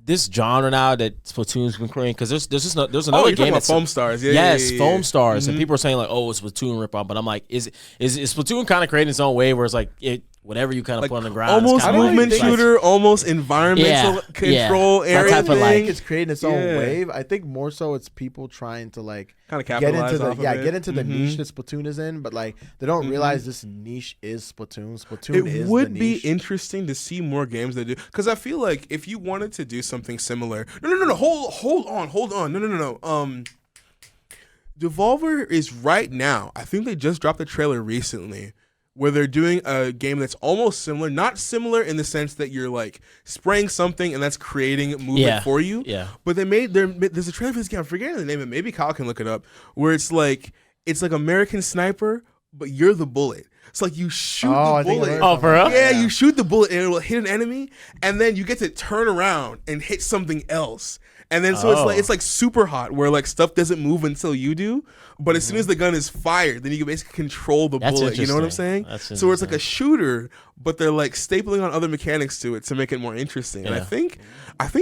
this genre now that Splatoon's been creating because there's Oh, another you're talking game about that's Foam Stars. Yeah, yes, yeah, Foam Stars, and Mhm. people are saying like, oh, it's Splatoon ripoff, but I'm like, is Splatoon kind of creating its own way where it's like whatever you kind of Like, put on the ground, almost it's kinda movement like, shooter, almost environmental Yeah, control yeah. area. That type of, I like- think it's creating its own Yeah. wave. I think more so it's people trying to like kind of get capitalize into the off of it. get into the Mhm. niche that Splatoon is in, but like they don't realize this niche is Splatoon. Splatoon It is would the be niche. interesting to see more games that do, because I feel like if you wanted to do something similar, no, hold on, no. Devolver is right now. I think they just dropped a trailer recently where they're doing a game that's almost similar, not similar in the sense that you're like spraying something and that's creating movement for you. Yeah. But there's a trailer for this game. I'm forgetting the name of it. Maybe Kyle can look it up. Where it's like American Sniper, but you're the bullet. It's like you shoot I the think I bullet. heard Oh, for real? something. Yeah, you shoot the bullet and it will hit an enemy, and then you get to turn around and hit something else. And then so it's like super hot where like stuff doesn't move until you do, but as soon as the gun is fired, then you can basically control the That's bullet. You know what I'm saying? interesting. That's So it's like a shooter, but they're like stapling on other mechanics to it to make it more interesting. And I Yeah. think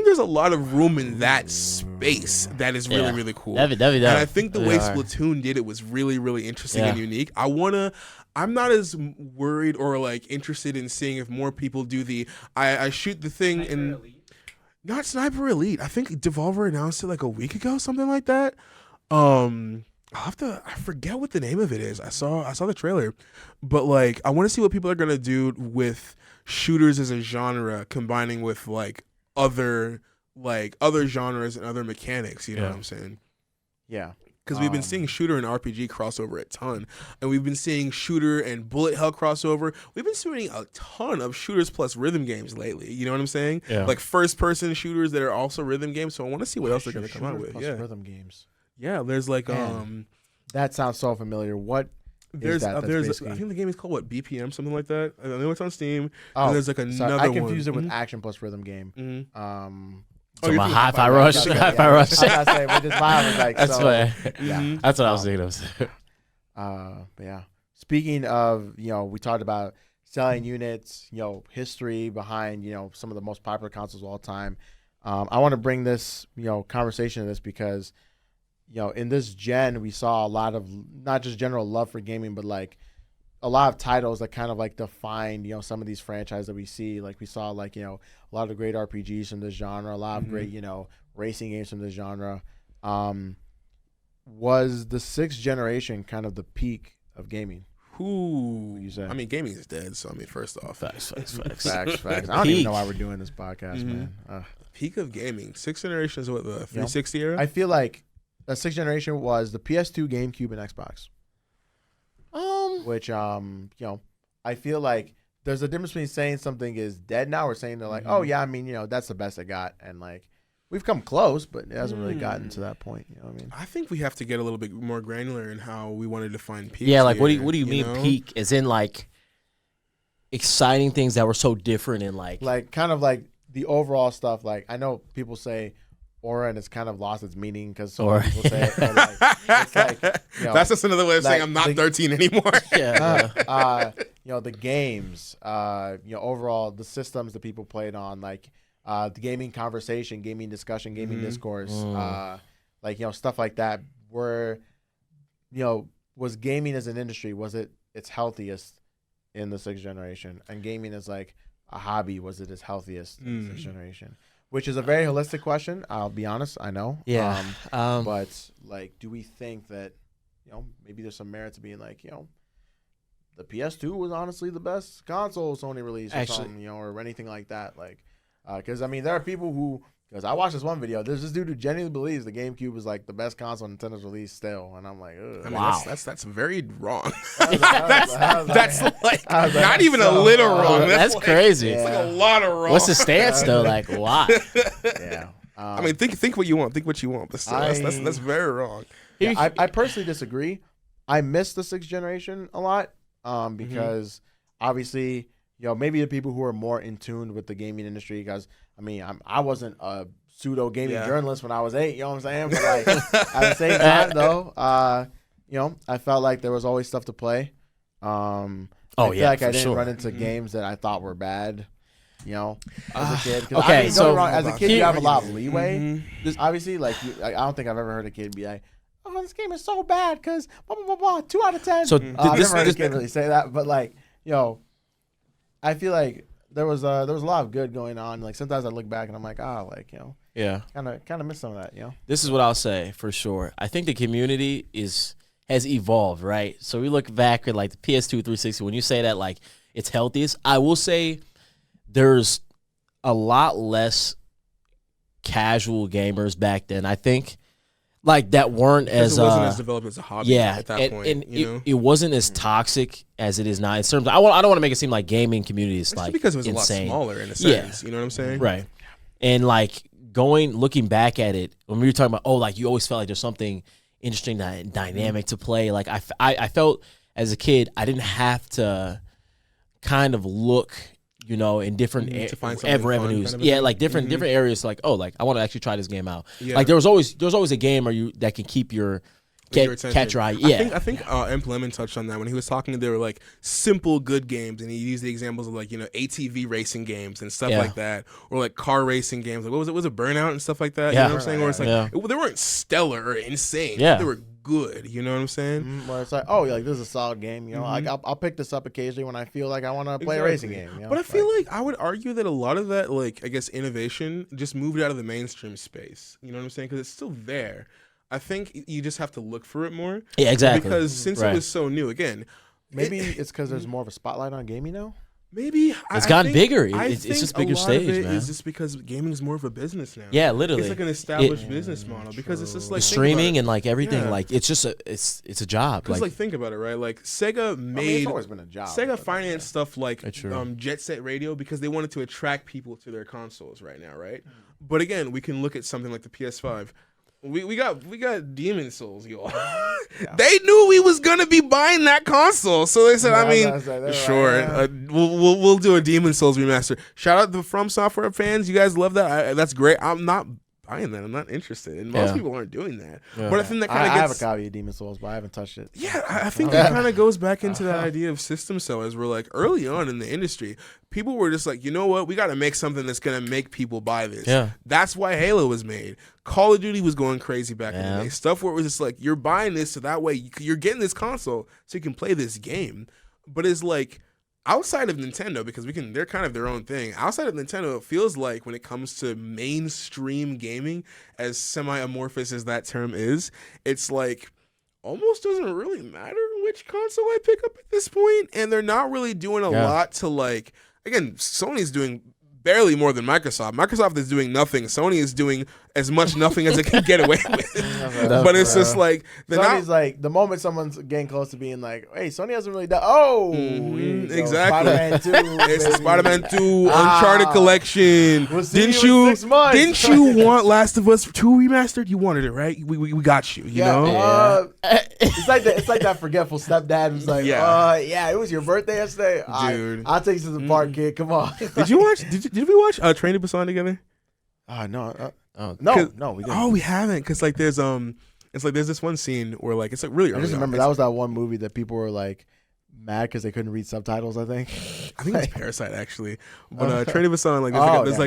there's a lot of room in that space that is really, Yeah. really cool. That'd be And I think the way are. Splatoon did it was really, really interesting and Yeah. unique. I'm not as worried or like interested in seeing if more people do I shoot the thing and not Sniper Elite. I think Devolver announced it like a week ago, something like that. I forget what the name of it is. I saw the trailer, but like I want to see what people are gonna do with shooters as a genre, combining with like other genres and other mechanics. You know what I'm saying? Yeah. Because we've been seeing shooter and RPG crossover a ton, and we've been seeing shooter and bullet hell crossover. We've been seeing a ton of shooters plus rhythm games lately. You know what I'm saying? Yeah. Like first person shooters that are also rhythm games. So I want to see what else they're gonna come out with. Plus Yeah, rhythm games. yeah. There's like Man. That sounds so familiar. What there's that? That's I basically- think the game is called what, BPM, something like that. I know it's on Steam. Oh, and there's like another sorry, I confused one. it with action plus rhythm game. Mm-hmm. So you're my thinking Hi-Fi Hi-Fi Rush, Rush. Hi-Fi Rush. I was gonna say, we just vibe, like, That's so, what. Yeah. That's what I was thinking of. But yeah. Speaking of, we talked about selling units, history behind, some of the most popular consoles of all time. I want to bring this, conversation to this because, in this gen, we saw a lot of not just general love for gaming, but like a lot of titles that kind of like define, some of these franchises that we see. Like we saw like, a lot of great RPGs from this genre, a lot of great, racing games from this genre. Was the sixth generation kind of the peak of gaming? Who you say? I mean, gaming is dead. So I mean, first off, Facts. Facts. I don't even know why we're doing this podcast, man. Peak of gaming. Sixth generation is what, the 360 era? I feel like the sixth generation was the PS2, GameCube, and Xbox. Which I feel like there's a difference between saying something is dead now or saying they're like, oh yeah, I mean, that's the best I got, and like we've come close, but it hasn't really gotten to that point. You know what I mean? I think we have to get a little bit more granular in how we want to define peak. Yeah, like what here, do you mean know? peak? As in like exciting things that were so different and like Kind of like the overall stuff. Like I know people say aura and it's kind of lost its meaning because so many people say it. But like, it's like, That's just another way of saying like I'm not the- 13 anymore. yeah. The games, overall the systems that people played on, like the gaming conversation, gaming discussion, gaming discourse, stuff like that. Where, was gaming as an industry, was it its healthiest in the sixth generation? And gaming as like a hobby, was it its healthiest in the sixth generation? Which is a very holistic question. I'll be honest. I know. Yeah. But like, do we think that maybe there's some merit to being like, the PS2 was honestly the best console Sony released, or something, or anything like that. Like, because I mean, there are people who, because I watched this one video, there's this dude who genuinely believes the GameCube was like the best console Nintendo's released still, and I'm like, ugh. I mean, Wow. that's very wrong. That's like not even a little wrong. That's like, crazy. It's like a lot of wrong. What's the stance though? Like, why? Yeah. I mean, think what you want. Think what you want, but still, that's very wrong. Yeah, I personally disagree. I miss the 6th generation a lot because obviously, maybe the people who are more in tune with the gaming industry, because I mean, I wasn't a pseudo gaming journalist when I was 8. You know what I'm saying? But like at the same time, though, I felt like there was always stuff to play. I feel like I didn't run into games that I thought were bad. As a kid. Okay, I mean, so as a kid, you have a lot of leeway. Obviously, like I don't think I've ever heard a kid be like, "Oh, this game is so bad because blah blah blah blah, 2 out of 10." So I've never heard a kid really say that, but like, I feel like there was a lot of good going on. Like sometimes I look back and I'm like, yeah, kind of miss some of that. This is what I'll say for sure. I think the community has evolved, right? So we look back at like the PS2 360. When you say that like it's healthiest, I will say there's a lot less casual gamers back then. I think like that weren't as it wasn't as developed as a hobby at that point. And it wasn't as toxic as it is now. In terms of, I don't want to make it seem like gaming community is like because it was insane. a lot smaller in a sense. You know what I'm saying? Right. And like looking back at it, when we were talking about, like you always felt like there's something interesting and dynamic to play. Like I felt as a kid, I didn't have to kind of look, in different avenues. Kind of like different areas. Like, like I want to actually try this game out. Yeah. Like there was always a game that can keep your catch your eye. Yeah, I think Imp Lemon touched on that when he was talking. They were like simple good games, and he used the examples of like ATV racing games and stuff like that, or like car racing games. Like what was it? Was it Burnout and stuff like that? Yeah. You know what I'm saying? Where it's like they weren't stellar or insane. Yeah, they were good. You know what I'm saying? Where it's like, like this is a solid game. I'll pick this up occasionally when I feel like I want to play a racing game. But I feel like I would argue that a lot of that, like I guess, innovation just moved out of the mainstream space. You know what I'm saying? Because it's still there. I think you just have to look for it more. Yeah, exactly. Because since it was so new, again, maybe it's because there's more of a spotlight on gaming now. Maybe it's gotten bigger. It's just bigger stage, man. It's just because gaming is more of a business now. Yeah, literally. It's like an established business model because it's just like streaming and like everything. Yeah. Like it's just it's a job. Because like think about it, right? Like Sega made. It's always been a job. Sega financed stuff like Jet Set Radio because they wanted to attract people to their consoles right now, right? But again, we can look at something like the PS5. We got Demon Souls, y'all. They knew we was gonna be buying that console, so they said, sure, we'll do a Demon Souls remaster. Shout out to From Software fans, you guys love that. That's great. I'm not buying that. I'm not interested, and most people aren't doing that. Yeah. But I think that kind of I have a copy of Demon Souls, but I haven't touched it. Yeah, I think that kind of goes back into that idea of system sellers. Where like early on in the industry, people were just like, you know what, we got to make something that's gonna make people buy this. Yeah, that's why Halo was made. Call of Duty was going crazy back in the day. Stuff where it was just like, you're buying this so that way you're getting this console so you can play this game. But it's like, outside of Nintendo, because they're kind of their own thing. Outside of Nintendo, it feels like when it comes to mainstream gaming, as semi-amorphous as that term is, it's like almost doesn't really matter which console I pick up at this point. And they're not really doing a lot to like, again, Sony's doing barely more than Microsoft. Microsoft is doing nothing. Sony is doing as much nothing as it can get away with. But it's just like Sony's like the moment someone's getting close to being like, "Hey, Sony hasn't really done." Exactly. Spider-Man 2. It's Spider-Man 2, Uncharted collection. Didn't you want Last of Us 2 remastered? You wanted it, right? We got you. You know. It's like that forgetful stepdad who's like, it was your birthday yesterday, dude. I'll take you to the park, kid. Come on. Did you watch? Did we watch Train to Busan together? No. No, we didn't. Oh, we haven't, because like there's this one scene where like it's like really early. I just remember that was that one movie that people were like mad because they couldn't read subtitles. I think I think it's Parasite actually, but Train to Busan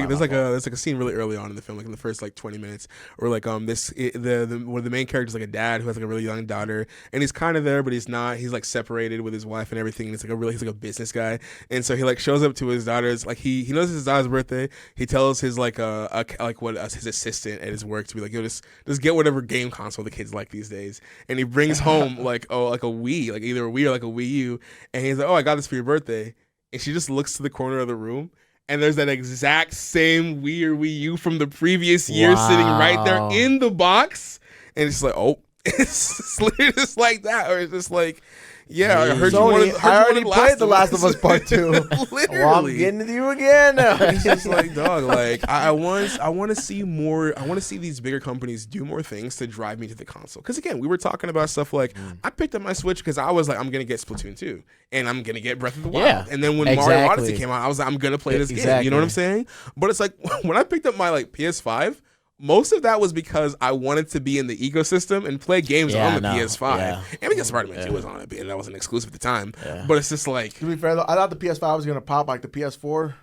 there's like a scene really early on in the film, like in the first like 20 minutes, where like one of the main characters, like a dad who has like a really young daughter, and he's kind of there but he's not. He's like separated with his wife and everything. And he's like a business guy, and so he like shows up to his daughter's, like he knows it's his daughter's birthday. He tells his his assistant at his work to be like, yo, just get whatever game console the kids like these days, and he brings home like a Wii, like either a Wii or like a Wii U, and he's like, oh, I got this for your birthday. And she just looks to the corner of the room, and there's that exact same Wii or Wii U from the previous year sitting right there in the box. And it's like, oh, it's literally just like that. Or it's just like, yeah, I heard Sony, you I already played The Last of Us Part 2. Literally. Well, I'm getting to you again. It's just like, dog, like I want to see more. I want to see these bigger companies do more things to drive me to the console. Because again, we were talking about stuff like I picked up my Switch because I was like, I'm gonna get Splatoon 2 and I'm gonna get Breath of the Wild. Yeah, and then when Mario Odyssey came out, I was like, I'm gonna play this game. You know what I'm saying? But it's like when I picked up my like PS5. Most of that was because I wanted to be in the ecosystem and play games on the PS5. Yeah. And because Spider-Man 2 was on it, and that wasn't exclusive at the time. Yeah. But it's just like... To be fair, though, I thought the PS5 was going to pop like the PS4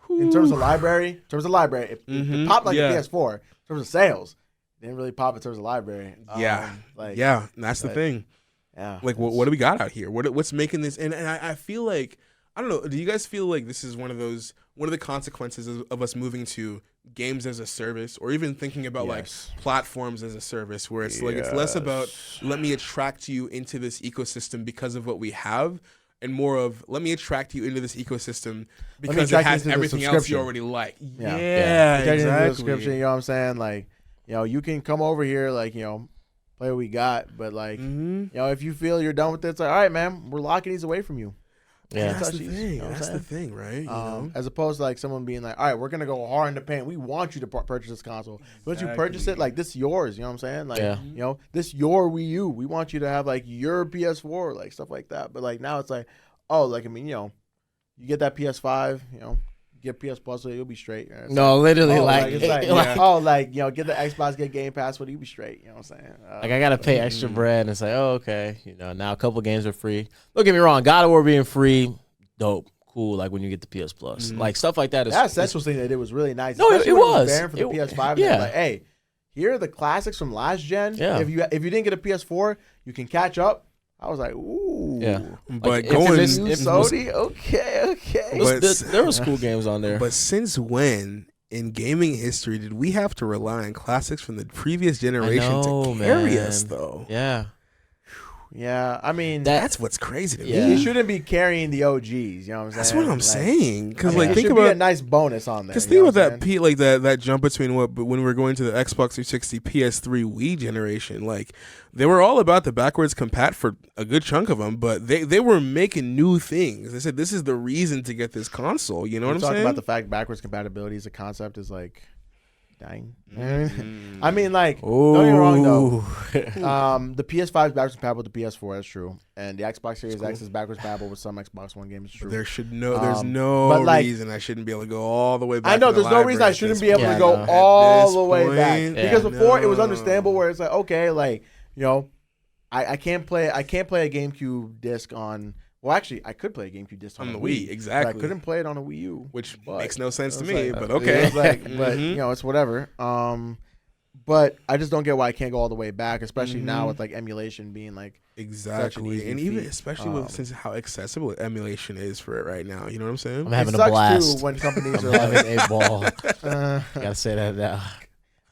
in terms of library. It popped like the PS4. In terms of sales, it didn't really pop in terms of library. That's the thing. Yeah. Like, what do we got out here? What's making this... And I feel like... I don't know. Do you guys feel like this is one of the consequences of us moving to games as a service, or even thinking about like platforms as a service, where it's like it's less about let me attract you into this ecosystem because of what we have, and more of let me attract you into this ecosystem because it has everything else you already like. Yeah, exactly. Subscription, you know what I'm saying? Like, you know, you can come over here, like, you know, play what we got, but like, you know, if you feel you're done with it, it's like, all right, man, we're locking these away from you. Yeah, that's the thing. You know that's the thing, right? You know? As opposed to like someone being like, all right, we're going to go hard in the paint. We want you to purchase this console. Once you purchase it, like, this is yours. You know what I'm saying? Like, you know, this your Wii U. We want you to have like your PS4, like stuff like that. But like now it's like, oh, like, I mean, you know, you get that PS5, you know, get PS Plus, so you'll be straight. No, like, literally, like, you know, get the Xbox, get Game Pass, you'll be straight. You know what I'm saying? Like, I gotta pay extra bread, and it's like, oh, okay, you know, now a couple games are free. Don't get me wrong, God of War being free, dope, cool. Like when you get the PS Plus, like stuff like that is that essential thing they did was really nice. No, it was for the PS5. Yeah, like, hey, here are the classics from last gen. Yeah. If you didn't get a PS4, you can catch up. I was like, ooh. Yeah. But like, going Sony, okay. There were cool games on there. But since when in gaming history did we have to rely on classics from the previous generation to carry us, though? Yeah. Yeah, I mean that's what's crazy to me. You shouldn't be carrying the OGs. You know what I'm saying? That's what I'm saying. Because like, think about a nice bonus on there. Because think about that that jump between when we were going to the Xbox 360, PS3, Wii generation. Like they were all about the backwards compat for a good chunk of them, but they were making new things. They said this is the reason to get this console. You know what I'm saying? Talking about the fact backwards compatibility as a concept is like dying. I mean, like, don't get me wrong though. The PS5 is backwards compatible with the PS4. That's true, and the Xbox Series X is backwards compatible with some Xbox One games. True. There's no reason I shouldn't be able to go all the way back. I know there's no reason I shouldn't be able to go all the way back because before it was understandable where it's like, okay, like, you know, I can't play a GameCube disc on. Well, actually, I could play a GameCube disc on the Wii. Exactly. But I couldn't play it on a Wii U, which makes no sense to me. But okay, but you know, it's whatever. But I just don't get why I can't go all the way back, especially now with like emulation being like exactly, and even especially with since how accessible emulation is for it right now. You know what I'm saying? I'm having a blast too when companies are having a ball. Gotta say that now.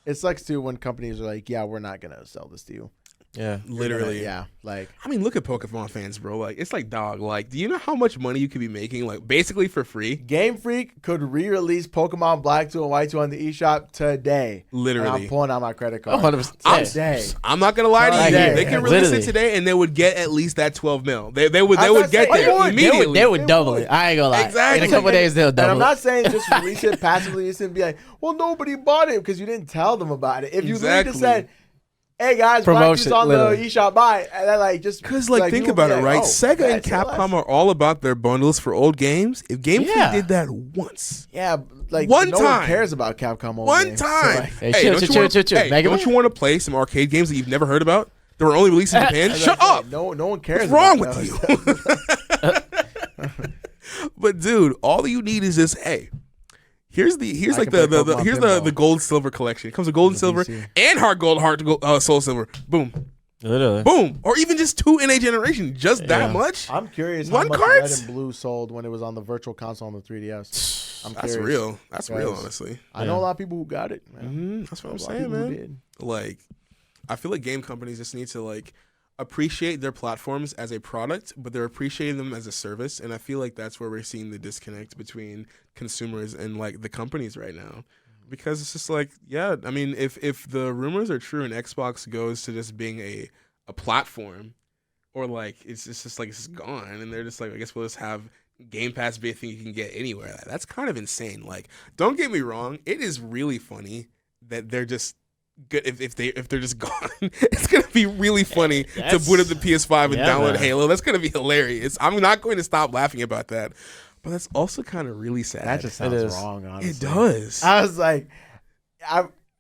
It sucks too when companies are like, yeah, we're not gonna sell this to you. Yeah, literally. Like, I mean, look at Pokemon fans, bro. Like, it's like, dog. Like, do you know how much money you could be making, like, basically for free? Game Freak could re-release Pokemon Black 2 and White 2 on the eShop today. Literally, and I'm pulling out my credit card. 100%. Today. I'm not gonna lie to you. They can release it today, and they would get at least that 12 mil. They would get there immediately. They would double it. I ain't gonna lie. Exactly. In a couple of days, they'll double it. And I'm not saying just release it passively and be like, well, nobody bought it because you didn't tell them about it. If you literally just said, hey guys, promotion on the eShop, buy, and then like just because like think about it, right? Sega and Capcom are all about their bundles for old games. If Game Freak did that once, like one no time, one cares about Capcom old one games. time. So, like, don't you want to play some arcade games that you've never heard about? That were only released in Japan. Shut up! No one cares. What's wrong with you? But dude, all you need is this. Hey, here's I like can play Pokemon here's Pinball. the gold silver collection. It comes with gold and silver PC. and hard gold, soul silver. Boom, Literally. boom, or even just 2 in a generation. Just that Yeah. much. I'm curious One how much cards? Red and Blue sold when it was on the virtual console on the 3DS. I'm That's curious. real. That's real, Guys, honestly. I know a lot of people who got it. Man. That's what I'm A lot of saying, people who man. did. Like, I feel like game companies just need to like appreciate their platforms as a product, but they're appreciating them as a service. And I feel like that's where we're seeing the disconnect between consumers and like the companies right now. Because it's just like, yeah, I mean, if the rumors are true and Xbox goes to just being a platform, or like it's just like it's just gone, and they're just like, I guess we'll just have Game Pass be a thing you can get anywhere. That's kind of insane. Like, don't get me wrong, it is really funny that they're just good if they're just gone. It's gonna be really funny to boot up the PS5 and download man. Halo. That's gonna be hilarious. I'm not going to stop laughing about that, but that's also kind of really sad. That just sounds is. wrong, honestly. It does. I was like,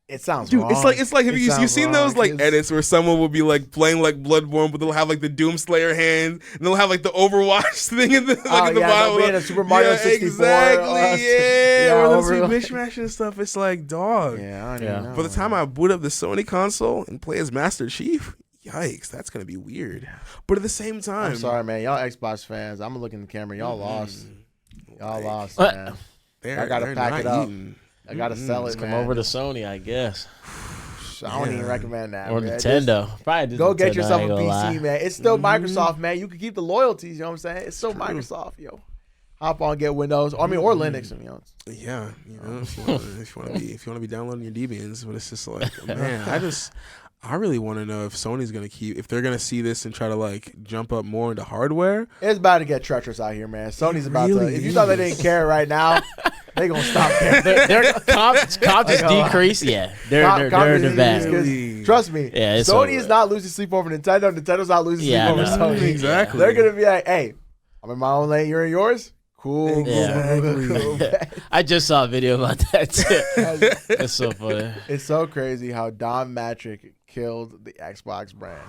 it sounds Dude, wrong. it's like have It you sounds seen wrong. those like It's- edits where someone will be like playing like Bloodborne, but they'll have like the Doomslayer hand, and they'll have like the Overwatch thing in the like in the yeah, bottom. they'll be in a Super Mario 64. Exactly. Yeah, yeah, or those over- mishmash and stuff. It's like, dog. Yeah, I don't Yeah. know. By the time I boot up the Sony console and play as Master Chief, yikes, that's gonna be weird. But at the same time, I'm sorry, man. Y'all Xbox fans, I'm gonna look in the camera. Y'all lost. Y'all Like, lost, What? man. they're- I gotta they're pack not it up. eating. I gotta sell it, Come man. over to Sony, I guess, I don't even Yeah. recommend that. or man. Nintendo. Probably just Go get Nintendo, yourself I a ain't gonna PC, lie. man. It's still Microsoft, man. You can keep the loyalties. You know what I'm saying? It's still Microsoft, yo. Hop on, get Windows. I mean, or Linux. You know. Yeah, you know, if you want to be downloading your Debians, but it's just like, man, I really want to know if Sony's gonna if they're gonna see this and try to like jump up more into hardware. It's about to get treacherous out here, man. Sony's about really to. If you thought they didn't care right now, they gonna stop caring. Their comp just decreased. Yeah, they're the best. Really? Trust me, Yeah, it's Sony over. is not losing sleep over Nintendo. Nintendo's not losing Yeah, sleep over no. Sony. Exactly. They're gonna be like, "Hey, I'm in my own lane. You're in yours. Cool. Yeah. Cool. I just saw a video about that too. That's so funny. It's so crazy how Don Matrick killed the Xbox brand.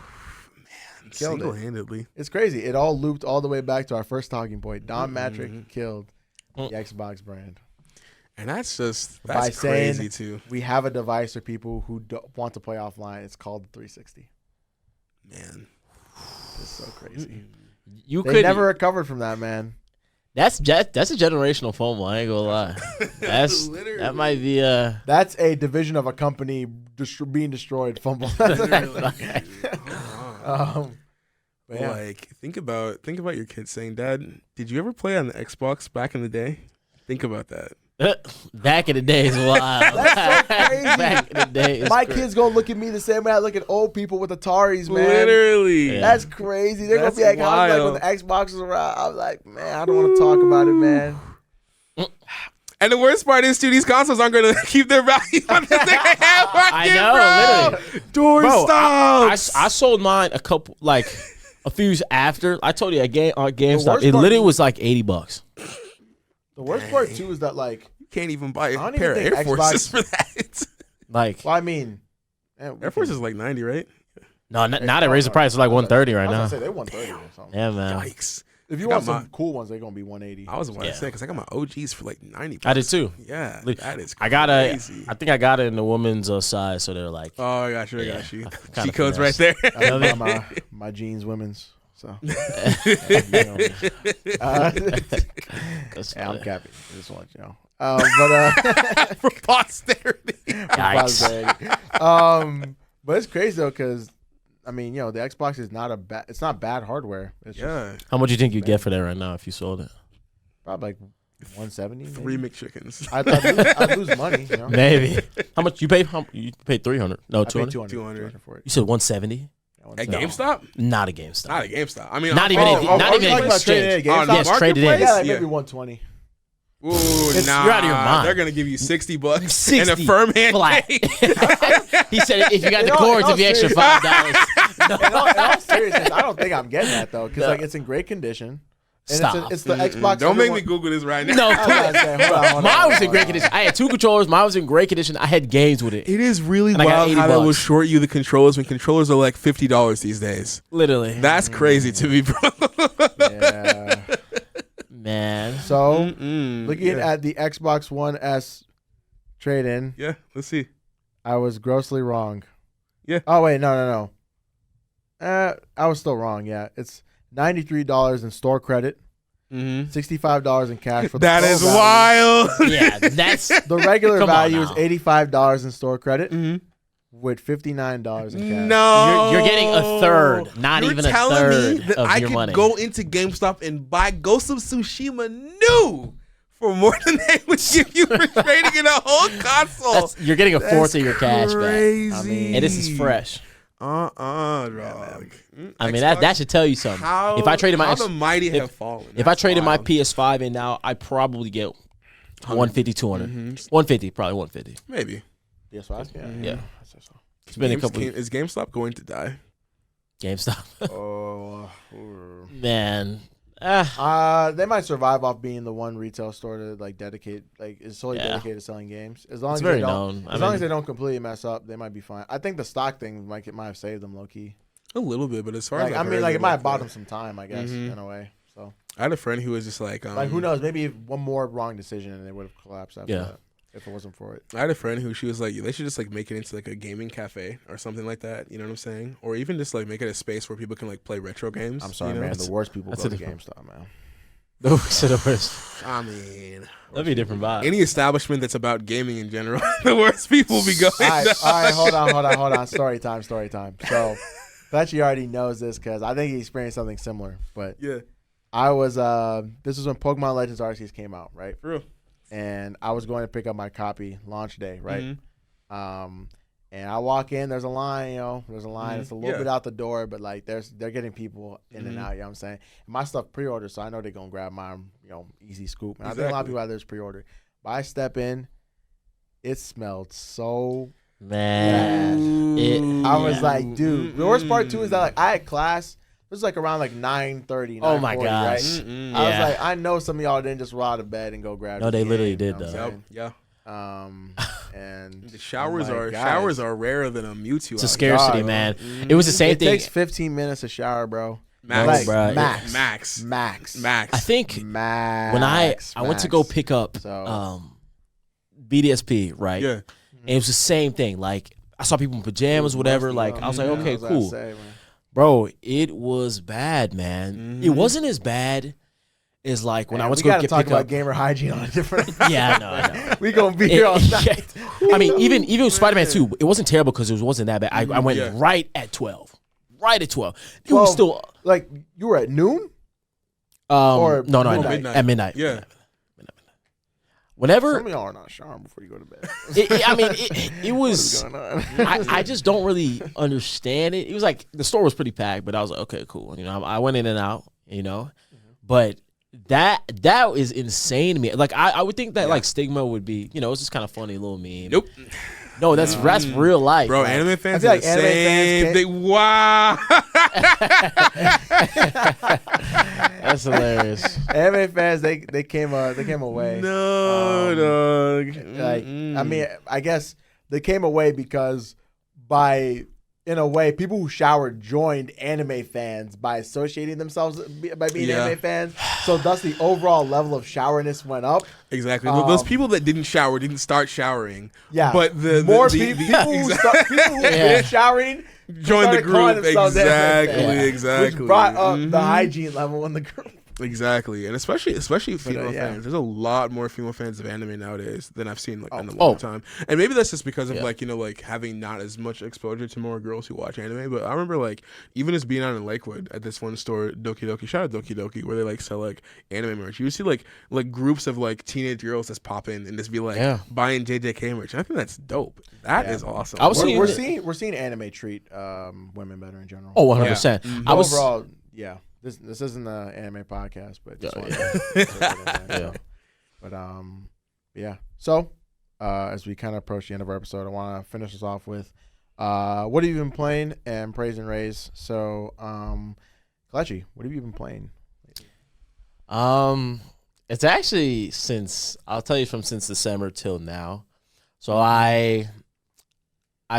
Killed it. Single-handedly. It's crazy. It all looped all the way back to our first talking point. Don Matrick killed the Xbox brand. And that's By saying- crazy too, We have a device for people who want to play offline. It's called the 360. man. It's so crazy. You They could never recovered from that, man. That's a generational FOMO. I ain't gonna lie. That might be That's a division of a company being destroyed. Fumble. But yeah. Like think about your kids saying, "Dad, did you ever play on the Xbox back in the day?" Think about that. back in the days. Wild. That's so crazy. Back in the days. My kids gonna look at me the same way I look at old people with Ataris, man. Literally. Yeah. That's crazy. They're That's gonna be like, "How was like when wild. the Xbox was around?" I was like, "Man, I don't want to talk about it, man." And the worst part is, too, these consoles aren't going to keep their value on the thing they have on I it, know, bro. literally. Door Bro, stops. I sold mine a few years after. I told you at GameStop, worst it part- literally was like $80. The worst part too is that like, You can't even buy a don't pair of even Air think Forces Xbox- for that. Like, well, I mean, man, Air Force is like 90, right? no, not they raised the price. It's like 130 right I was now. gonna say they 130 or something. Yeah, man. Yikes. If you I want got some cool ones, they're gonna be 180. I was about Yeah. to say, because I got my OGs for like 90. I did too. Yeah, Like, that is crazy. I think I got it in the woman's size, so they're like, Oh, I got you. I Yeah, got you. I Cheat kinda codes right there. I love my jeans women's. So that's yeah, I'm funny. capping. I just want you know. But For posterity. Yikes. but it's crazy though, because I mean, you know, the Xbox is not it's not bad hardware. It's just Yeah. How much do you think you'd get for that right now if you sold it? probably like 170. 3 maybe. McChickens. I'd lose money. You know? Maybe. How much you paid? You paid 300? No, I paid 200. 200 for it. You said 170? At No. GameStop? Not a GameStop. Not at GameStop. I mean, Not even at- not I was even talking about trading exchange. it at On GameStop. Yes, traded in. Marketplace? Yeah, like Yeah. maybe 120. Ooh, You're out of your mind. They're gonna give you $60 and 60 a firm handshake. flat. He said if you got the In all- cords, in all it'd be extra $5. In all seriousness, I don't think I'm getting that though, because like it's in great condition. And Stop. it's the Xbox. Don't make me everyone- Google this right now. No, I was about to say, hold on, mine was in great condition. I had 2 controllers. Mine was in great condition. I had games with it. It is really And I got wild 80 how that will bucks. short you the controllers when controllers are like $50 these days. Literally. That's crazy to me, bro. Yeah. Man. So, looking at the Xbox One S trade-in, Yeah, let's see. I was grossly wrong. Yeah. Oh, wait, no. I was still wrong, yeah. It's $93 in store credit, $65 in cash for the That full is value. wild. Yeah, that's The regular Come on value is now. $85 in store credit with $59 in cash. No, You're getting a third, not You're even a telling third me that of I your could money. go into GameStop and buy Ghost of Tsushima new for more than they would give you for trading in a whole console. You're getting a fourth of your cash back. Crazy. And this is fresh. Dog. I mean, that should tell you something. If I traded my how the mighty have fallen. if I That's traded my wild. PS5 in now, I probably get 150, 200. 150, probably 150. Maybe. PS5? Yeah. I say so. It's been a couple Is GameStop going to die? GameStop. Oh, Man. they might survive off being the one retail store to like dedicate, like is solely Yeah. dedicated to selling games. As long It's as very they don't, known. as long as they don't completely mess up, they might be fine. I think the stock thing might have saved them low key. A little bit, but as far Like, as I mean, like it it might have bought them some time, I guess, Mhm. in a way. So, I had a friend who was just like who knows? Maybe one more wrong decision and they would have collapsed after Yeah. that if it wasn't for it. I had a friend who she was like, they should just like make it into like a gaming cafe or something like that. You know what I'm saying? Or even just like make it a space where people can like play retro games. I'm sorry, you know? man. The worst people that's go a to different- GameStop, man. I mean, That'd be a different vibe. any establishment that's about gaming in general, the worst people be going. All right, hold on. Story time. So, Kelechi already knows this because I think he experienced something similar. But Yeah, I was, this was when Pokemon Legends Arceus came out, right? for real. And I was going to pick up my copy launch day, right? Mhm. And I walk in, there's a line, there's a line. Mhm. It's a little Yeah. bit out the door, but like they're getting people in and Mhm. out. You know what I'm saying? And my stuff pre-ordered, so I know they're gonna grab mine, easy scoop. And I think a lot of Exactly. people out there's pre-ordered. But I step in, it smelled so. Man. I was Yeah. like, dude. The worst part too is that like I had class. It was like around like 9:30. Oh my 9:40, gosh. Right? Mm-mm. I was Yeah. like, I know some of y'all didn't just roll out of bed and go grab. No, the they game, literally you did, know what I'm though. saying? Yeah. And The showers I'm are like, guys, showers are rarer than a Mewtwo. It's a out scarcity, God, man. Mhm. It was the same it thing. takes 15 minutes to shower, bro. Max. Like, bruh. max. Max. I think Max. when I went to go max. pick up So- BDSP, right? Yeah. And it was the same thing. Like I saw people in pajamas, whatever. Like I was like, okay, cool, bro. It was bad, man. It wasn't as bad as like when I went to we go gotta get talk pick about up. gamer hygiene on a different. Yeah, I know. We gonna be here all night. I mean, even with Spider-Man 2, it wasn't terrible because it wasn't that bad. I went Yeah. right at 12. Right at 12. It was still Like you were at noon. Or no, midnight? at midnight. Yeah. Midnight. Whenever Some of y'all are not showering before you go to bed. it What's was going on? I just don't really understand it. It was like the store was pretty packed, but I was like, okay, cool. I went in and out, but that is insane to me. Like I would think that like stigma would be, it's just kind of funny little meme. Nope. No, that's real life, Bro, like, anime fans I are feel the like anime fans same thing. Wow. That's hilarious. Anime fans, they came away. No, dog. Like I mean, I guess they came away because in a way, people who showered joined anime fans by associating themselves by being Yeah. anime fans. So thus the overall level of showerness went up. Exactly. Those people that didn't shower didn't start showering. Yeah, But the more the, people who finished showering joined the started calling group. themselves anime Exactly. fans, Exactly. which brought up Mhm. the hygiene level in the group. Exactly, and especially female yeah. fans. There's a lot more female fans of anime nowadays than I've seen in a Oh. long time. And maybe that's just because of Yeah. like having not as much exposure to more girls who watch anime. But I remember like even just being out in Lakewood at this one store, Doki Doki, shout out Doki Doki, where they like sell like anime merch. You would see like groups of like teenage girls just pop in and just be like buying JJK merch. And I think that's dope. That is awesome. I was We're seeing seeing anime treat women better in general. Oh, 100%. I was overall, yeah. This isn't an anime podcast, but just wanted Yeah. But yeah. So as we kind of approach the end of our episode, I want to finish us off with what have you been playing and praise and raise. So Kelechi, what have you been playing? It's actually since December till now. So I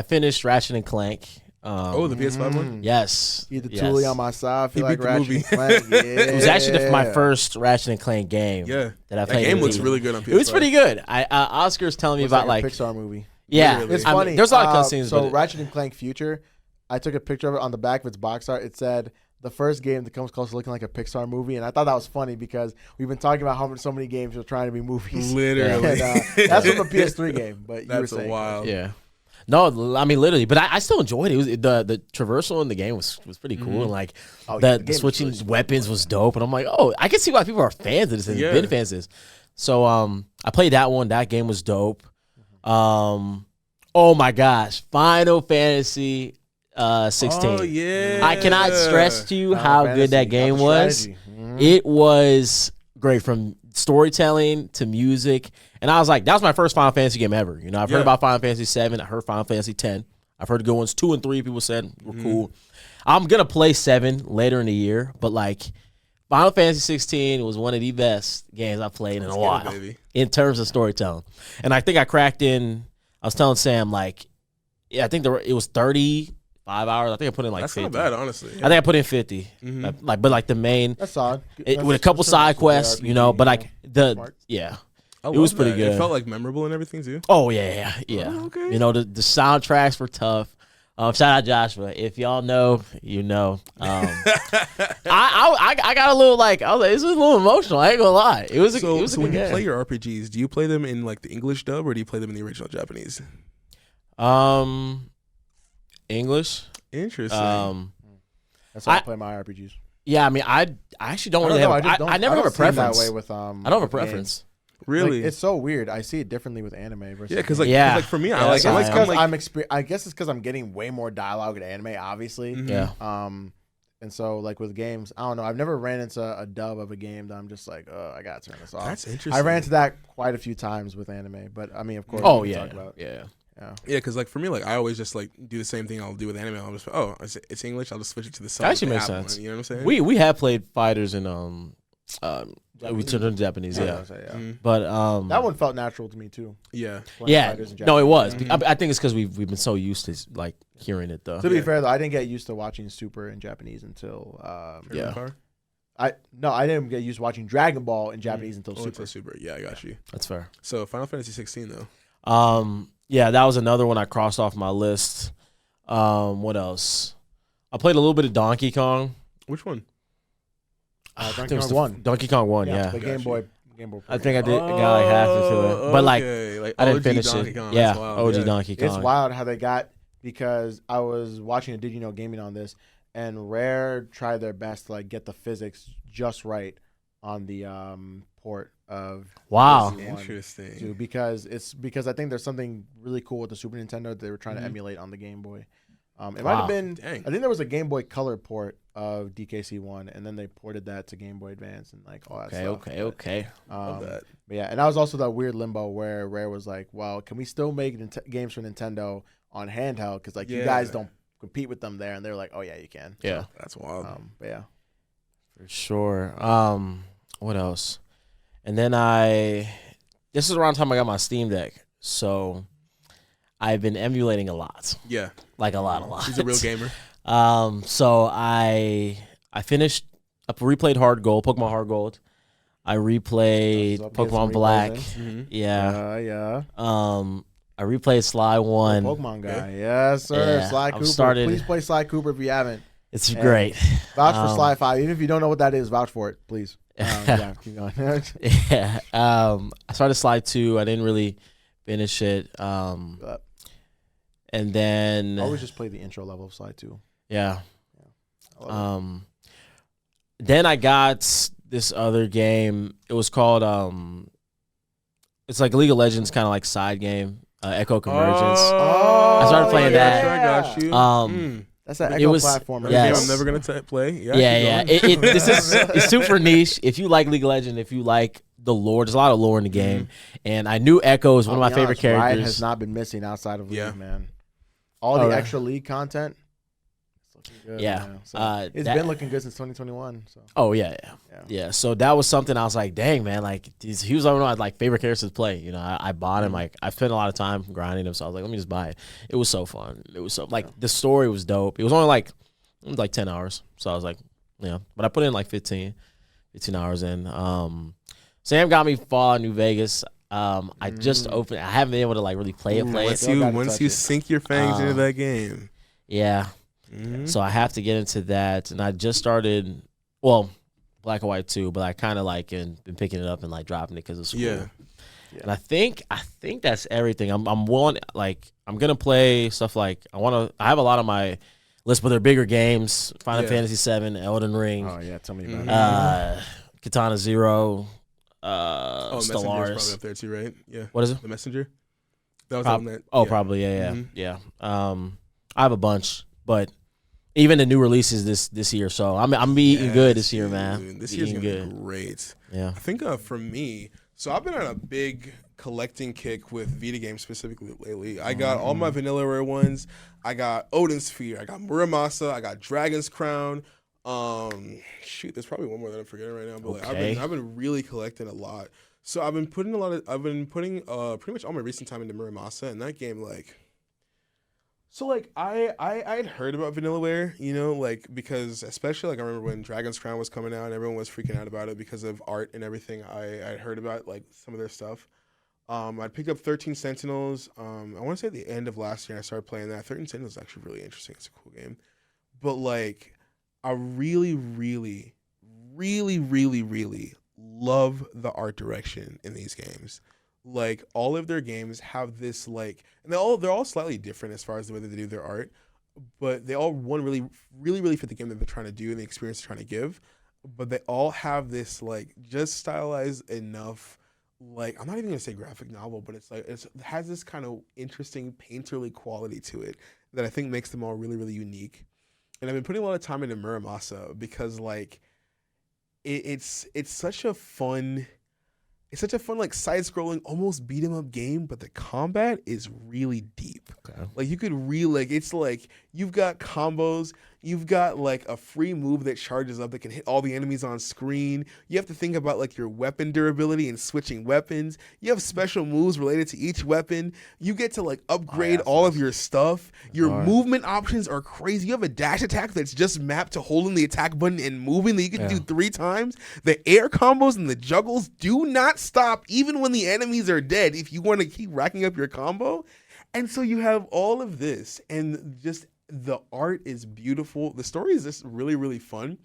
finished Ratchet and Clank. The PS5 one. Yes. Eat the yes. Thule on my side. I feel He like beat the Ratchet movie. and Clank. Yeah. It was actually my first Ratchet and Clank game. Yeah, that I that played. game in looks the- really good on PS5. It was pretty good. Oscar's telling me Looks about like like a Pixar movie. yeah, Literally. It's I mean, funny. there's a lot of cutscenes. So but Ratchet and Clank Future, I took a picture of it on the back of its box art. It said the first game that comes close to looking like a Pixar movie, and I thought that was funny because we've been talking about how so many games are trying to be movies. Literally, And, that's from a PS3 game, but you were that's a saying wild. yeah. No, I mean literally, but I still enjoyed it. It was the traversal in the game was pretty cool, and like Oh, yeah, the the game was switching really smooth, weapons was dope. And I'm like, oh, I can see why people are fans of this and Yeah. been fans of this. So I played that one. That game was dope. Oh my gosh, Final Fantasy 16. Oh yeah, I cannot stress to you Final how Fantasy, good that got game the was. strategy. Mhm. It was great from storytelling to music. And I was like, that was my first Final Fantasy game ever. You know, I've heard Yeah. about Final Fantasy 7. I heard Final Fantasy 10. I've heard the good ones. 2 and 3 people said were cool. I'm going to play 7 later in the year. But like Final Fantasy 16 was one of the best games I've played in a while baby. in terms of storytelling. And I think I cracked in, I was telling Sam, like, yeah, I think it was 35 hours. I think I put in like That's 50. not bad, honestly. I think I put in 50. Like, but like the main, That's solid. with a couple side quests, you know, but like Smart. I it was love pretty that. good. It felt like memorable and everything too. Oh yeah. Oh, okay. You know, the soundtracks were tough. Shout out Joshua. If y'all know, you know. I got a little like I was like, this was a little emotional. I ain't gonna lie. It was So a when good you game. play your RPGs, do you play them in like the English dub or do you play them in the original Japanese? English. Interesting. That's how I I- play my RPGs. Yeah, I mean, I actually don't I really don't know, have. I just don't- I never I have a don't see it preference. that way with I don't have a with preference. Really? Like, it's so weird. I see it differently with anime versus Yeah, because games. Yeah. for me, Yeah, I like. that's I how like. I I'm because like, I guess it's because I'm getting way more dialogue in anime, obviously. Yeah. And so like with games, I don't know. I've never ran into a dub of a game that I'm just like, I gotta turn this off. That's interesting. I ran into that quite a few times with anime, but I mean, of course. Oh we yeah. can talk about, Yeah. Yeah, because like for me, like I always just like do the same thing I'll do with anime. I'll just it's English. I'll just switch it to the sub. That actually the makes app sense. one, you know what I'm saying? We have played fighters in we turned into Japanese, Yeah, yeah. I would say, yeah. But That one felt natural to me too. Yeah. playing yeah, fighters in no, it was. Japanese. I think it's because we've been so used to like hearing it though. To be Yeah. fair though, I didn't get used to watching Super in Japanese until Yeah. Car? I didn't get used to watching Dragon Ball in Japanese until Oh, Super. it's a Super. Yeah, I got you. That's fair. So Final Fantasy 16 though. Yeah, that was another one I crossed off my list. What else? I played a little bit of Donkey Kong. Which one? I think Donkey it was Kong 1. Donkey Kong 1, yeah. The Got Game you. Boy. I think I did. I got like half into it, but like okay. I didn't OG finish Donkey it. Kong. Yeah, That's wild. OG Yeah. Donkey Kong. It's wild how they got, because I was watching a Did You Know Gaming on this, and Rare tried their best to like get the physics just right on the port of Wow. PS1 Interesting. too, because I think there's something really cool with the Super Nintendo that they were trying to emulate on the Game Boy. It might Wow. have been. Dang. I think there was a Game Boy Color port of DKC1, and then they ported that to Game Boy Advance and like all that stuff. Okay. Love that. But yeah, and that was also that weird limbo where Rare was like, "Well, can we still make games for Nintendo on handheld? Because like you guys Yeah. don't compete with them there." And they're like, "Oh yeah, you can." Yeah, That's wild. But yeah, for sure. What else? And then this is around the time I got my Steam Deck, so I've been emulating a lot, Yeah. like a lot. He's a real gamer. So I finished. I replayed Hard Gold, Pokemon Hard Gold. I replayed That's up, get some Pokemon Black. replays Mm-hmm. Yeah. yeah. I replayed Sly One. Pokemon guy, yes sir. Yeah, Sly I've Cooper. started- Please play Sly Cooper if you haven't. It's And- great. Vouch for Sly 5, even if you don't know what that is. Vouch for it, please. Yeah, keep going. Yeah. I started Sly 2. I didn't really finish it. But And then always just play the intro level of Sly 2. yeah. I love it. Then I got this other game. It was called it's like League of Legends, kind of like side game, Echo Convergence. Oh, I started playing that. I got you. That's that It Echo was- platformer. That's a Yes. game I'm never gonna play. Yeah. Yeah. keep going. This is it's super niche. If you like League of Legends, if you like the lore, there's a lot of lore in the game. And I knew Echo is one of my favorite characters. Riot has not been missing outside of League, Yeah. man. All the Alright. extra League content. looking good. Yeah. So it's been looking good since 2021. So. Oh yeah. So that was something I was like, dang man, like he was one of my like favorite characters to play. You know, I bought him. Like I spent a lot of time grinding him, so I was like, let me just buy it. It was so fun. It was so like the story was dope. It was only like 10 hours, so I was like, yeah. But I put in like 15 hours in. Sam got me Fallout New Vegas. I just opened. I haven't been able to like really play it. Once you sink your fangs into that game, yeah. So I have to get into that, and I just started. Well, Black and White 2, but I kind of like been picking it up and like dropping it because of school. Yeah. And I think that's everything. I'm willing. Like I'm gonna play stuff like I have a lot on my list, but they're bigger games. Final Fantasy 7, Elden Ring. Oh yeah, tell me about it. Katana Zero. Messenger's probably up there too, right? Yeah. What is it? The Messenger. That was on that. Probably. Yeah. I have a bunch, but even the new releases this year. So I'm eating good this year, man. This year's gonna be great. Yeah. I think for me, so I've been on a big collecting kick with Vita games specifically lately. I got all my vanilla rare ones. I got Odin Sphere. I got Muramasa. I got Dragon's Crown. There's probably one more that I'm forgetting right now, but I've been really collecting a lot. So I've been putting pretty much all my recent time into Muramasa, and that game I had heard about Vanillaware, you know, like because especially like I remember when Dragon's Crown was coming out and everyone was freaking out about it because of art and everything. I heard about like some of their stuff. I picked up 13 Sentinels. I want to say at the end of last year I started playing that. 13 Sentinels is actually really interesting. It's a cool game, but like. I really, really, really, really, really love the art direction in these games. Like all of their games have this like, and they're all slightly different as far as the way that they do their art, but they all really, really, really fit the game that they're trying to do and the experience they're trying to give. But they all have this like just stylized enough. Like I'm not even gonna say graphic novel, but it's like it has this kind of interesting painterly quality to it that I think makes them all really, really unique. And I've been putting a lot of time into Muramasa because like it's such a fun like side-scrolling almost beat 'em up game, but the combat is really deep. Okay. Like you could it's like you've got combos, you've got like a free move that charges up that can hit all the enemies on screen. You have to think about like your weapon durability and switching weapons. You have special moves related to each weapon. You get to like upgrade all of your stuff. Your movement options are crazy. You have a dash attack that's just mapped to holding the attack button and moving that you can do 3 times. The air combos and the juggles do not stop even when the enemies are dead if you want to keep racking up your combo. And so you have all of this and just the art is beautiful. The story is just really, really fun.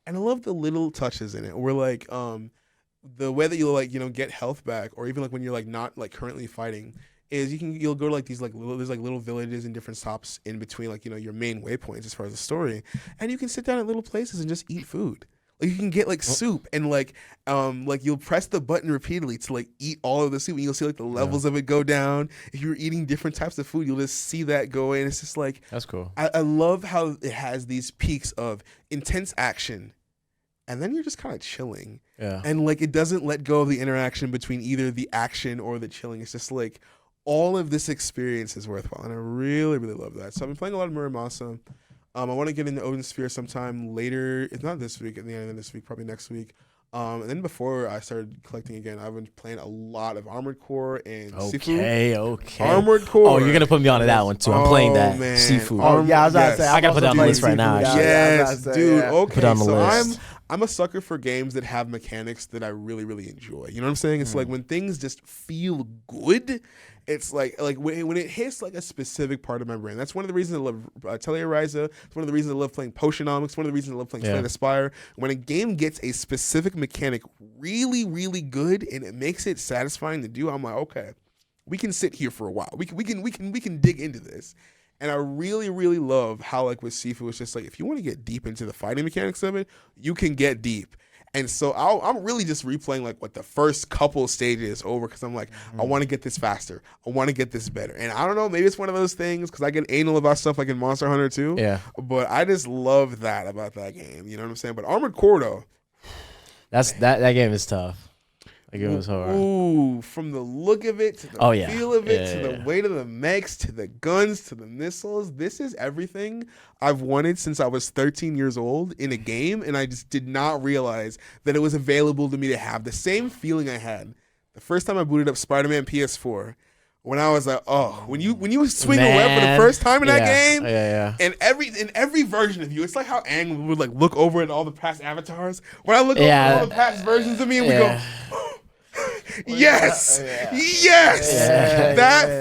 And I love the little touches in it where like the way that you'll like, you know, get health back or even like when you're like not like currently fighting is you'll go to like these like there's like little villages and different stops in between like, you know, your main waypoints as far as the story. And you can sit down at little places and just eat food. Like you can get like soup and like you'll press the button repeatedly to like eat all of the soup and you'll see like the levels of it go down. If you're eating different types of food, you'll just see that go in. It's just like that's cool. I love how it has these peaks of intense action and then you're just kind of chilling. Yeah. And like it doesn't let go of the interaction between either the action or the chilling. It's just like all of this experience is worthwhile. And I really, really love that. So I've been playing a lot of Muramasa. I want to get into Odin Sphere sometime later. It's not this week, at the end of this week, probably next week. And then before I started collecting again, I've been playing a lot of Armored Core and Sifu. Okay. Armored Core. Oh, you're going to put me on to that one, too. I'm playing that. Man. Sifu. Oh, yeah, I was about to say. I got to put that on the list right now. Yes, dude. Yeah. Okay, put on the list. I'm a sucker for games that have mechanics that I really, really enjoy. You know what I'm saying? It's like when things just feel good, it's like when it hits like a specific part of my brain. That's one of the reasons I love Teleoriza. It's one of the reasons I love playing Potionomics. One of the reasons I love playing Slay the Spire. When a game gets a specific mechanic really, really good and it makes it satisfying to do, I'm like, okay, we can sit here for a while. We can dig into this. And I really, really love how, like, with Sifu, it's just like, if you want to get deep into the fighting mechanics of it, you can get deep. And so I'm really just replaying, like, what the first couple stages over because I'm like, I want to get this faster. I want to get this better. And I don't know, maybe it's one of those things because I get anal about stuff like in Monster Hunter 2. Yeah. But I just love that about that game. You know what I'm saying? But Armored Core, though. That game is tough. That game was hard. Ooh, from the look of it to the feel of it to the weight of the mechs to the guns to the missiles. This is everything I've wanted since I was 13 years old in a game, and I just did not realize that it was available to me to have the same feeling I had the first time I booted up Spider-Man PS4. When I was like, oh, when you swing a web for the first time in that game, and every version of you, it's like how Aang would like look over at all the past avatars. When I look over at all the past versions of me, and we go, yes, that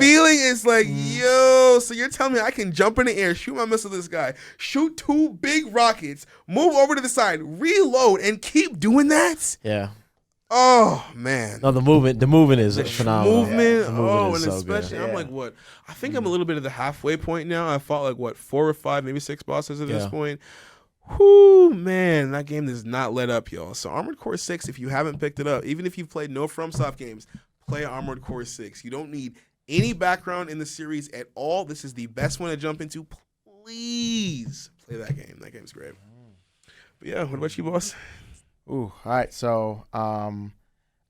feeling is like, yo. So you're telling me I can jump in the air, shoot my missile to this guy, shoot 2 big rockets, move over to the side, reload, and keep doing that? Yeah. Oh man! No, the movement is phenomenal. And especially I'm like, what? I think I'm a little bit at the halfway point now. I fought like 4 or 5, maybe 6 bosses at this point. Whoo, man, that game does not let up, y'all. So Armored Core 6, if you haven't picked it up, even if you've played no FromSoft games, play Armored Core 6. You don't need any background in the series at all. This is the best one to jump into. Please play that game. That game's great. But yeah, what about you, boss? Ooh, all right. So,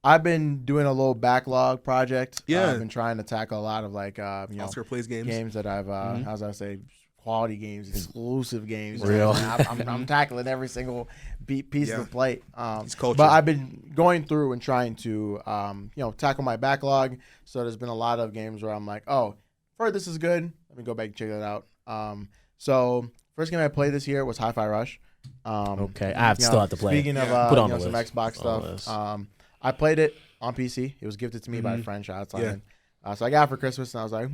I've been doing a little backlog project. Yeah, I've been trying to tackle a lot of like, Oscar plays games that I've, how's I say, quality games, exclusive games. Real. I'm tackling every single piece of the plate. But I've been going through and trying to, tackle my backlog. So there's been a lot of games where I'm like, oh, this is good. Let me go back and check that out. So first game I played this year was Hi-Fi Rush. Okay, I still have to play. Speaking of some Xbox stuff, I played it on PC. It was gifted to me by a friend. Shout out to him. So I got it for Christmas, and I was like,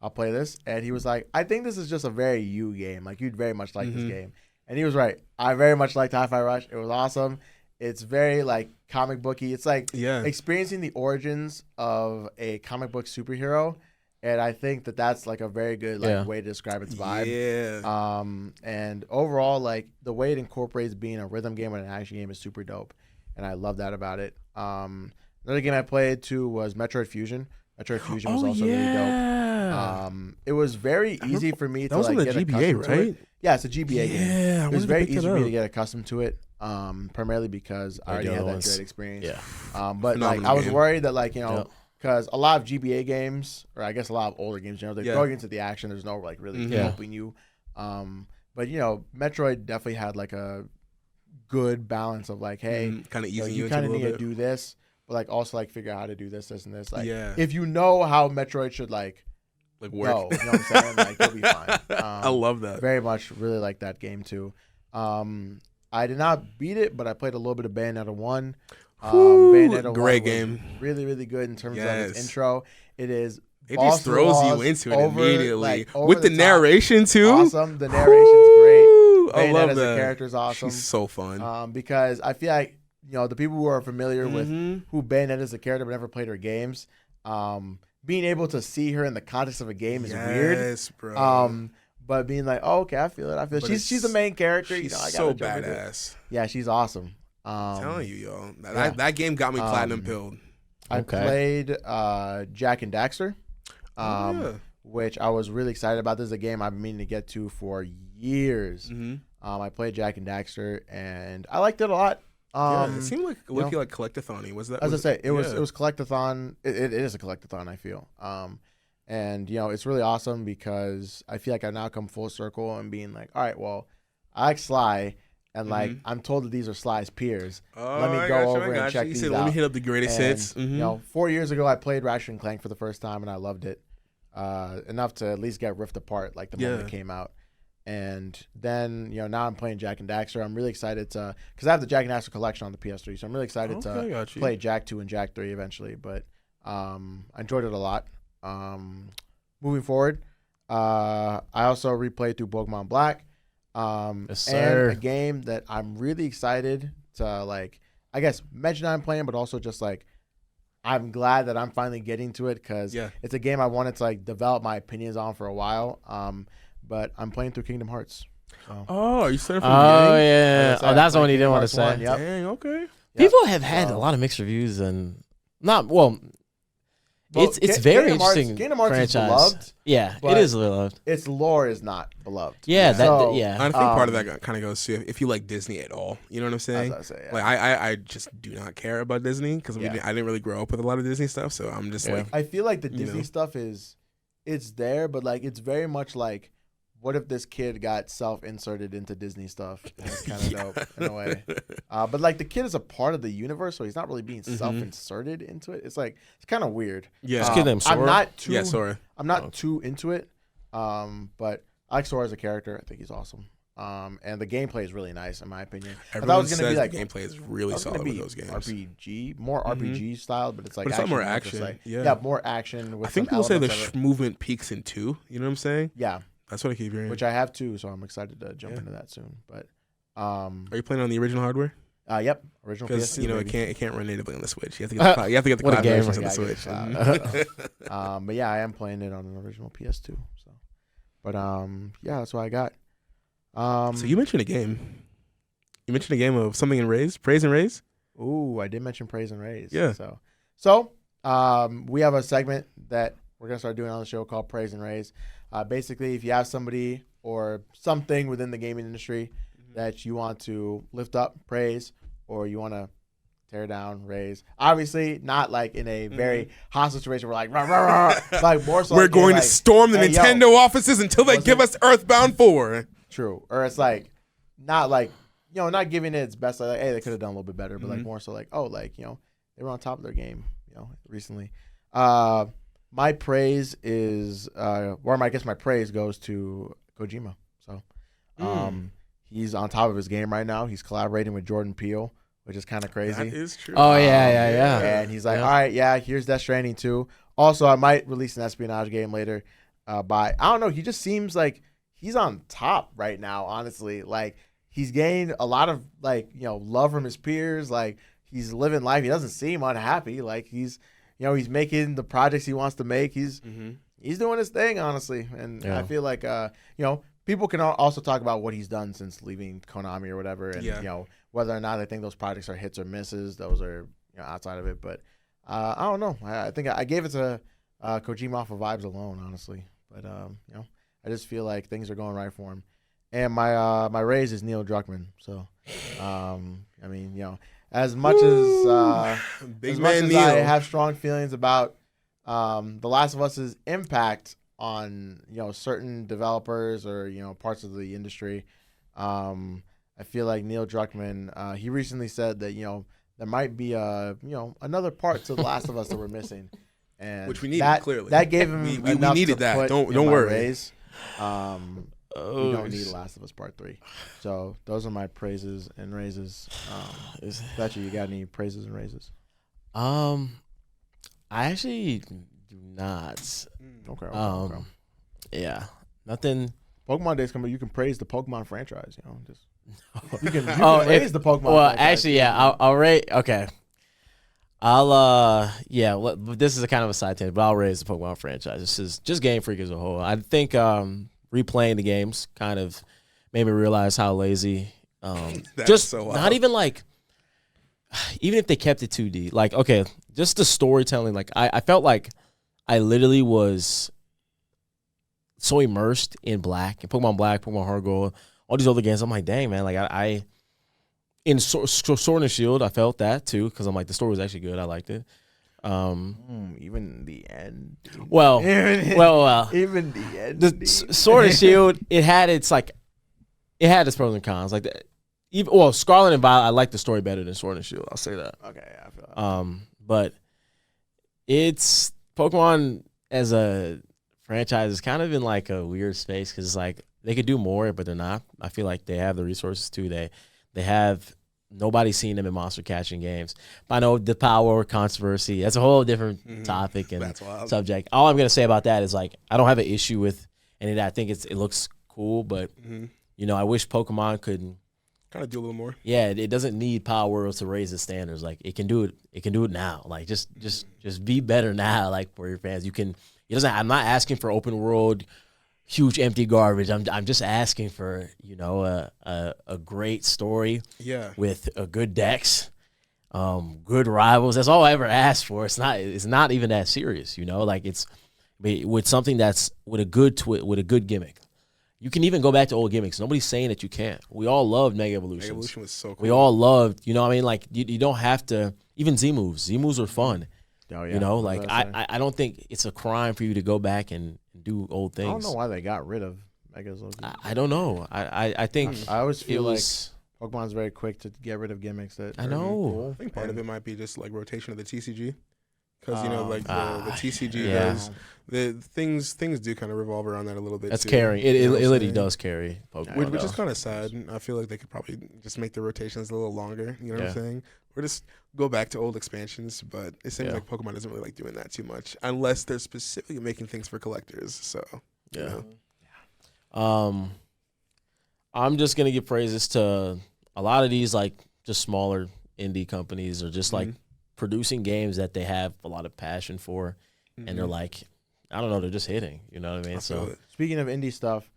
I'll play this. And he was like, I think this is just a very you game. Like, you'd very much like this game. And he was right. I very much liked Hi-Fi Rush. It was awesome. It's very like comic booky. It's like experiencing the origins of a comic book superhero. And I think that's like a very good way to describe its vibe. Yeah. And overall, like the way it incorporates being a rhythm game and an action game is super dope, and I love that about it. Another game I played too was Metroid Fusion. Metroid Fusion was also really dope. It was very easy for me to like get accustomed to it. Yeah, it's a GBA game. It was very easy for me to get accustomed to it. Primarily because I already had that great experience. But like I was worried that like because a lot of GBA games, or I guess a lot of older games, they throw you into the action. There's no like really helping you. But Metroid definitely had like a good balance of like, hey, kind of easy. You kind of need to do this, but like also like figure out how to do this, this, and this. Like, if you know how Metroid should like work, go, you know what I'm saying? Like, you'll be fine. I love that. Very much, really like that game too. I did not beat it, but I played a little bit of Bayonetta 1. Bayonetta great 1 game, really, really good in terms of its intro. It just throws you into it immediately with the top. Narration too. Awesome, the narration's great. I love that. The character's awesome. She's so fun. Because I feel like the people who are familiar with who Bayonetta is a character but never played her games, being able to see her in the context of a game is weird. Yes, bro. But being like, oh, okay, I feel it. She's the main character. She's I so badass. Yeah, she's awesome. I'm telling you, yo, that game got me platinum pilled. I played Jack and Daxter, which I was really excited about. This is a game I've been meaning to get to for years. I played Jack and Daxter, and I liked it a lot. It seemed like looking like collectathon-y. Was that? As I say, it was collectathon. It is a collectathon, I feel. And it's really awesome because I feel like I've now come full circle and being like, all right, well, I like Sly. And like I'm told that these are Sly's peers. Let me go over and check these out. Let me hit up the greatest hits. 4 years ago I played Ratchet and Clank for the first time and I loved it enough to at least get ripped apart like the moment it came out. And then now I'm playing Jack and Daxter. I'm really excited to because I have the Jack and Daxter collection on the PS3, so I'm really excited to play Jack 2 and Jack 3 eventually. But I enjoyed it a lot. Moving forward, I also replayed through Pokemon Black. Yes, and a game that I'm really excited to like, I guess mention I'm playing, but also just like, I'm glad that I'm finally getting to it because it's a game I wanted to like develop my opinions on for a while. But I'm playing through Kingdom Hearts. Are you starting from the beginning? Yeah. That's the one you didn't want to say. Dang, okay. People have had a lot of mixed reviews and Well, it's very Kingdom Hearts- interesting Kingdom Hearts is franchise. beloved, Yeah, but it is beloved. its lore is not beloved. Yeah, So, yeah. I think part of that kind of goes to if you like Disney at all. You know what I'm saying? As I say, yeah. Like I just do not care about Disney because Yeah. I didn't really grow up with a lot of Disney stuff. So I'm just like, I feel like the you Disney know. stuff it's there, but like it's very much like, what if this kid got self-inserted into Disney stuff? And it's kind of dope in a way. But like the kid is a part of the universe, so he's not really being self-inserted into it. It's like it's kind of weird. yeah, This kid named Sora? I'm not too. yeah, sorry. I'm not too into it. But I like Sora as a character. I think he's awesome. And the gameplay is really nice in my opinion. I thought it Everyone was gonna says be like the gameplay is really it's gonna solid with be those games. RPG, more RPG style, but it's like But it's a lot more not just action, like- yeah. more action. With I think some people say the elements of it. movement peaks in 2. You know what I'm saying? Yeah, That's what I keep hearing. which I have too, so I'm excited to jump Yeah. into that soon. But Are you playing on the original hardware? yep, original Because PS2. you know baby. it can't run natively on the Switch. You have to get the cloud, you have to get the What a cloud gamer. versions on the Yeah, Switch. But yeah, I am playing it on an original PS2. So, but yeah, that's what I got. So you mentioned a game. You mentioned a game of something in Praise and Raise. Ooh, I did mention praise and raise. Yeah. So we have a segment that we're gonna start doing on the show called Praise and Raise. Basically, if you have somebody or something within the gaming industry that you want to lift up, praise, or you want to tear down, raise. Obviously, not like in a very hostile situation. We're like, rah, rah, rah. Like more so. We're like, going like, to storm the hey, yo, Nintendo offices until they give us Earthbound 4. True. Or it's like not like, not giving it its best. Like, hey, they could have done a little bit better, but like more so like, oh, like, they were on top of their game, recently. My praise is, I guess my praise goes to Kojima. So, he's on top of his game right now. He's collaborating with Jordan Peele, which is kind of crazy. That is true. Oh yeah. And he's like, all right, yeah, here's Death Stranding 2. Also, I might release an espionage game later. I don't know. He just seems like he's on top right now, honestly. Like, he's gained a lot of, like, love from his peers. Like, he's living life. He doesn't seem unhappy. Like, he's making the projects he wants to make. He's doing his thing, honestly. And I feel like, people can also talk about what he's done since leaving Konami or whatever. And, whether or not they think those projects are hits or misses, those are, outside of it. But I don't know. I think I gave it to Kojima off of vibes alone, honestly. But, I just feel like things are going right for him. And my raise is Neil Druckmann. So, I mean, as much as I have strong feelings about The Last of Us's impact on certain developers or parts of the industry, I feel like Neil Druckmann, he recently said that there might be another part to The Last of Us that we're missing, and which we needed, clearly. That gave him we enough needed to that. put Don't in my worry. raise. We don't need Last of Us Part 3. So those are my praises and raises. Fletcher, you got any praises and raises? I actually do not. Okay. Yeah, nothing. Pokemon Days coming. You can praise the Pokemon franchise. You can raise the Pokemon. Well, franchise. actually, yeah, I'll rate. Okay, this is a kind of a side tangent, but I'll raise the Pokemon franchise. This is just Game Freak as a whole. I think replaying the games kind of made me realize how lazy. Just so wild. not even like, even if they kept it 2D, like, okay, just the storytelling. Like, I felt like I literally was so immersed in Pokemon Black, Pokemon Heart Gold, all these other games. I'm like, dang, man, like I in Sword and Shield, I felt that too, because I'm like, the story was actually good. I liked it. Even the end. Well, even the end. the Sword and Shield, it had its pros and cons. Like, Scarlet and Violet, I like the story better than Sword and Shield. I'll say that. Okay, I feel that. But it's Pokemon as a franchise is kind of in like a weird space because it's like they could do more, but they're not. I feel like they have the resources to. They have nobody seen them in monster catching games. But I know the power controversy. That's a whole different topic and subject. All I'm gonna say about that is like I don't have an issue with any of that. I think it looks cool, but I wish Pokemon could kind of do a little more. Yeah, it doesn't need Power Worlds to raise the standards. Like it can do it. It can do it now. Like just be better now. Like for your fans, you can. It doesn't. I'm not asking for open world, huge empty garbage. I'm just asking for a great story. Yeah. With a good dex, good rivals. That's all I ever asked for. It's not even that serious, you know. Like it's with something that's with a good gimmick. You can even go back to old gimmicks. Nobody's saying that you can't. We all loved Mega Evolutions. Mega Evolution was so cool. We all loved, you know what I mean? Like, you don't have to, even Z-moves. Z-moves are fun. Oh, yeah. You know, like, I don't think it's a crime for you to go back and do old things. I don't know why they got rid of Megas. I don't know. I think I always feel like was, Pokemon's very quick to get rid of gimmicks that I are know. cool. I think part of it might be just like rotation of the TCG. Because, you know, like the TCG yeah. does, the things do kind of revolve around that a little bit. That's too. carrying. It You know what I'm literally saying? does carry Pokemon. Which is kind of sad. I feel like they could probably just make the rotations a little longer. You know what I'm saying? Or just go back to old expansions. But it seems like Pokemon doesn't really like doing that too much, unless they're specifically making things for collectors. So you know. I'm just gonna give praises to a lot of these like just smaller indie companies or just like producing games that they have a lot of passion for, and they're like, I don't know, they're just hitting. You know what I mean? So speaking of indie stuff,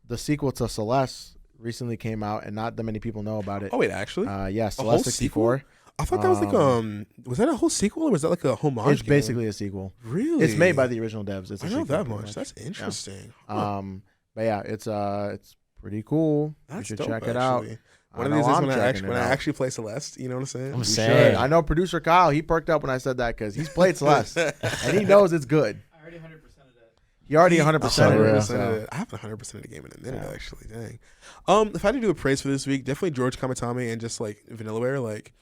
the sequel to Celeste recently came out, and not that many people know about it. Oh wait, actually, yeah, Celeste 64. I thought that was like was that a whole sequel or was that like a homage? It's basically a sequel. Really? It's made by the original devs. It's I know that much. That's interesting. Yeah. But yeah, it's pretty cool. That's you should dope, check it actually. out. One of these days when I actually play Celeste, you know what I'm saying? I'm saying. I know producer Kyle, he perked up when I said that because he's played Celeste and he knows it's good. I already 100%ed it. He already 100%. I haven't 100% of the game in a minute, actually. Dang. If I had to do a praise for this week, definitely George Kamitami and just like Vanillaware. Like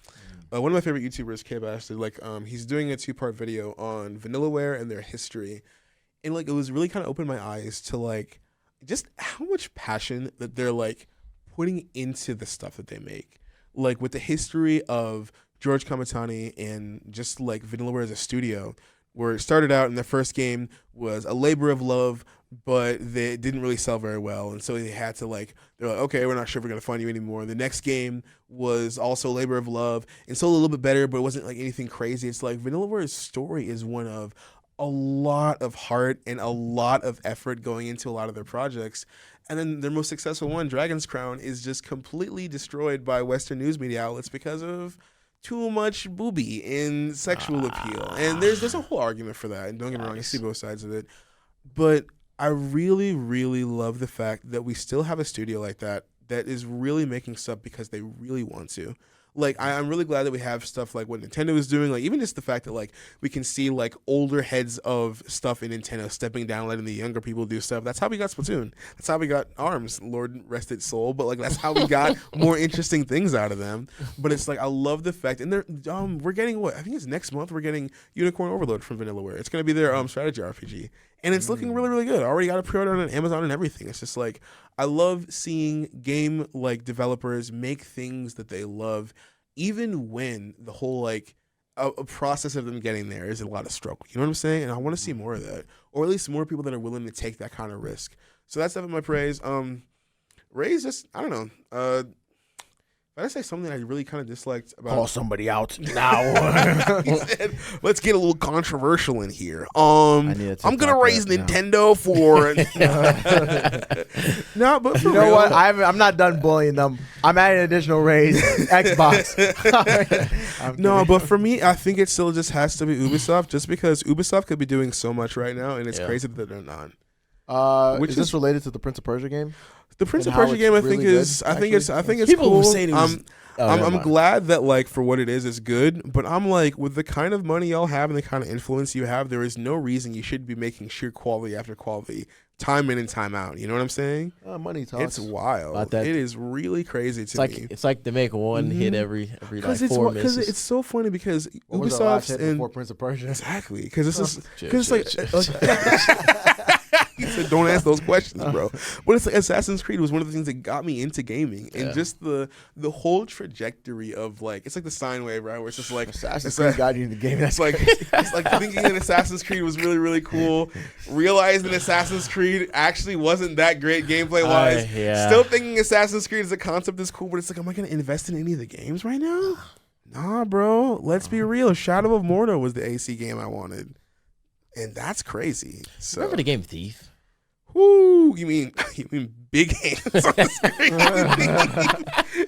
one of my favorite YouTubers, K-Bash, did like he's doing a 2-part video on Vanillaware and their history, and like it was really kind of opened my eyes to like just how much passion that they're like putting into the stuff that they make. Like with the history of George Kamitani and just like Vanillaware as a studio, where it started out and their first game was a labor of love, but they didn't really sell very well. And so they had to they're like, okay, we're not sure if we're going to fund you anymore. The next game was also labor of love and sold a little bit better, but it wasn't like anything crazy. It's like Vanillaware's story is one of a lot of heart and a lot of effort going into a lot of their projects. And then their most successful one, Dragon's Crown, is just completely destroyed by Western news media outlets because of too much booby and sexual appeal. And there's a whole argument for that. And don't get me wrong, I see both sides of it. But I really, really love the fact that we still have a studio like that is really making stuff because they really want to. Like, I'm really glad that we have stuff like what Nintendo is doing. Like, even just the fact that, like, we can see, like, older heads of stuff in Nintendo stepping down, letting the younger people do stuff. That's how we got Splatoon. That's how we got ARMS, Lord rest its soul. But, like, that's how we got more interesting things out of them. But it's, like, I love the fact. And we're getting what? I think it's next month we're getting Unicorn Overload from Vanillaware. It's going to be their strategy RPG. And it's looking really, really good. I already got a pre-order on Amazon and everything. It's just, like, I love seeing game, like, developers make things that they love, even when the whole like a process of them getting there is a lot of struggle. You know what I'm saying? And I want to see more of that, or at least more people that are willing to take that kind of risk. So that's definitely my praise. Ray's just, I don't know. If I say something I really kind of disliked about, call somebody out now. He said, let's get a little controversial in here. I'm gonna raise Nintendo for no, but for you know real, what? I'm not done bullying them. I'm adding an additional raise. Xbox. No, but for me, I think it still just has to be Ubisoft, just because Ubisoft could be doing so much right now, and it's crazy that they're not. Is this related to the Prince of Persia game? The Prince of Persia game, I think it's people cool. were saying it was, I'm glad that like for what it is, it's good. But I'm like, with the kind of money y'all have and the kind of influence you have, there is no reason you should be making sheer quality after quality, time in and time out. You know what I'm saying? Money talks. It's wild. It is really crazy to me. It's like they make one hit every like 4 minutes. Because it's so funny because what was the last Ubisoft hit and before Prince of Persia. Exactly, because it's like. He said, "Don't ask those questions, bro." But it's like Assassin's Creed was one of the things that got me into gaming, and just the whole trajectory of like it's like the sine wave, right? Where it's just like Assassin's Creed got you into gaming. It's like thinking that Assassin's Creed was really, really cool, realizing Assassin's Creed actually wasn't that great gameplay wise. Still thinking Assassin's Creed as a concept is cool, but it's like, am I gonna invest in any of the games right now? Nah, bro. Let's be real. Shadow of Mordor was the AC game I wanted. And that's crazy. So. Remember the game Thief? Whoo, you mean big hands on the screen?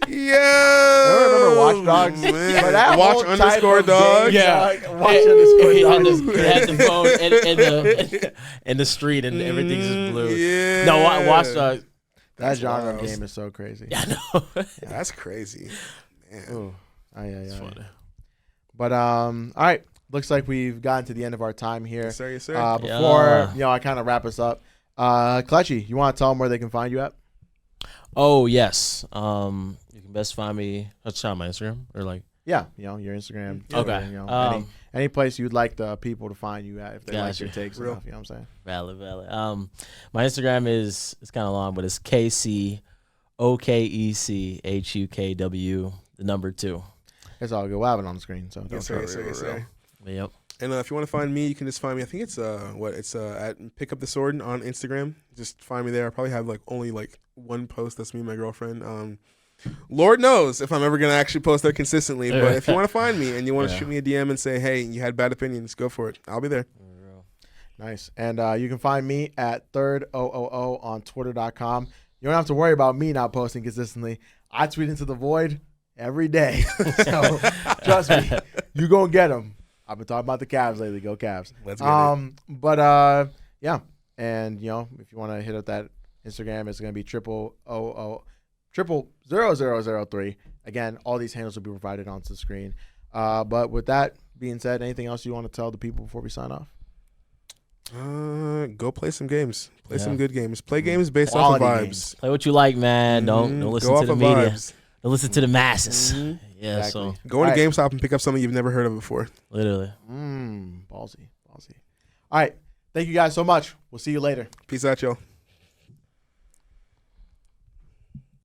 Yeah. I remember Watch Dogs. Man. But that Watch whole type underscore of dog. game, Yeah. Watch underscore He had dogs. the, he had the phone in the street, and everything's just blue. Yeah. No, watch. That That's genre of wild. game is so crazy. I know. That's crazy. Man. Ooh. It's funny. But all right. Looks like we've gotten to the end of our time here. Yes, sir. Yes, sir. Before Yeah. I kind of wrap us up, Kelechi, you want to tell them where they can find you at? Oh yes. You can best find me. Let's try my Instagram or like. Yeah, your Instagram. Okay. Twitter, any place you'd like the people to find you at if they like Gotcha. your takes Real. enough. You know what I'm saying? Valid. My Instagram is it's kind of long, but it's KCOKECHUKW the number 2. It's all good. We'll have it on the screen. So Yes, sir. Yes, sir. Yes, sir. Yep. And if you want to find me, you can just find me. I think it's at Pick Up the Sword on Instagram. Just find me there. I probably have only one post. That's me and my girlfriend. Lord knows if I'm ever gonna actually post there consistently. But if you want to find me and you want to shoot me a DM and say, hey, you had bad opinions, go for it. I'll be there. Nice. And you can find me at 3rd000 on twitter.com. You don't have to worry about me not posting consistently. I tweet into the void every day. So trust me, you gonna get them. I've been talking about the Cavs lately. Go Cavs. Let's get it. But yeah. And if you want to hit up that Instagram, it's gonna be 0003. Again, all these handles will be provided onto the screen. But with that being said, anything else you want to tell the people before we sign off? Go play some games. Play some good games. Play games based off of Quality vibes. games. Play what you like, man. Don't listen Go to off the of media. vibes. Don't listen to the masses. Yeah. Exactly. So Go into All right. GameStop and pick up something you've never heard of before. literally. Ballsy. All right. Thank you guys so much. We'll see you later. Peace out, y'all.